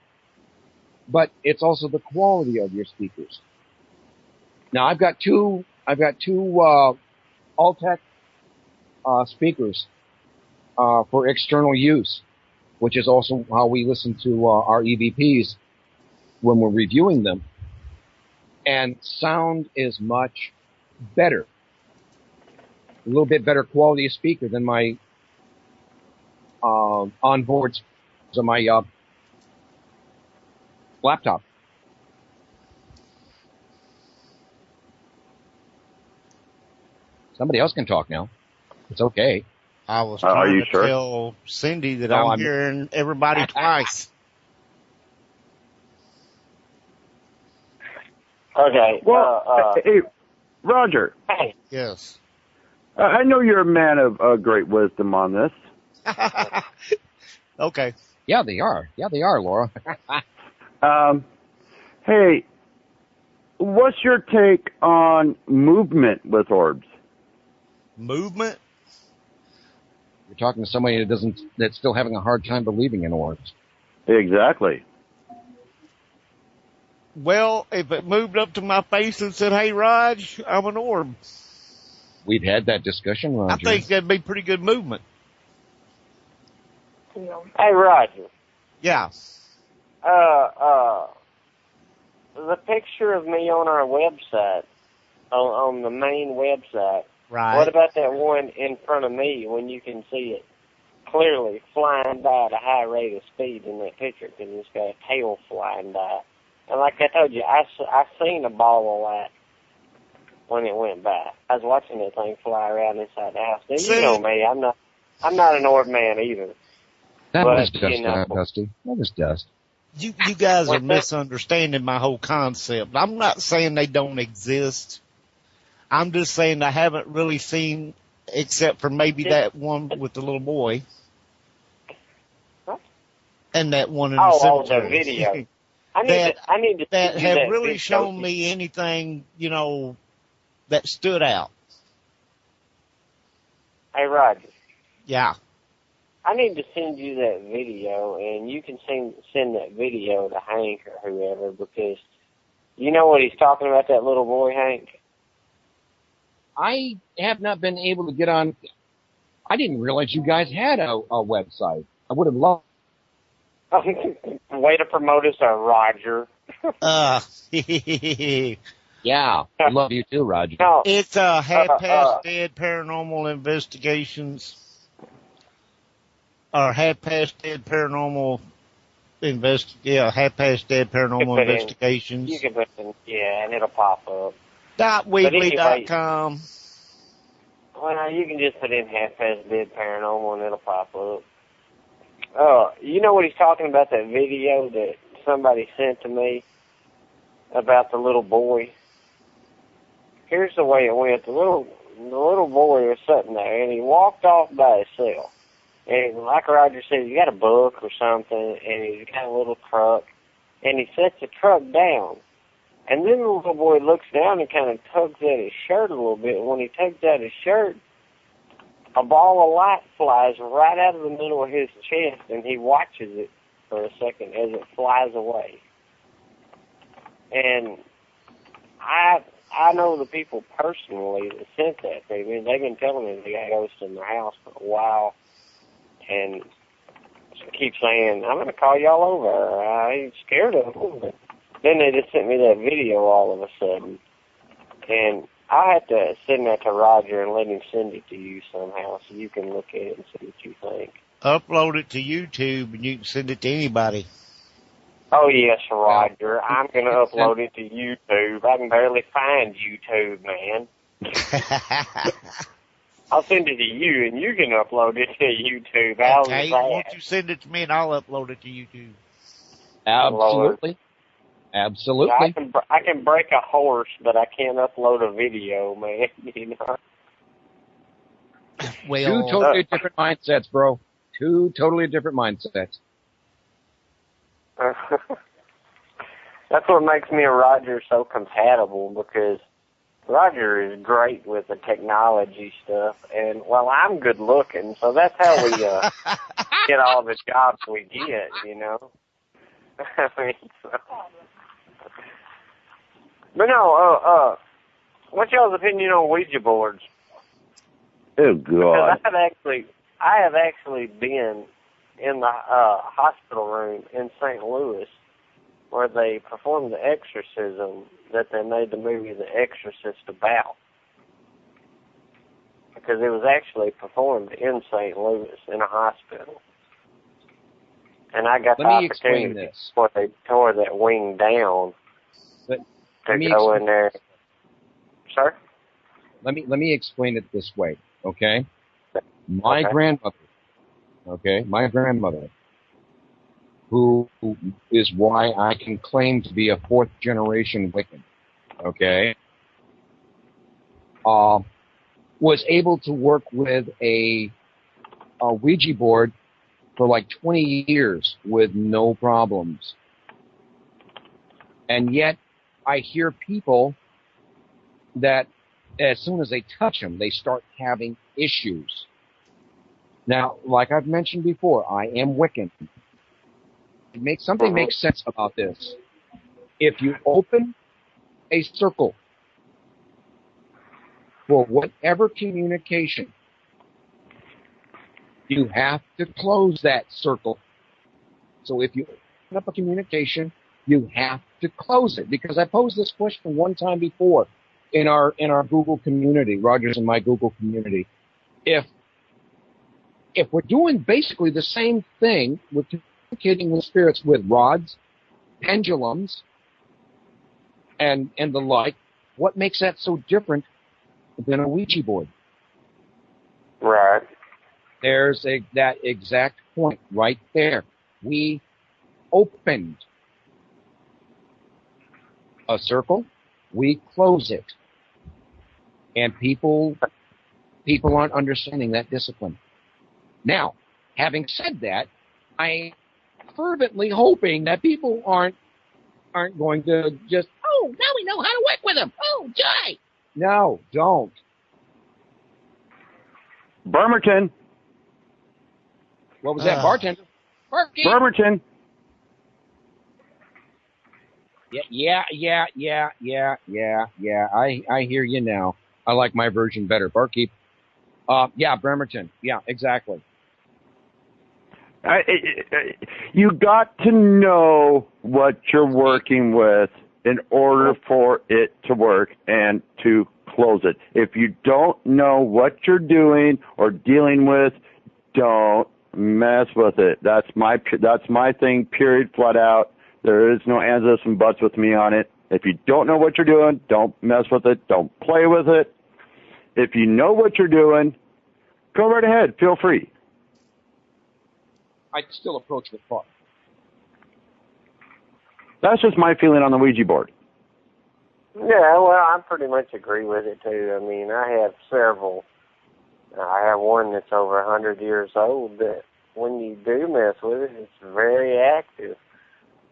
but it's also the quality of your speakers. Now I've got two Altec speakers for external use, which is also how we listen to our EVPs when we're reviewing them. And sound is much better, a little bit better quality of speaker than my onboard speakers on my laptop. Somebody else can talk now. It's okay. I was trying to tell Cindy that I'm hearing everybody twice. Okay. Well, hey, Roger. Hey. Yes. I know you're a man of great wisdom on this. Okay. Yeah, they are. Yeah, they are, Laura. Hey, what's your take on movement with orbs? Movement? You're talking to somebody that's still having a hard time believing in orbs. Exactly. Well, if it moved up to my face and said, "Hey, Raj, I'm an orb," we've had that discussion, Roger. I think that'd be pretty good movement. Hey, Roger. Yeah. The picture of me on our website, on the main website. Right. What about that one in front of me when you can see it clearly flying by at a high rate of speed in that picture because it's got a tail flying by? And like I told you, I seen a ball of light when it went by. I was watching that thing fly around inside the house. And you know me, I'm not an orb man either. That was dust, Dusty. That was dust. You guys are misunderstanding my whole concept. I'm not saying they don't exist. I'm just saying I haven't really seen, except for maybe that one with the little boy. What? And that one in the cemetery. The video. I need to that see have that really video. shown me anything, that stood out. Hey, Roger. Yeah. I need to send you that video, and you can send that video to Hank or whoever, because you know what he's talking about, that little boy, Hank? I have not been able to get on I didn't realize you guys had a website. I would have loved. Way to promote us, Roger. Yeah, I love you too, Roger. No, it's Half Past Dead Paranormal Investigations, or Half Past Dead Paranormal Half Past Dead Paranormal Investigations. You can put in, yeah, and it'll pop up. .weebly.com. Well, you can just put in Half Past Dead Paranormal and it'll pop up. You know what he's talking about, that video that somebody sent to me about the little boy? Here's the way it went. The little boy was sitting there, and he walked off by himself. And like Roger said, he got a book or something, and he's got a little truck, and he sets the truck down. And then the little boy looks down and kind of tugs at his shirt a little bit. And when he tugs at his shirt, a ball of light flies right out of the middle of his chest, and he watches it for a second as it flies away. And I know the people personally that sent that to me. They've been telling me they got ghosts in their house for a while, and keep saying, I'm going to call y'all over. I ain't scared of them. But then they just sent me that video all of a sudden. And I have to send that to Roger and let him send it to you somehow so you can look at it and see what you think. Upload it to YouTube and you can send it to anybody. Oh, yes, Roger. I'm going to upload it to YouTube. I can barely find YouTube, man. I'll send it to you, and you can upload it to YouTube. Okay, won't you send it to me, and I'll upload it to YouTube. Absolutely. Absolutely. Yeah, I can break a horse, but I can't upload a video, man. You know? Well, two totally different mindsets, bro. Two totally different mindsets. That's what makes me and Roger so compatible, because Roger is great with the technology stuff, and, well, I'm good looking, so that's how we get all the jobs we get, you know? I mean, so. But no, what's y'all's opinion on Ouija boards? Oh, God. Because I have actually been in the hospital room in St. Louis where they performed the exorcism that they made the movie The Exorcist about. Because it was actually performed in St. Louis in a hospital. And I got the opportunity before they tore that wing down to go in there. Sir? Let me explain it this way, okay? My grandmother, who is why I can claim to be a fourth generation Wiccan, okay, was able to work with a Ouija board for like 20 years with no problems. And yet I hear people that as soon as they touch them, they start having issues. Now, like I've mentioned before, I am Wiccan. Something makes sense about this. If you open a circle for whatever communication, you have to close that circle. So if you open up a communication, you have to close it. Because I posed this question one time before in our Google community, Rogers and my Google community. If we're doing basically the same thing with communicating with spirits with rods, pendulums, and the like, what makes that so different than a Ouija board? Right. There's that exact point right there. We opened a circle, we close it. And people aren't understanding that discipline. Now, having said that, I'm fervently hoping that people aren't going to just, oh, now we know how to work with them. Oh, joy. No, don't. Bremerton. What was that, bartender? Bremerton. Yeah. I hear you now. I like my version better. Barkeep. Yeah, Bremerton. Yeah, exactly. You got to know what you're working with in order for it to work and to close it. If you don't know what you're doing or dealing with, don't mess with it. That's my thing, period, flat out. There is no ands, ifs, and buts with me on it. If you don't know what you're doing, don't mess with it. Don't play with it. If you know what you're doing, go right ahead. Feel free. I'd still approach with thought. That's just my feeling on the Ouija board. Yeah, well, I pretty much agree with it, too. I mean, I have several. I have one that's over 100 years old that when you do mess with it, it's very active.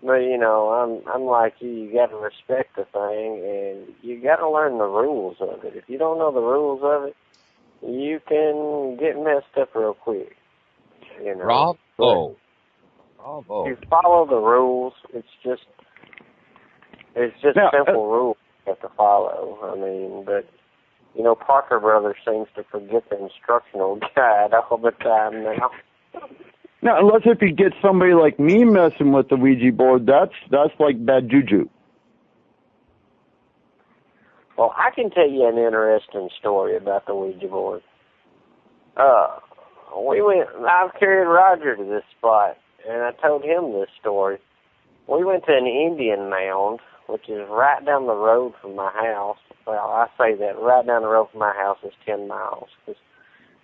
But, you know, I'm like you. You got to respect the thing, and you got to learn the rules of it. If you don't know the rules of it, you can get messed up real quick. You know. Bravo. If you follow the rules, it's just simple rules you have to follow. I mean, but, you know, Parker Brothers seems to forget the instructional guide all the time now. Now, unless if you get somebody like me messing with the Ouija board, that's like bad juju. Well, I can tell you an interesting story about the Ouija board. I've carried Roger to this spot, and I told him this story. We went to an Indian mound, which is right down the road from my house. Well, I say that right down the road from my house is 10 miles, because,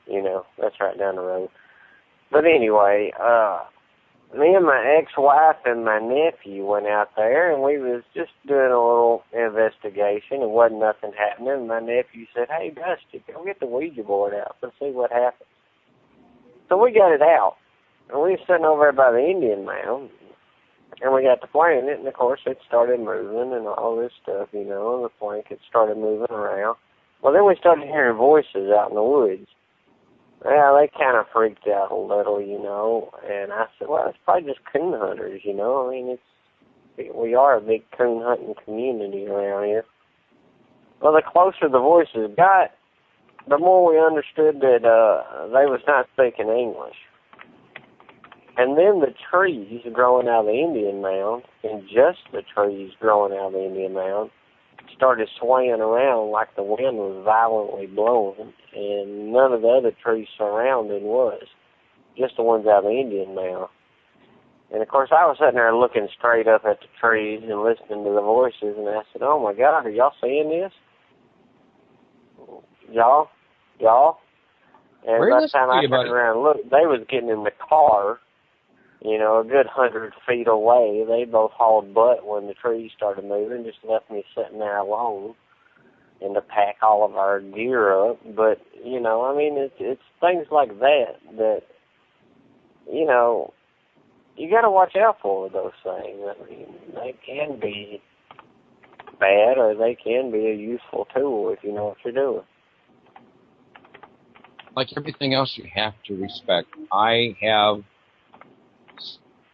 you know, that's right down the road. But anyway, me and my ex-wife and my nephew went out there, and we was just doing a little investigation, and wasn't nothing happening. And my nephew said, "Hey, Dusty, go get the Ouija board out. Let's see what happens." So we got it out, and we were sitting over there by the Indian mound, and we got to playing it, and of course it started moving and all this stuff, you know, and the blanket started moving around. Well, then we started hearing voices out in the woods. Well, they kind of freaked out a little, you know, and I said, well, it's probably just coon hunters, you know. I mean, we are a big coon hunting community around here. Well, the closer the voices got, the more we understood that they was not speaking English. And then the trees growing out of the Indian mound, and just the trees growing out of the Indian mound, started swaying around like the wind was violently blowing, and none of the other trees surrounding was, just the ones out of the Indian mound. And of course, I was sitting there looking straight up at the trees and listening to the voices, and I said, "Oh my God, are y'all seeing this? Y'all?" And by the time I turned around and looked, they was getting in the car, you know, a good 100 feet away. They both hauled butt when the trees started moving, just left me sitting there alone and to pack all of our gear up. But, you know, I mean, it's things like that, you know, you got to watch out for those things. I mean, they can be bad or they can be a useful tool if you know what you're doing. Like everything else, you have to respect. I have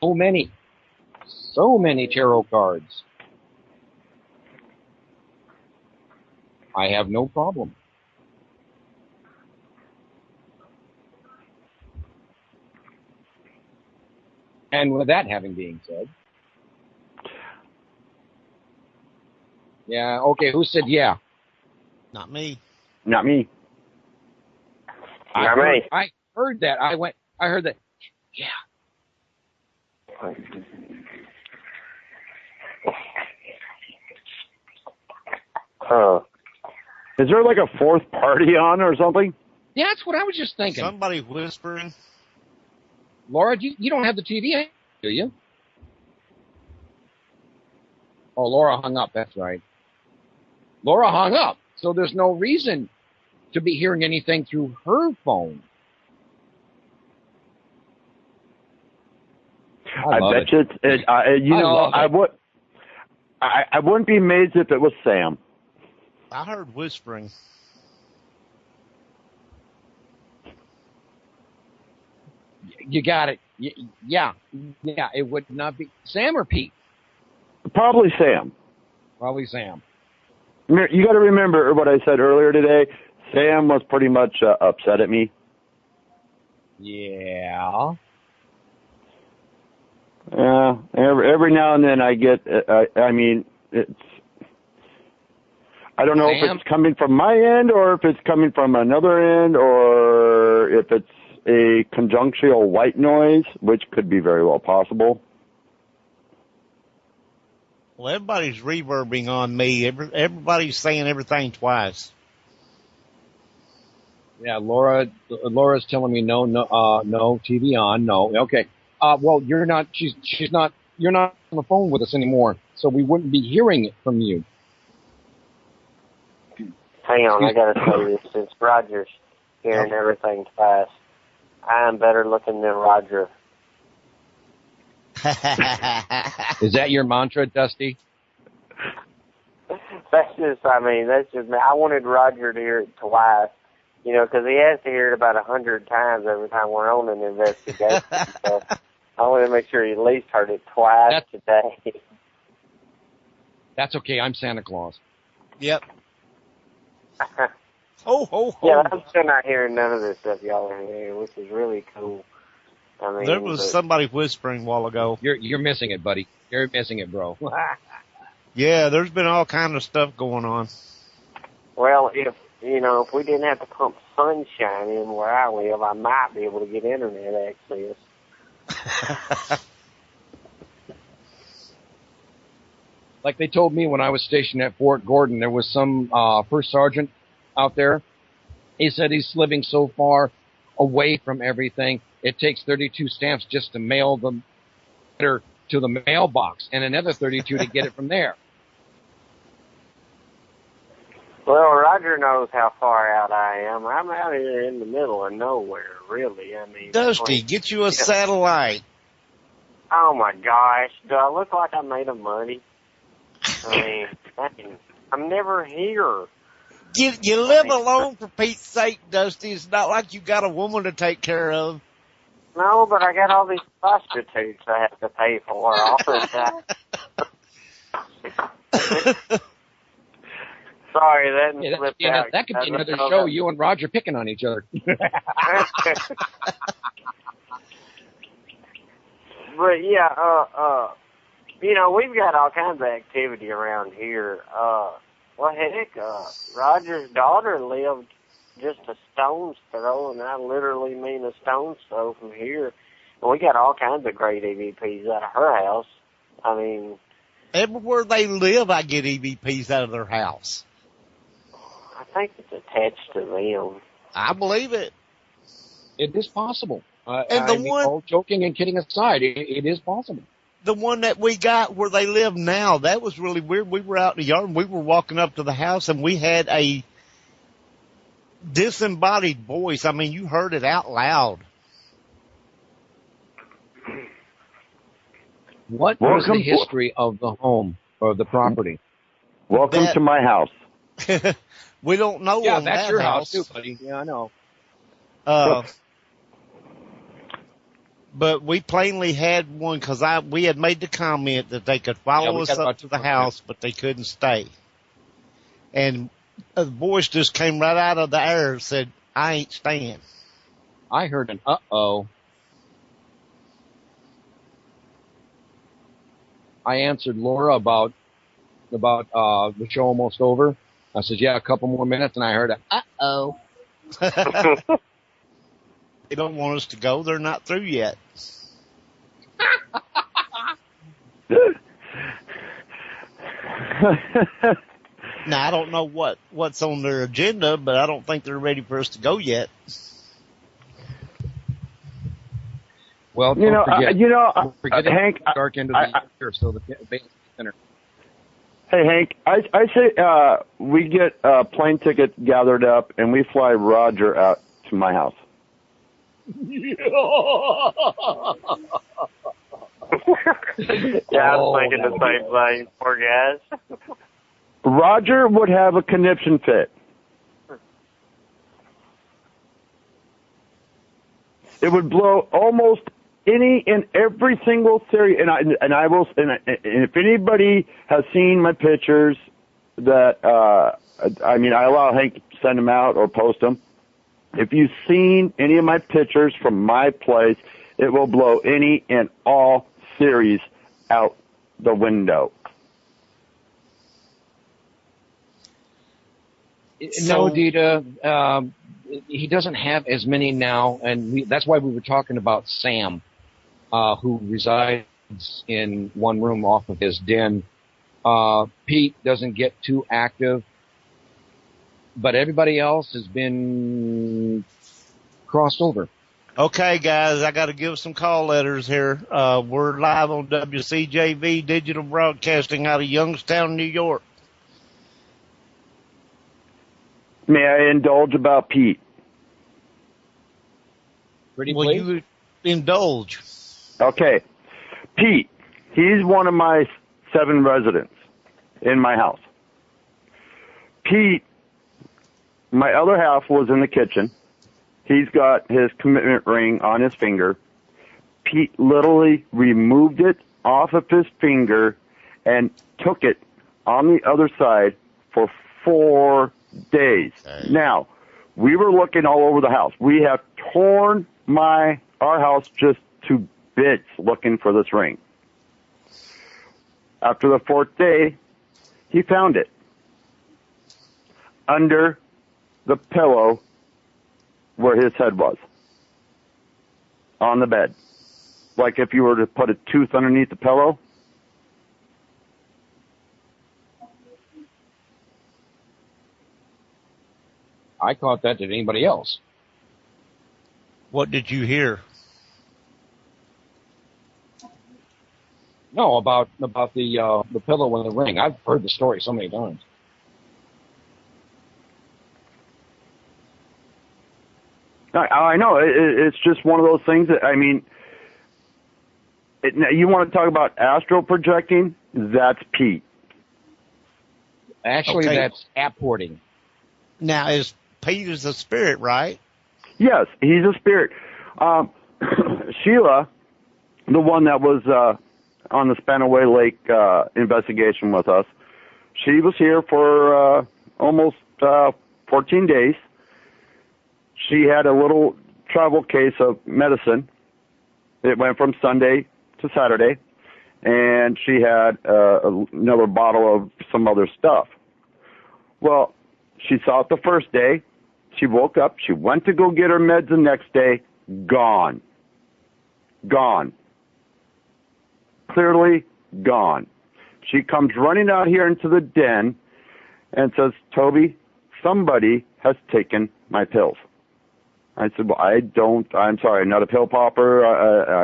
so many tarot cards. I have no problem. And with that having been said, yeah, okay, who said yeah? Not me. Not me. I heard that. I heard that. Yeah. Is there like a fourth party on or something? Yeah, that's what I was just thinking. Somebody whispering. Laura, you don't have the TV, do you? Oh, Laura hung up. That's right. Laura hung up. So there's no reason to be hearing anything through her phone. I bet you I wouldn't be amazed if it was Sam. I heard whispering. You got it. Yeah, it would not be Sam or Pete. Probably Sam. Probably Sam. You got to remember what I said earlier today. Sam was pretty much upset at me. Yeah. Every now and then I get, I mean, it's, I don't know if it's coming from my end or if it's coming from another end or if it's a conjunctional white noise, which could be very well possible. Well, everybody's reverbing on me. Everybody's saying everything twice. Yeah, Laura's telling me no, TV on, no. Okay. Well, you're not on the phone with us anymore, so we wouldn't be hearing it from you. Hang on, I gotta tell you this, since Roger's hearing everything fast, I am better looking than Roger. Is that your mantra, Dusty? That's just me. I wanted Roger to hear it twice, because he has to hear it about 100 times every time we're on an investigation. So I wanted to make sure he at least heard it twice today. That's okay. I'm Santa Claus. Yep. Ho. Yeah, I'm still not hearing none of this stuff y'all are hearing, which is really cool. There was somebody whispering a while ago. You're missing it, buddy. You're missing it, bro. Yeah, there's been all kind of stuff going on. Well, if we didn't have to pump sunshine in where I live, I might be able to get internet access. Like they told me when I was stationed at Fort Gordon, there was some first sergeant out there. He said he's living so far away from everything, it takes 32 stamps just to mail the letter to the mailbox, and another 32 to get it from there. Well, Roger knows how far out I am. I'm out here in the middle of nowhere, really. Dusty, get you a satellite. Oh my gosh, do I look like I'm made of money? I'm never here. You live alone, for Pete's sake, Dusty. It's not like you got a woman to take care of. No, but I got all these prostitutes I have to pay for all the time. Sorry, that slipped out. That could be another show, you and Roger picking on each other. But yeah, we've got all kinds of activity around here. Well, heck, Roger's daughter lived just a stone's throw, and I literally mean a stone's throw from here. And we got all kinds of great EVPs out of her house. Everywhere they live, I get EVPs out of their house. I think it's attached to them. I believe it. It is possible. All joking and kidding aside, it is possible. The one that we got where they live now, that was really weird. We were out in the yard and we were walking up to the house and we had a disembodied voice. You heard it out loud. What was the history of the home or the property? Welcome to my house. We don't know. Yeah, that's your house too, buddy. Yeah, I know. But we plainly had one because we had made the comment that they could follow us up to the house, but they couldn't stay. And the voice just came right out of the air and said, "I ain't staying." I heard an uh-oh. I answered Laura about the show almost over. I said, yeah, a couple more minutes, and I heard a uh-oh. They don't want us to go. They're not through yet. Now, I don't know what's on their agenda, but I don't think they're ready for us to go yet. Well, Hank, dark end of the year, so the basic center. Hey, Hank, I say we get plane tickets gathered up and we fly Roger out to my house. Yeah, I was thinking the same thing. Poor guys. Roger would have a conniption fit. It would blow almost any and every single theory, and if anybody has seen my pictures that, I allow Hank to send them out or post them. If you've seen any of my pictures from my place, it will blow any and all theories out the window. No, Dita, he doesn't have as many now, and that's why we were talking about Sam, who resides in one room off of his den. Pete doesn't get too active, but everybody else has been crossed over. Okay, guys, I got to give some call letters here. We're live on WCJV Digital Broadcasting out of Youngstown, New York. May I indulge about Pete? Pretty Will you indulge? Okay. Pete, he's one of my 7 residents in my house. Pete, my other half was in the kitchen. He's got his commitment ring on his finger. Pete literally removed it off of his finger and took it on the other side for 4 days. Now, we were looking all over the house. We have torn our house just to bits looking for this ring. After the 4th day, he found it under the pillow where his head was, on the bed. Like if you were to put a tooth underneath the pillow. I caught that. Did anybody else? What did you hear? No, about the pillow and the ring. I've heard the story so many times. I know. It's just one of those things that, you want to talk about astral projecting? That's Pete. Actually, that's apporting. Now, Pete is a spirit, right? Yes, he's a spirit. Sheila, the one that was on the Spanaway Lake investigation with us, she was here for almost 14 days. She had a little travel case of medicine. It went from Sunday to Saturday, and she had another bottle of some other stuff. Well, she saw it the first day. She woke up. She went to go get her meds the next day. Gone. Gone. Clearly gone. She comes running out here into the den and says, Toby, somebody has taken my pills. I said, well, I'm sorry, I'm not a pill popper.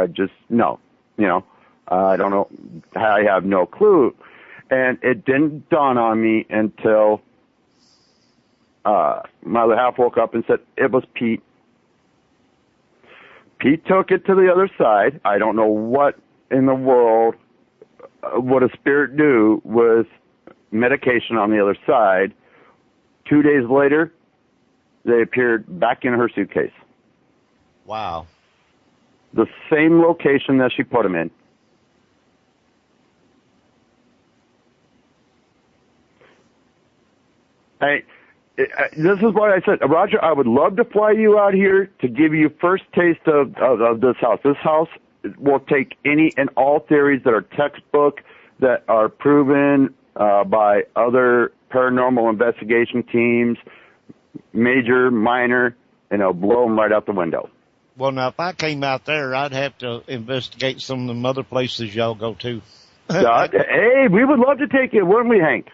I just, no, I don't know. I have no clue. And it didn't dawn on me until my other half woke up and said, it was Pete. Pete took it to the other side. I don't know what in the world would a spirit do with medication on the other side. 2 days later, they appeared back in her suitcase. Wow. The same location that she put them in. This is what I said. Roger, I would love to fly you out here to give you first taste of this house. This house will take any and all theories that are textbook, that are proven by other paranormal investigation teams, major, minor, and it'll blow them right out the window. Well, now, if I came out there, I'd have to investigate some of them other places y'all go to. Hey, we would love to take you, wouldn't we, Hank?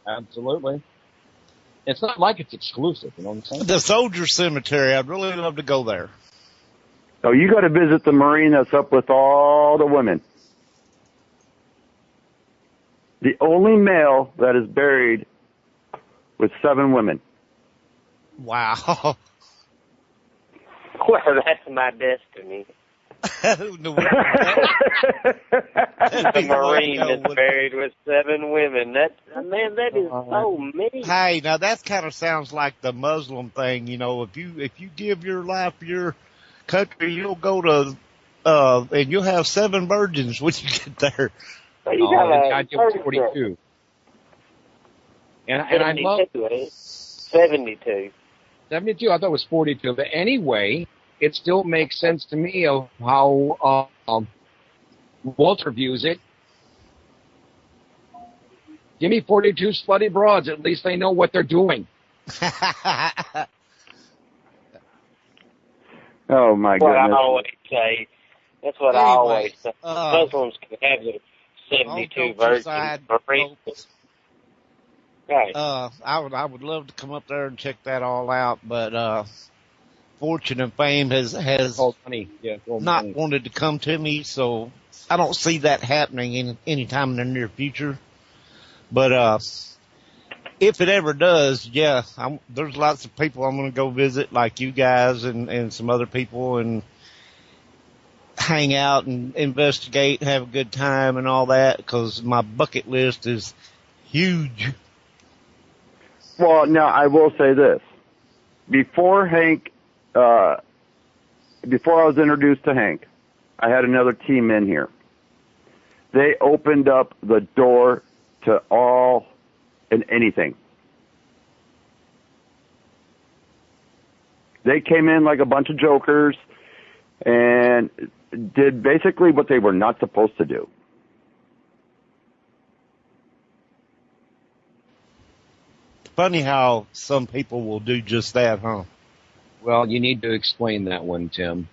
Absolutely. It's not like it's exclusive, you know what I'm saying? The Soldier Cemetery, I'd really love to go there. Oh, you got to visit the Marine that's up with all the women. The only male that is buried with 7 women. Wow. Well, that's my destiny. The Marine that's buried with 7 women. That is so many. Hey, now that kind of sounds like the Muslim thing. If you give your life for your country, you'll go to and you'll have 7 virgins when you get there. So you got the idea was 42. And I love 72. 72. I thought it was 42. But anyway, it still makes sense to me of how Walter views it. Give me 42 slutty broads. At least they know what they're doing. Oh, my goodness. What I always say. That's what I always say. Muslims can have their 72 virgins. Right. I would love to come up there and check that all out, but Fortune and Fame has not wanted to come to me, so I don't see that happening any time in the near future. But if it ever does, yeah, there's lots of people I'm going to go visit, like you guys and some other people, and hang out and investigate, have a good time and all that, because my bucket list is huge. Well, now I will say this. Before Hank, before I was introduced to Hank, I had another team in here. They opened up the door to all and anything. They came in like a bunch of jokers and did basically what they were not supposed to do. Funny how some people will do just that, huh? Well, you need to explain that one, Tim.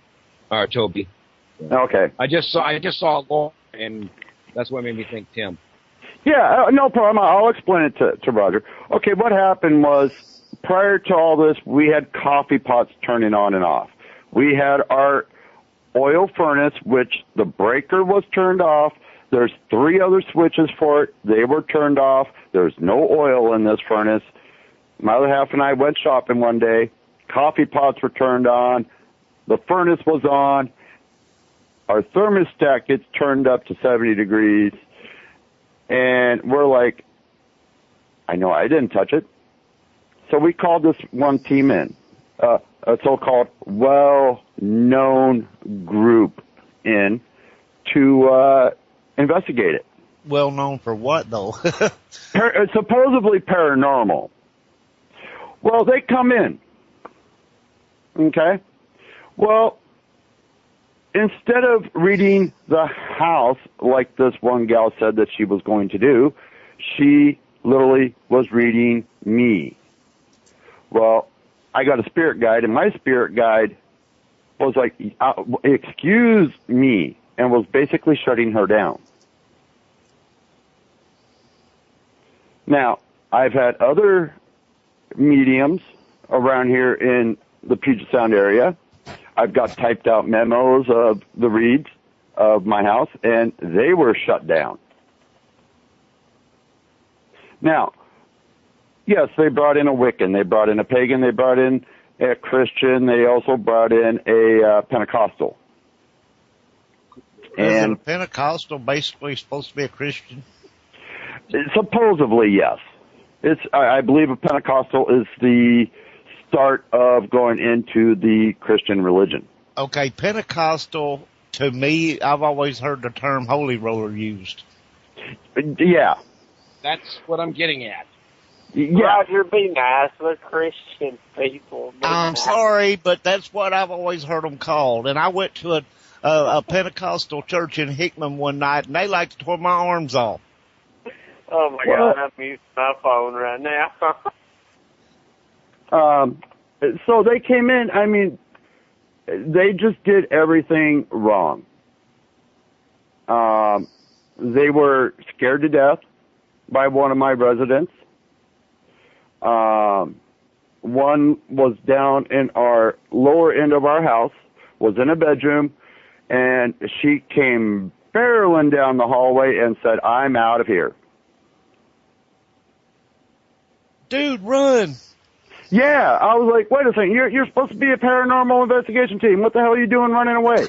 Or Toby. Okay. I just saw Laura, and that's what made me think Tim. Yeah, no problem. I'll explain it to Roger. Okay, what happened was, prior to all this, we had coffee pots turning on and off. We had our oil furnace, which the breaker was turned off. There's 3 other switches for it. They were turned off. There's no oil in this furnace. My other half and I went shopping one day. Coffee pots were turned on. The furnace was on. Our thermostat gets turned up to 70 degrees. And we're like, I know I didn't touch it. So we called this one team in, a so-called well-known group in to investigate it. Well known for what, though? Supposedly paranormal. Well, they come in. Okay? Well, instead of reading the house like this one gal said that she was going to do, she literally was reading me. Well, I got a spirit guide, and my spirit guide was like, excuse me, and was basically shutting her down. Now, I've had other mediums around here in the Puget Sound area. I've got typed out memos of the reads of my house, and they were shut down. Now, yes, they brought in a Wiccan, they brought in a pagan, they brought in a Christian, they also brought in a Pentecostal. And a Pentecostal basically supposed to be a Christian? Supposedly, yes. I believe a Pentecostal is the start of going into the Christian religion. Okay, Pentecostal, to me, I've always heard the term holy roller used. Yeah. That's what I'm getting at. Yeah. Roger, be nice with Christian people. I'm sorry, but that's what I've always heard them called. And I went to a Pentecostal church in Hickman one night, and they like to tear my arms off. Oh, my God, I'm using my phone right now. So they came in, I mean, they just did everything wrong. They were scared to death by one of my residents. One was down in our lower end of our house, was in a bedroom, and she came barreling down the hallway and said, "I'm out of here." Dude, run. Yeah, I was like, wait a second, you're supposed to be a paranormal investigation team. What the hell are you doing running away?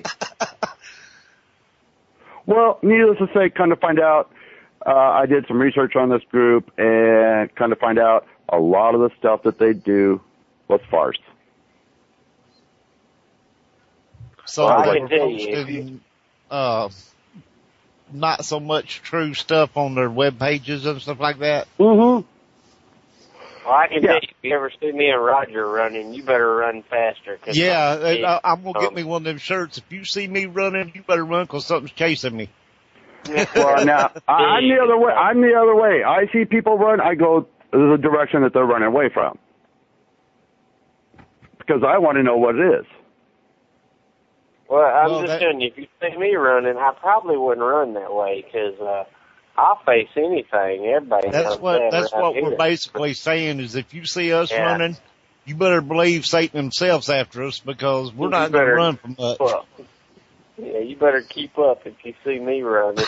Well, needless to say, kind of find out, I did some research on this group and kind of find out a lot of the stuff that they do was farce. So I can tell you, not so much true stuff on their web pages and stuff like that. Mm-hmm. Well, I can tell you, if you ever see me and Roger running, you better run faster. Yeah, I'm going to get me one of them shirts. If you see me running, you better run because something's chasing me. Well, now, I'm the other way. I see people run, I go the direction that they're running away from. Because I want to know what it is. Well, I'm just telling you, if you see me running, I probably wouldn't run that way because I'll face anything. Everybody That's what we're basically saying is if you see us running, you better believe Satan himself's after us because we're not going to run from much. Yeah, you better keep up if you see me running.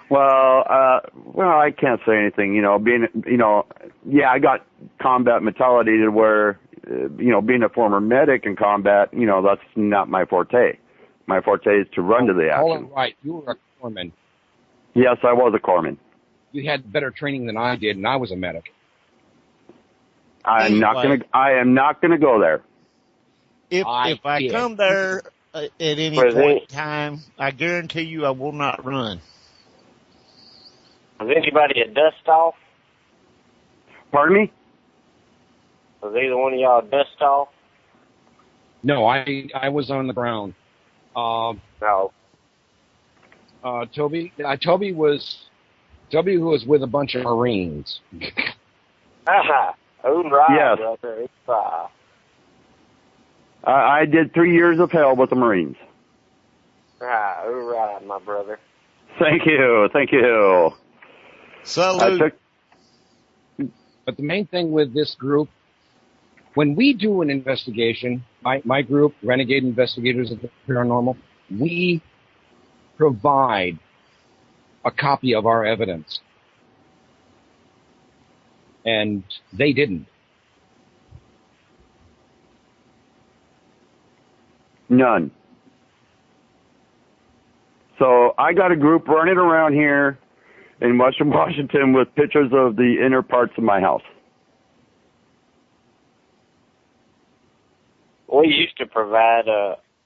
Well, I can't say anything. I got combat mentality to where, being a former medic in combat, that's not my forte. My forte is to run to the action. All right, you were a corpsman. Yes, I was a corpsman. You had better training than I did, and I was a medic. I am not gonna go there. If I come there at any point in time, I guarantee you I will not run. Was anybody a dust off? Pardon me? Was either one of y'all a dust off? No, I was on the ground. No. Toby was with a bunch of Marines. Hoorah, yes. brother. I did 3 years of hell with the Marines. Hoorah, my brother. Thank you. Salute. But the main thing with this group, when we do an investigation, my group, Renegade Investigators of the Paranormal, we provide a copy of our evidence. And they didn't. None. So I got a group running around here in Western Washington with pictures of the inner parts of my house. We used to provide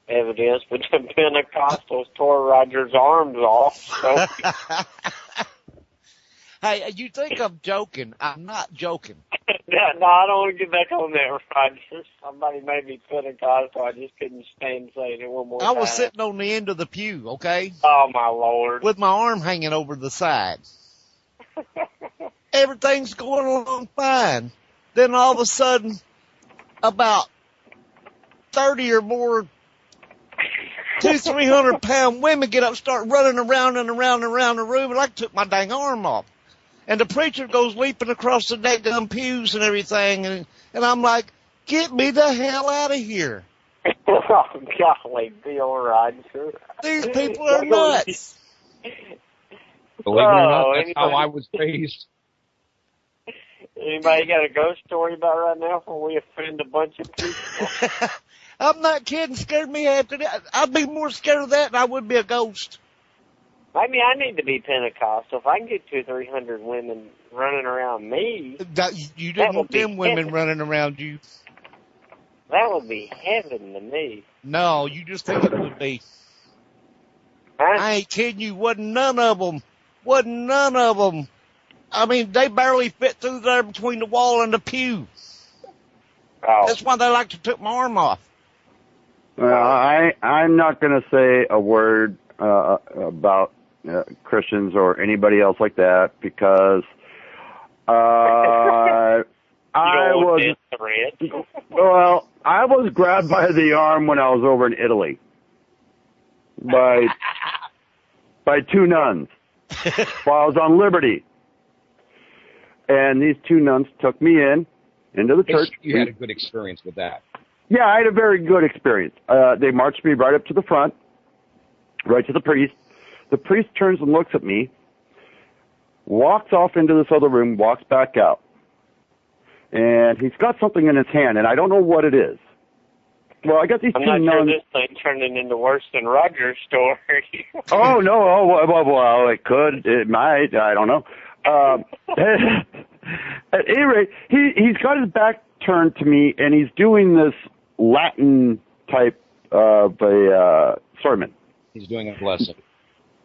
evidence, but the Pentecostals tore Roger's arms off. So. Hey, you think I'm joking? I'm not joking. No, I don't want to get back on that, Roger. Somebody made me Pentecostal. I just couldn't stand saying it one more time. I was sitting on the end of the pew, okay? Oh, my Lord. With my arm hanging over the side. Everything's going along fine. Then all of a sudden, about 30 or more 300-pound women get up and start running around and around and around the room, and I took my dang arm off. And the preacher goes leaping across the daggum pews and everything, and I'm like, get me the hell out of here. Oh, golly, Bill Roger. These people are nuts. Believe it or not, that's how I was raised. Anybody got a ghost story about right now before we offend a bunch of people? I'm not kidding. Scared me after that. I'd be more scared of that than I would be a ghost. Maybe I need to be Pentecostal. If I can get 200 or 300 women running around me, you didn't want them women running around you. That would be heaven to me. No, you just think it would be. Huh? I ain't kidding you. Wasn't none of them. I mean, they barely fit through there between the wall and the pew. Oh. That's why they like to take my arm off. Well, I'm not going to say a word about Christians or anybody else like that because I was grabbed by the arm when I was over in Italy by two nuns while I was on liberty. And these two nuns took me into the church. You had a good experience with that. Yeah, I had a very good experience. They marched me right up to the front, right to the priest. The priest turns and looks at me, walks off into this other room, walks back out. And he's got something in his hand, and I don't know what it is. Well, I got these two nuns. I'm not sure this thing turning into worse than Roger's story. Oh, no. Oh, well, it could. It might. I don't know. At any rate, he's got his back turned to me, and he's doing this Latin type of a sermon. He's doing a blessing.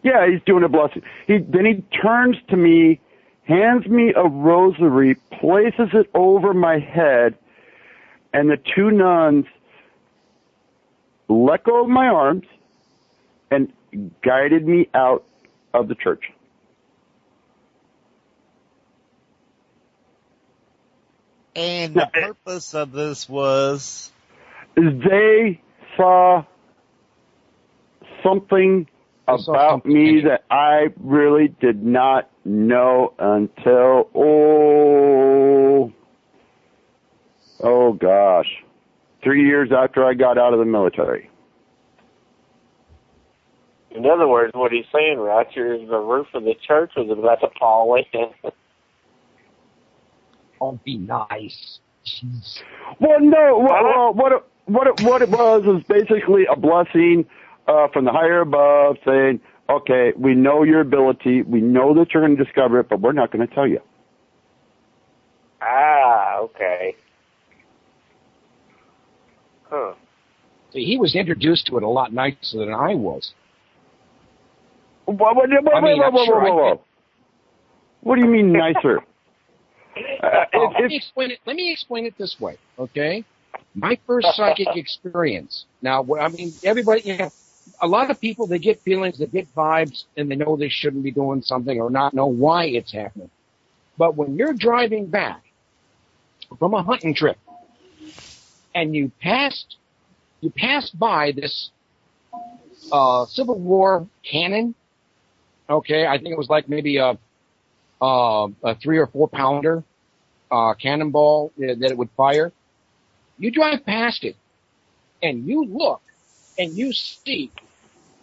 Yeah, he's doing a blessing. Then he turns to me, hands me a rosary, places it over my head, and the two nuns let go of my arms and guided me out of the church. And the purpose of this was? They saw something about me that I really did not know until, oh gosh, 3 years after I got out of the military. In other words, what he's saying, Roger, is the roof of the church was about to fall in. Oh, be nice. Jeez. Well, no. Well, what it was basically a blessing from the higher above, saying, "Okay, we know your ability. We know that you're going to discover it, but we're not going to tell you." Ah, okay. Huh. See, he was introduced to it a lot nicer than I was. Whoa. What do you mean nicer? Let me explain it this way, okay? My first psychic experience. Now, everybody, a lot of people, they get feelings, they get vibes, and they know they shouldn't be doing something or not know why it's happening. But when you're driving back from a hunting trip and you passed by this Civil War cannon, okay, I think it was like maybe a 3 or 4 pounder cannonball that it would fire. You drive past it and you look and you see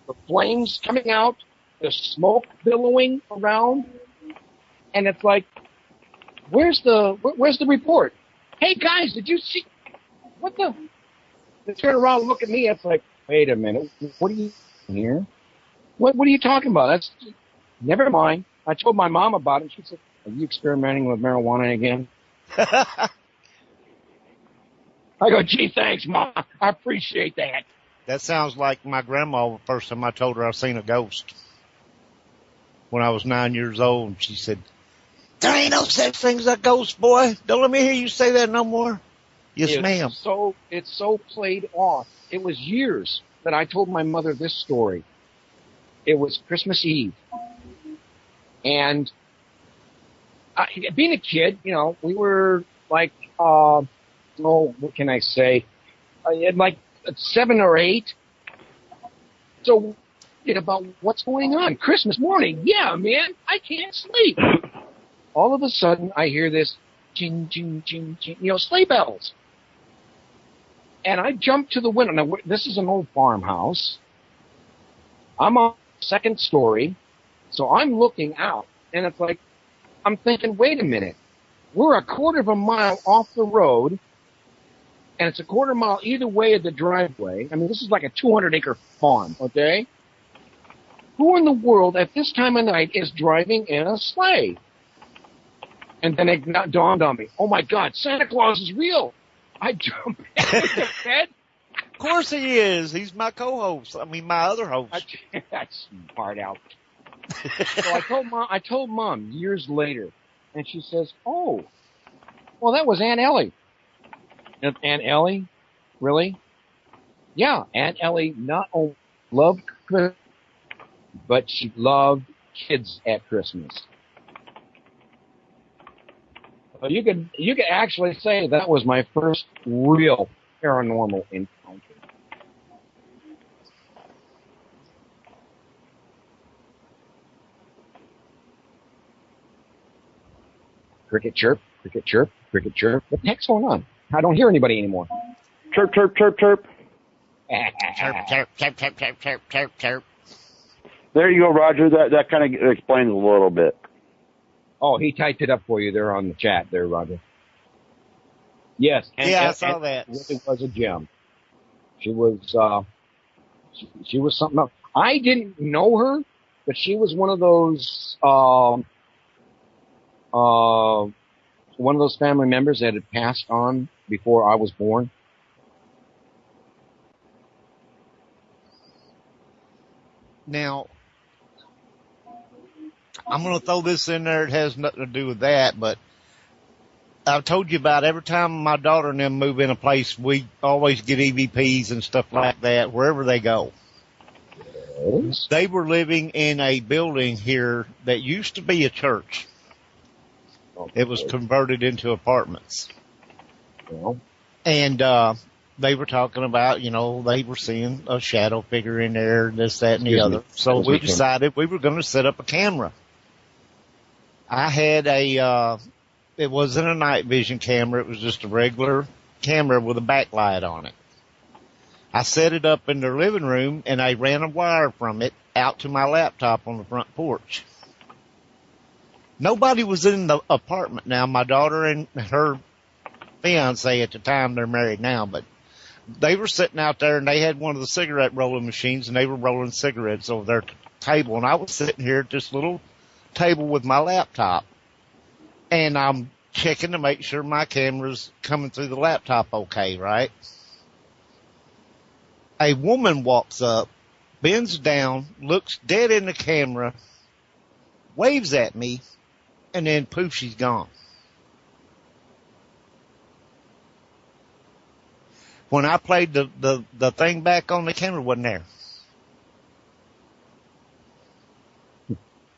the flames coming out, the smoke billowing around, and it's like, where's the report? Hey guys, did you see what the? They turn around and look at me. It's like, wait a minute, what are you here? What are you talking about? That's never mind. I told my mom about it. She said, "Are you experimenting with marijuana again?" I go, "Gee, thanks, Mom. I appreciate that." That sounds like my grandma the first time I told her I seen a ghost. When I was 9 years old, and she said, "There ain't no such thing as a ghost, boy. Don't let me hear you say that no more." Yes, ma'am. It's so played off. It was years that I told my mother this story. It was Christmas Eve. And being a kid, we were like, what can I say? Like 7 or 8. So, about what's going on. Christmas morning. Yeah, man, I can't sleep. All of a sudden, I hear this ching, ching, ching, ching, sleigh bells. And I jump to the window. Now, this is an old farmhouse. I'm on the 2nd story. So I'm looking out. And it's like, I'm thinking, wait a minute. We're a 1/4 of a mile off the road, and it's a 1/4 mile either way of the driveway. I mean, this is like a 200-acre farm, okay? Who in the world at this time of night is driving in a sleigh? And then it dawned on me, oh, my God, Santa Claus is real. I jumped out of bed. Of course he is. He's my co-host. My other host. That's smart out. So I told Mom years later, and she says, "Oh, well, that was Aunt Ellie." And Aunt Ellie? Really? Yeah, Aunt Ellie not only loved Christmas, but she loved kids at Christmas. So you could actually say that was my first real paranormal encounter. Cricket chirp, cricket chirp, cricket chirp. What the heck's going on? I don't hear anybody anymore. Chirp, chirp, chirp, chirp. Chirp, chirp, chirp, chirp, chirp, chirp, chirp, chirp. There you go, Roger. That kind of explains a little bit. Oh, he typed it up for you there on the chat there, Roger. Yes. I saw that. It was a gem. She was something else. I didn't know her, but she was one of those family members that had passed on before I was born. Now, I'm going to throw this in there. It has nothing to do with that, but I've told you about every time my daughter and them move in a place, we always get EVPs and stuff like that wherever they go. Yes. They were living in a building here that used to be a church. Okay. It was converted into apartments. Well. And they were talking about, you know, they were seeing a shadow figure in there, this, that, and the other. So we decided we were going to set up a camera. I had it wasn't a night vision camera. It was just a regular camera with a backlight on it. I set it up in their living room, and I ran a wire from it out to my laptop on the front porch. Nobody was in the apartment now. My daughter and her fiance at the time, they're married now, but they were sitting out there, and they had one of the cigarette rolling machines, and they were rolling cigarettes over their table, and I was sitting here at this little table with my laptop, and I'm checking to make sure my camera's coming through the laptop okay, right? A woman walks up, bends down, looks dead in the camera, waves at me, and then poof, she's gone. When I played the thing back on the camera, wasn't there.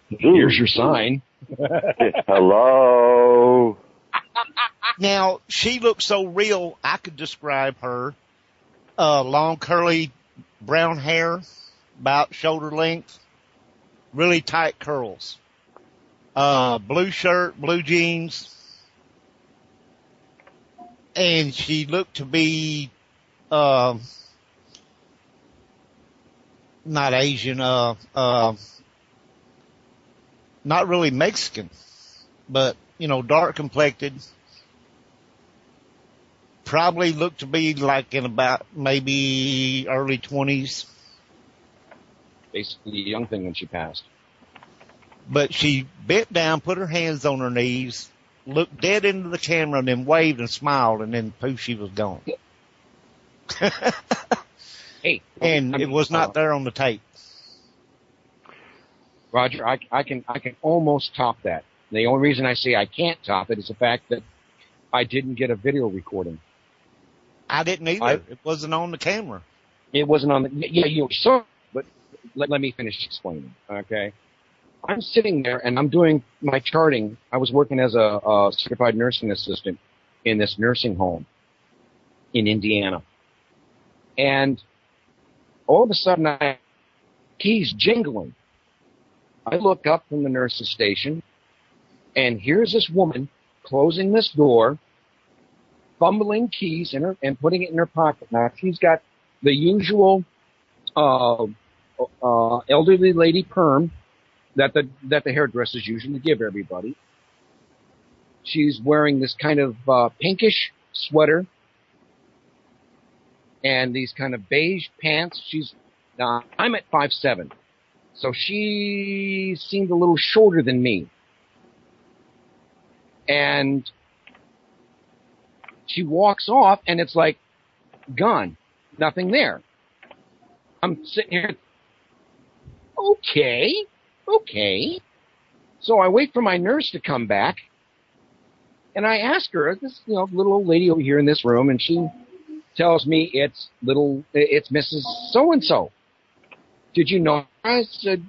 Here's your sign. Hello. Now, she looked so real, I could describe her. Long, curly, brown hair, about shoulder length, really tight curls. Blue shirt, blue jeans. And she looked to be, not Asian, not really Mexican, but, you know, dark complected. Probably looked to be like in about maybe early 20s. Basically a young thing when she passed. But she bent down, put her hands on her knees, looked dead into the camera, and then waved and smiled, and then poof, she was gone. Hey, and it was not there on the tape. Roger, I can almost top that. The only reason I say I can't top it is the fact that I didn't get a video recording. I didn't either. It wasn't on the camera. It wasn't on the. Yeah, you saw. But let me finish explaining. Okay, I'm sitting there and I'm doing my charting. I was working as a certified nursing assistant in this nursing home in Indiana, and all of a sudden, keys jingling. I look up from the nurse's station, and here's this woman closing this door, fumbling keys in her and putting it in her pocket. Now she's got the usual elderly lady perm that the hairdressers usually give everybody. She's wearing this kind of pinkish sweater and these kind of beige pants. I'm at 5'7", so she seemed a little shorter than me. And she walks off, and it's like, gone. Nothing there. I'm sitting here, okay. So I wait for my nurse to come back, and I ask her, this little old lady over here in this room, and she tells me it's Mrs. So-and-so. Did you know her? I said,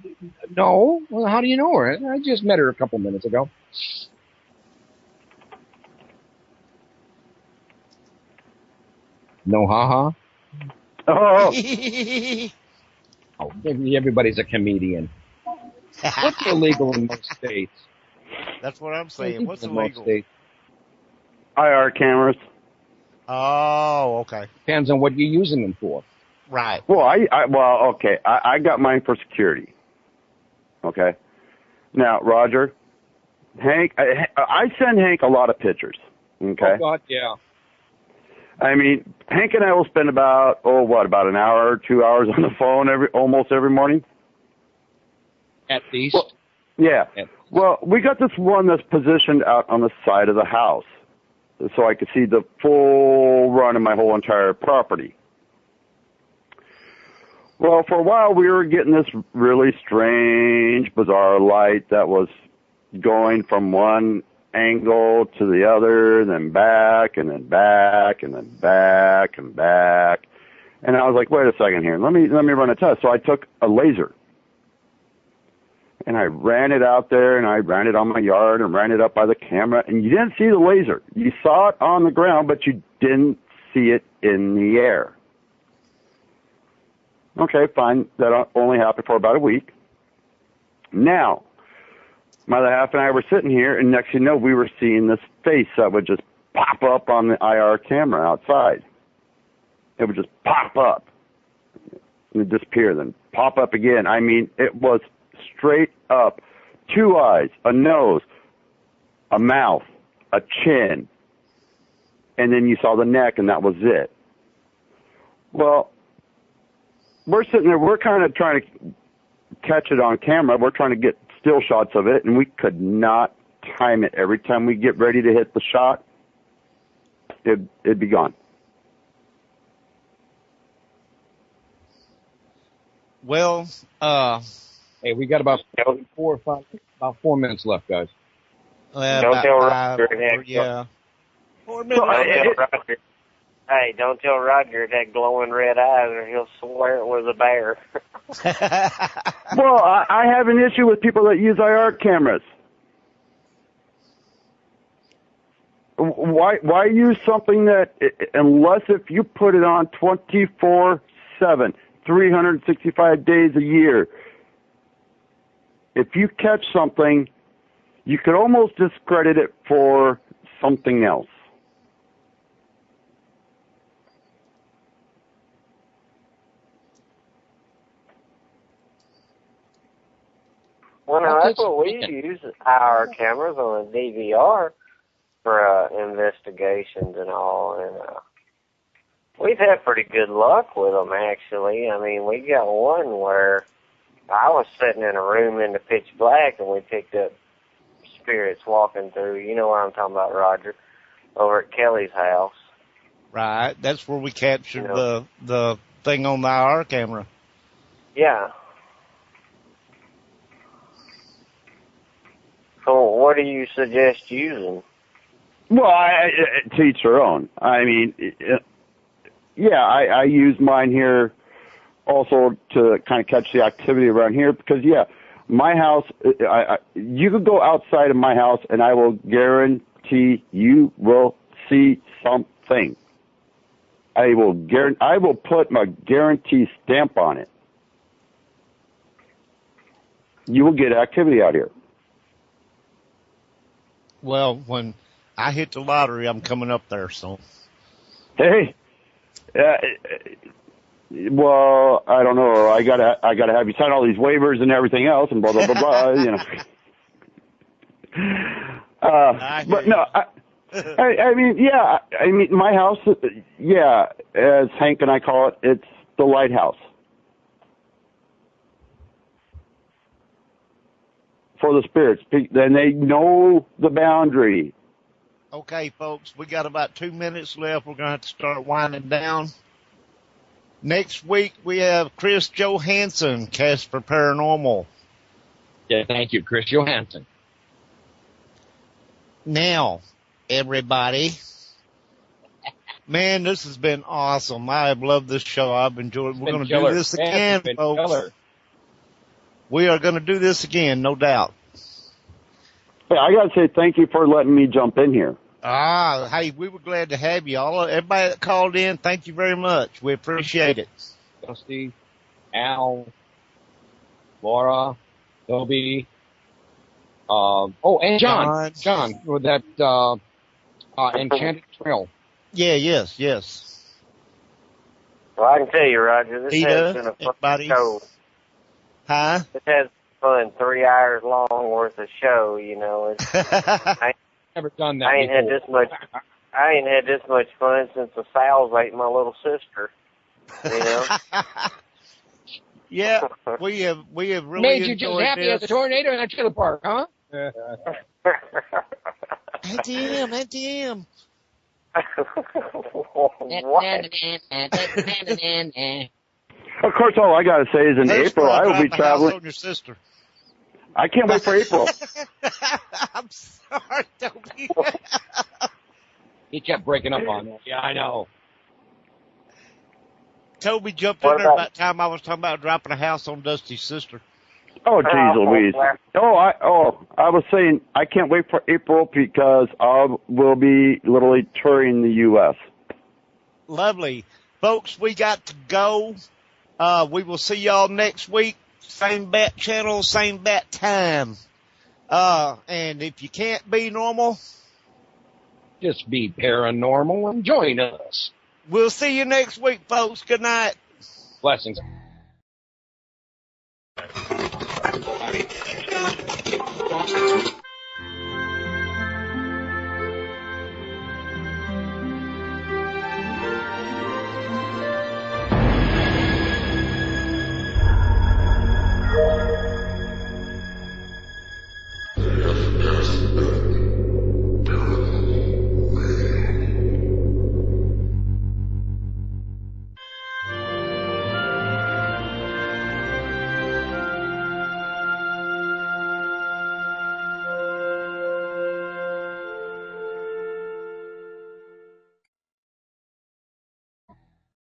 no. Well, how do you know her? I just met her a couple minutes ago. No, ha-ha? Oh, everybody's a comedian. What's illegal in most states? That's what I'm saying. What's illegal? IR cameras. Oh, okay. Depends on what you're using them for. Right. Well, okay. I got mine for security. Okay. Now, Roger, Hank, I send Hank a lot of pictures. Okay. Oh, God, yeah. I mean, Hank and I will spend about an hour or 2 hours on the phone almost every morning. At least. Well, yeah. Well, we got this one that's positioned out on the side of the house, so I could see the full run of my whole entire property. Well, for a while we were getting this really strange, bizarre light that was going from one angle to the other, and then back, and then back, and then back, and back. And I was like, wait a second here. Let me run a test. So I took a laser. And I ran it out there, and I ran it on my yard, and ran it up by the camera, and you didn't see the laser. You saw it on the ground, but you didn't see it in the air. Okay, fine. That only happened for about a week. Now, my other half and I were sitting here, and next thing you know, we were seeing this face that would just pop up on the IR camera outside. It would just pop up and disappear, then pop up again. I mean, it was straight up, 2 eyes, a nose, a mouth, a chin, and then you saw the neck, and that was it. Well, we're sitting there, we're kind of trying to catch it on camera. We're trying to get still shots of it, and we could not time it. Every time we get ready to hit the shot, it'd be gone. Well, hey, we got about 4 minutes left, guys. Don't tell Roger. Yeah. 4 minutes. Hey, don't tell Roger it had glowing red eyes, or he'll swear it was a bear. Well, I have an issue with people that use IR cameras. Why use something that, unless if you put it on 24/7, 365 days a year, if you catch something, you could almost discredit it for something else. Well, now, that's what we use, our cameras on a DVR for investigations and all, and we've had pretty good luck with them, actually. I mean, we got one where I was sitting in a room in the pitch black, and we picked up spirits walking through. You know what I'm talking about, Roger, over at Kelly's house. Right, that's where we captured the thing on the IR camera. Yeah. So what do you suggest using? Well, to each their own. I mean, yeah, I use mine here also to kind of catch the activity around here because, yeah, my house, you could go outside of my house and I will guarantee you will see something. I will put my guarantee stamp on it. You will get activity out here. Well, when I hit the lottery, I'm coming up there, so. Hey, well, I don't know. I gotta have you sign all these waivers and everything else, and blah blah blah blah. You know. But no, I mean, yeah. I mean, my house, yeah, as Hank and I call it, it's the lighthouse for the spirits. Then they know the boundary. Okay, folks, we got about 2 minutes left. We're going to have to start winding down. Next week, we have Chris Johansson, Casper Paranormal. Yeah, thank you, Chris Johansson. Now, everybody, man, this has been awesome. I have loved this show. I've enjoyed it. We're going to do this again, folks. Killer. We are going to do this again, no doubt. Hey, I got to say thank you for letting me jump in here. Hey, we were glad to have you. Everybody that called in, thank you very much. We appreciate it. Dusty, Al, Laura, Toby, and John, with that Enchanted Trail. Yeah, yes. Well, I can tell you, Roger, this has been a fun show. Huh? This has been 3 hours long worth of show, you know. I never done that. I ain't had this much fun since the fowls ate my little sister. You know. Yeah, we have really made you just happy as a tornado in that trailer park, huh? ATM. Of course, all I got to say is in April, I will be traveling. On your sister. I can't wait for April. I'm sorry, Toby. He kept breaking up on that. Yeah, I know. Toby jumped in there about the time I was talking about dropping a house on Dusty's sister. Oh, geez Louise. I was saying I can't wait for April because I will be literally touring the U.S. Lovely. Folks, we got to go. We will see y'all next week. Same bat channel, same bat time. And if you can't be normal, just be paranormal and join us. We'll see you next week, folks. Good night. Blessings. Thank you.